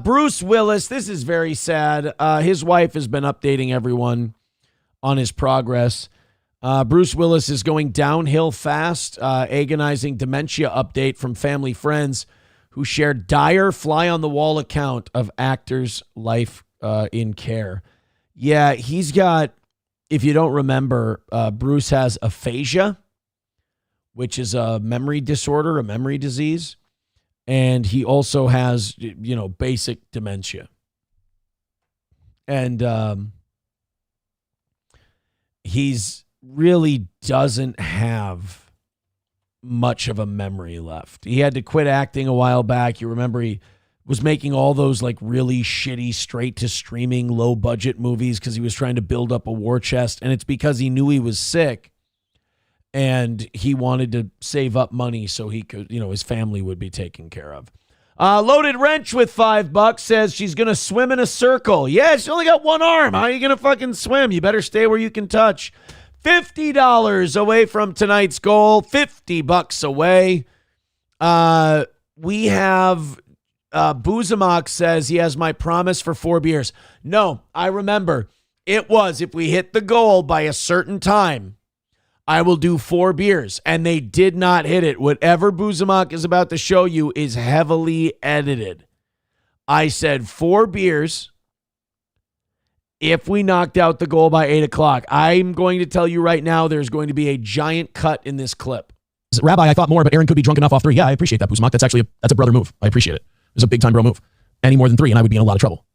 Bruce Willis, this is very sad. His wife has been updating everyone on his progress. Bruce Willis is going downhill fast. Agonizing dementia update from family friends who shared dire fly-on-the-wall account of actor's life in care. Yeah, he's got, if you don't remember, Bruce has aphasia, which is a memory disorder, a memory disease. And he also has, basic dementia. And he's really doesn't have much of a memory left. He had to quit acting a while back. You remember he was making all those like really shitty straight to streaming low budget movies because he was trying to build up a war chest, and it's because he knew he was sick and he wanted to save up money so he could, his family would be taken care of. Loaded Wrench with $5 says she's going to swim in a circle. Yeah, she's only got one arm. How are you going to fucking swim? You better stay where you can touch. $50 away from tonight's goal. $50 away. We have Buzamok says he has my promise for 4 beers. No, I remember. It was if we hit the goal by a certain time, I will do 4 beers. And they did not hit it. Whatever Buzamok is about to show you is heavily edited. I said 4 beers if we knocked out the goal by 8 o'clock. I'm going to tell you right now, there's going to be a giant cut in this clip. Rabbi, I thought more, but Aaron could be drunk enough off 3. Yeah, I appreciate that, Buzamok. That's a brother move. I appreciate it. It was a big time bro move. Any more than 3, and I would be in a lot of trouble.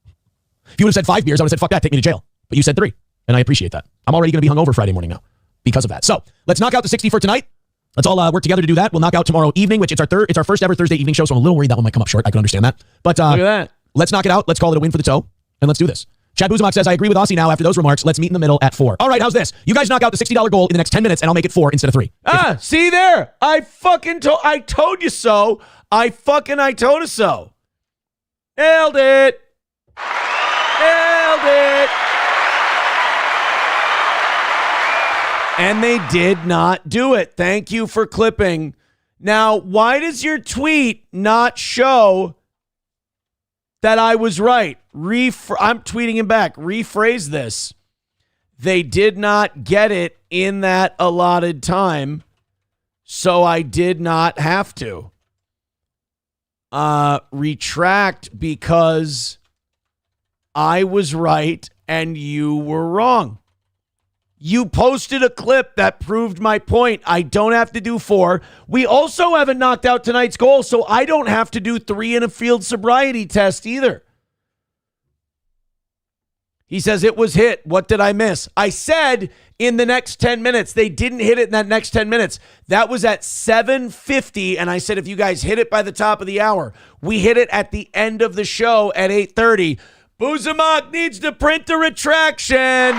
If you would have said 5 beers, I would have said, fuck that, take me to jail. But you said 3, and I appreciate that. I'm already going to be hungover Friday morning now because of that. So let's knock out the 60 for tonight. Let's all work together to do that. We'll knock out tomorrow evening, which it's our first ever Thursday evening show, so I'm a little worried that one might come up short. I can understand that. But look at that. Let's knock it out. Let's call it a win for the toe, and let's do this. Chad Buzamok says, I agree with Aussie now after those remarks. Let's meet in the middle at 4. All right, how's this? You guys knock out the $60 goal in the next 10 minutes, and I'll make it 4 instead of 3. See there? I told you so. I told us so. Nailed it. Nailed it. And they did not do it. Thank you for clipping. Now, why does your tweet not show that I was right? I'm tweeting him back. Rephrase this. They did not get it in that allotted time, so I did not have to. Retract because I was right and you were wrong. You posted a clip that proved my point. I don't have to do 4. We also haven't knocked out tonight's goal, so I don't have to do 3 in a field sobriety test either. He says it was hit. What did I miss? I said in the next 10 minutes. They didn't hit it in that next 10 minutes. That was at 7:50, and I said if you guys hit it by the top of the hour. We hit it at the end of the show at 8:30. Buzamok needs to print a retraction.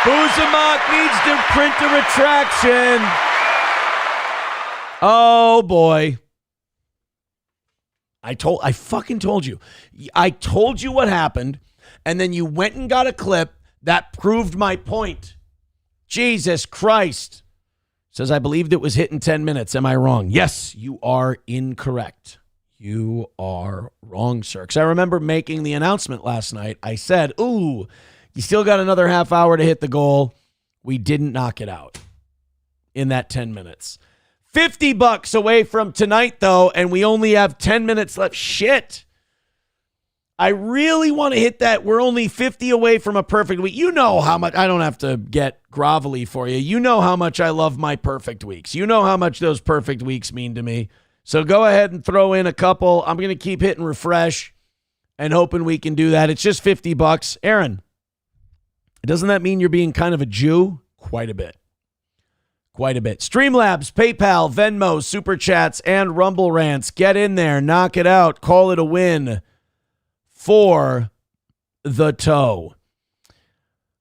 Buzamok needs to print a retraction. Oh, boy. I fucking told you. I told you what happened, and then you went and got a clip that proved my point. Jesus Christ. Says, I believed it was hit in 10 minutes. Am I wrong? Yes, you are incorrect. You are wrong, sir. Because I remember making the announcement last night. I said, ooh, you still got another half hour to hit the goal. We didn't knock it out in that 10 minutes. $50 away from tonight, though, and we only have 10 minutes left. Shit. I really want to hit that. We're only 50 away from a perfect week. You know how much. I don't have to get grovelly for you. You know how much I love my perfect weeks. You know how much those perfect weeks mean to me. So go ahead and throw in a couple. I'm going to keep hitting refresh and hoping we can do that. It's just $50. Aaron, doesn't that mean you're being kind of a Jew? Quite a bit. Quite a bit. Streamlabs, PayPal, Venmo, Super Chats, and Rumble Rants. Get in there. Knock it out. Call it a win for the toe.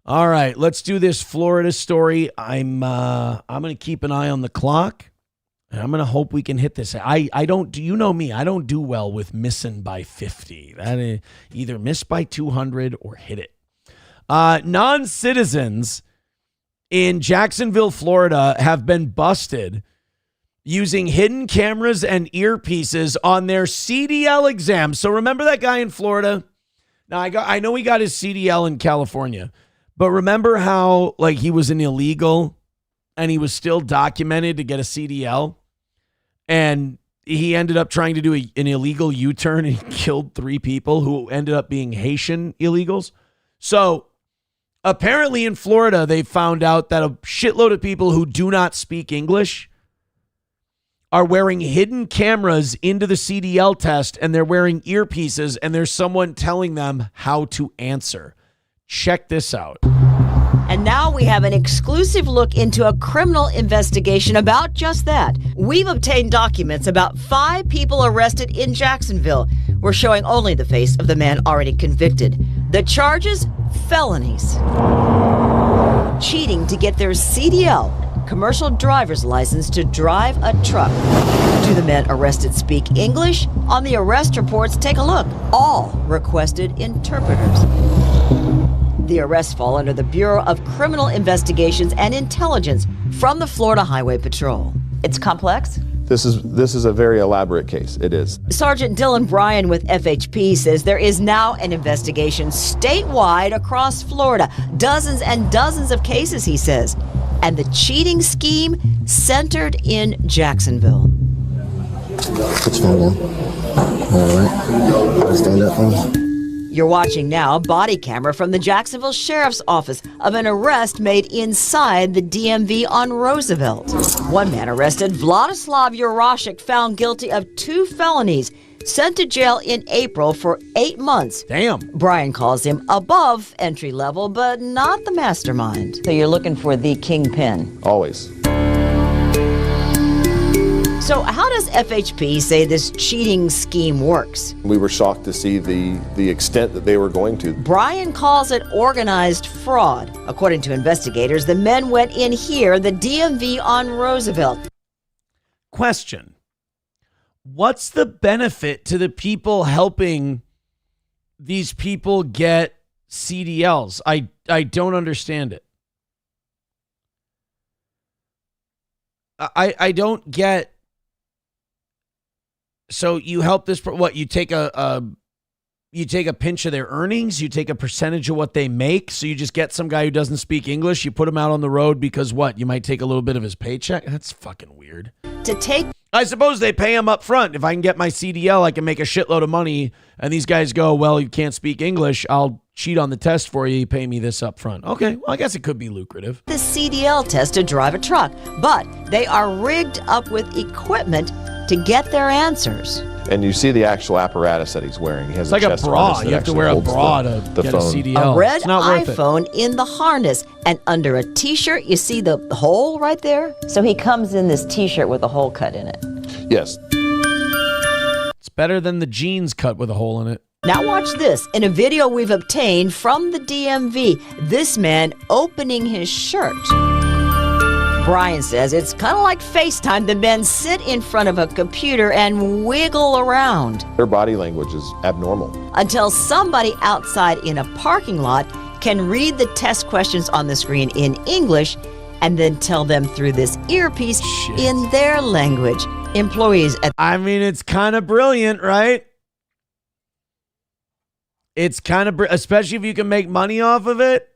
All right, let's do this Florida story. I'm going to keep an eye on the clock, and I'm going to hope we can hit this. I don't. You know me. I don't do well with missing by 50. That is either miss by 200 or hit it. Non-citizens in Jacksonville, Florida have been busted using hidden cameras and earpieces on their CDL exams. So remember that guy in Florida? Now, I know he got his CDL in California, but remember how like he was an illegal and he was still documented to get a CDL, and he ended up trying to do an illegal U-turn and he killed 3 people who ended up being Haitian illegals. So apparently in Florida, they found out that a shitload of people who do not speak English are wearing hidden cameras into the CDL test, and they're wearing earpieces, and there's someone telling them how to answer. Check this out. And now we have an exclusive look into a criminal investigation about just that. We've obtained documents about 5 people arrested in Jacksonville We're showing only the face of the man already convicted. The charges? Felonies. Cheating to get their CDL, commercial driver's license, to drive a truck. Do the men arrested speak English? On the arrest reports, take a look. All requested interpreters. The arrests fall under the Bureau of Criminal Investigations and Intelligence from the Florida Highway Patrol. It's complex? This is a very elaborate case. It is. Sergeant Dylan Bryan with FHP says there is now an investigation statewide across Florida. Dozens and dozens of cases, he says. And the cheating scheme centered in Jacksonville. Put your phone down. All right. Stand up for me. You're watching now a body camera from the Jacksonville Sheriff's Office of an arrest made inside the DMV on Roosevelt. One man arrested, Vladislav Yurashik, found guilty of 2 felonies, sent to jail in April for 8 months. Damn. Brian calls him above entry level, but not the mastermind. So you're looking for the kingpin? Always. So how does FHP say this cheating scheme works? We were shocked to see the extent that they were going to. Brian calls it organized fraud. According to investigators, the men went in here, the DMV on Roosevelt. Question. What's the benefit to the people helping these people get CDLs? I don't understand it. I don't get. So you help this, what, you take a pinch of their earnings, you take a percentage of what they make, so you just get some guy who doesn't speak English, you put him out on the road because what, you might take a little bit of his paycheck? That's fucking weird. I suppose they pay him up front. If I can get my CDL, I can make a shitload of money, and these guys go, well, you can't speak English, I'll cheat on the test for you, you pay me this up front. Okay, well, I guess it could be lucrative. The CDL test to drive a truck, but they are rigged up with equipment to get their answers. And you see the actual apparatus that he's wearing. He has it's like a bra. You have to wear a bra to get phone. a CDL. A red it's not worth iPhone in the harness, and under a T-shirt, you see the hole right there? So he comes in this T-shirt with a hole cut in it. Yes. It's better than the jeans cut with a hole in it. Now watch this. In a video we've obtained from the DMV, this man opening his shirt. Brian says it's kind of like FaceTime. The men sit in front of a computer and wiggle around. Their body language is abnormal. Until somebody outside in a parking lot can read the test questions on the screen in English and then tell them through this earpiece in their language. Employees at... I mean, it's kind of brilliant, right? It's kind of, especially if you can make money off of it.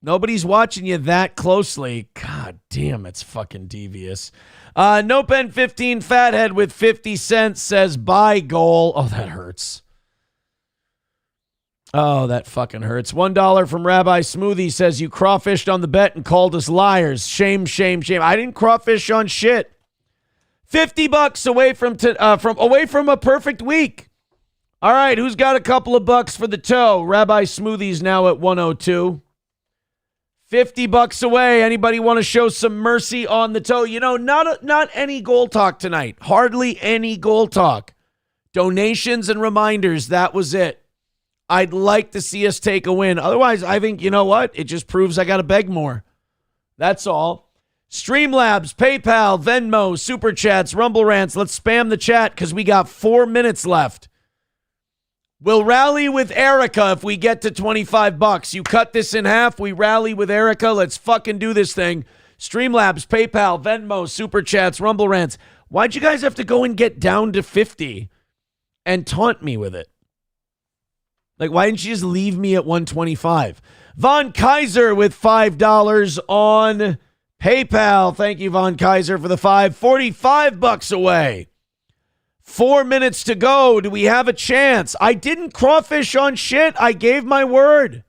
Nobody's watching you that closely. God damn, it's fucking devious. No Pen 15 Fathead with 50 cents says buy goal. Oh, that hurts. Oh, that fucking hurts. $1 from Rabbi Smoothie says you crawfished on the bet and called us liars. Shame, shame, shame. I didn't crawfish on shit. $50 away from a perfect week. All right, who's got a couple of bucks for the toe? Rabbi Smoothie's now at 102. $50 away. Anybody want to show some mercy on the toe? You know, not any goal talk tonight. Hardly any goal talk. Donations and reminders. That was it. I'd like to see us take a win. Otherwise, I think, you know what? It just proves I got to beg more. That's all. Streamlabs, PayPal, Venmo, Super Chats, Rumble Rants. Let's spam the chat because we got 4 minutes left. We'll rally with Erica if we get to $25. You cut this in half. We rally with Erica. Let's fucking do this thing. Streamlabs, PayPal, Venmo, Super Chats, Rumble Rants. Why'd you guys have to go and get down to 50 and taunt me with it? Like, why didn't you just leave me at 125? Von Kaiser with $5 on PayPal. Thank you, Von Kaiser, for the $45 away. 4 minutes to go. Do we have a chance? I didn't crawfish on shit. I gave my word.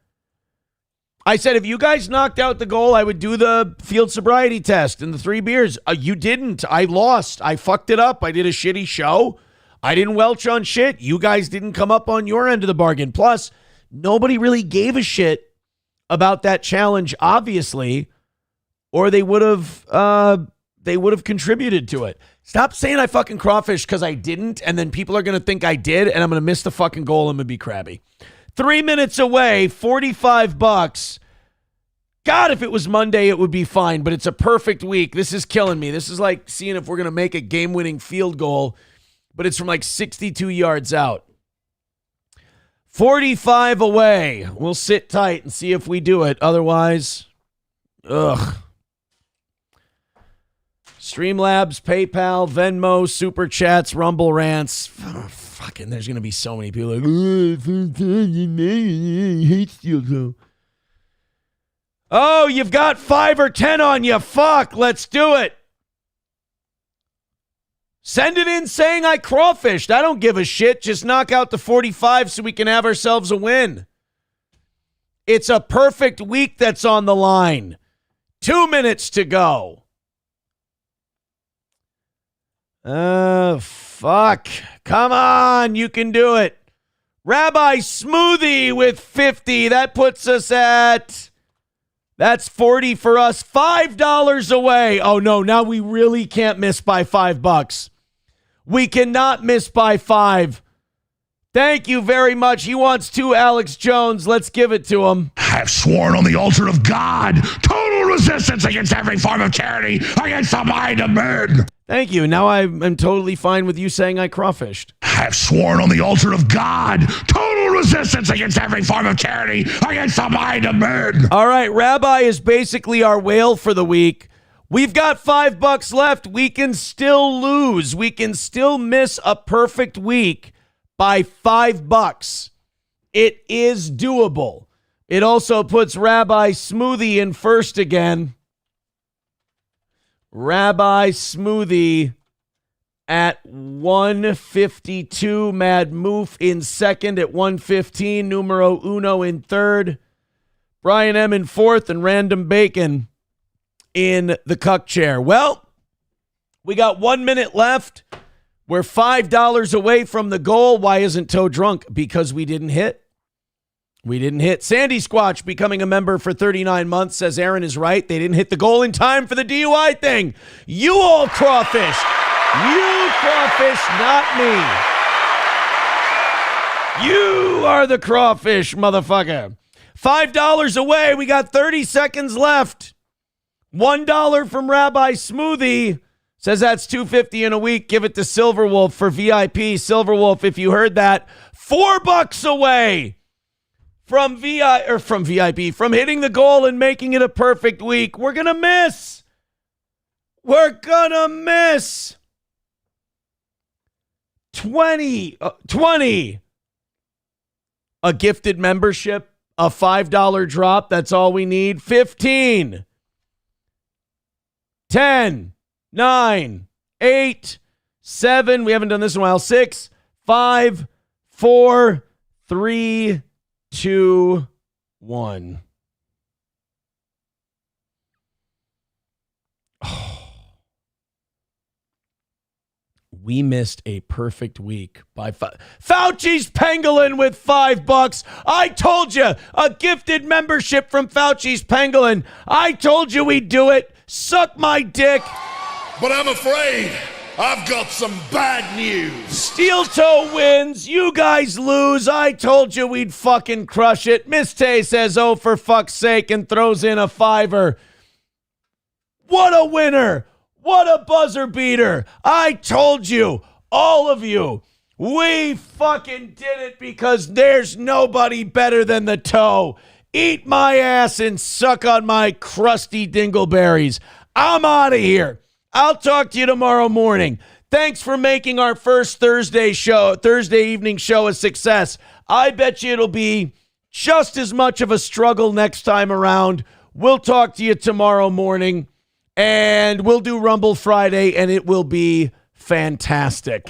I said, if you guys knocked out the goal, I would do the field sobriety test and the 3 beers. You didn't. I lost. I fucked it up. I did a shitty show. I didn't welch on shit. You guys didn't come up on your end of the bargain. Plus, nobody really gave a shit about that challenge, obviously, or they would have they would have contributed to it. Stop saying I fucking crawfish because I didn't, and then people are going to think I did, and I'm going to miss the fucking goal. I'm going to be crabby. 3 minutes away, $45. God, if it was Monday, it would be fine, but it's a perfect week. This is killing me. This is like seeing if we're going to make a game-winning field goal, but it's from like 62 yards out. 45 away. We'll sit tight and see if we do it. Otherwise, ugh. Streamlabs, PayPal, Venmo, Super Chats, Rumble Rants. Oh, fucking, there's going to be so many people like, hate steal though. Oh, you've got 5 or 10 on you. Fuck, let's do it. Send it in saying I crawfished. I don't give a shit. Just knock out the 45 so we can have ourselves a win. It's a perfect week that's on the line. 2 minutes to go. Fuck. Come on, you can do it. Rabbi Smoothie with 50. That puts us at... That's 40 for us. $5 away. Oh, no, now we really can't miss by $5. We cannot miss by 5. Thank you very much. He wants 2 Alex Jones. Let's give it to him. I have sworn on the altar of God, total resistance against every form of tyranny, against the mind of men. Thank you. Now I'm totally fine with you saying I crawfished. I have sworn on the altar of God, total resistance against every form of tyranny, against the mind of men. All right, Rabbi is basically our whale for the week. We've got $5 left. We can still lose. We can still miss a perfect week by $5. It is doable. It also puts Rabbi Smoothie in first again. Rabbi Smoothie at 152. Mad Moof in second at 115. Numero uno in third. Brian M in fourth, and Random Bacon in the cuck chair. Well, we got 1 minute left. We're $5 away from the goal. Why isn't Toe drunk? Because we didn't hit. We didn't hit. Sandy Squatch becoming a member for 39 months says Aaron is right. They didn't hit the goal in time for the DUI thing. You all crawfish. You crawfish, not me. You are the crawfish, motherfucker. $5 away. We got 30 seconds left. $1 from Rabbi Smoothie. Says that's $250 in a week. Give it to Silverwolf for VIP. Silverwolf, if you heard that. $4 away from VIP, from hitting the goal and making it a perfect week. We're going to miss. We're going to miss. 20. A gifted membership, a $5 drop. That's all we need. 15. 10. 9, 8, 7. We haven't done this in a while. 6, 5, 4, 3, 2, 1. Oh. We missed a perfect week by Fauci's Pangolin with $5. I told you, a gifted membership from Fauci's Pangolin. I told you we'd do it. Suck my dick. But I'm afraid I've got some bad news. Steel Toe wins. You guys lose. I told you we'd fucking crush it. Miss Tay says, oh, for fuck's sake, and throws in a $5. What a winner. What a buzzer beater. I told you, all of you, we fucking did it because there's nobody better than the Toe. Eat my ass and suck on my crusty dingleberries. I'm out of here. I'll talk to you tomorrow morning. Thanks for making our first Thursday evening show a success. I bet you it'll be just as much of a struggle next time around. We'll talk to you tomorrow morning, and we'll do Rumble Friday, and it will be fantastic.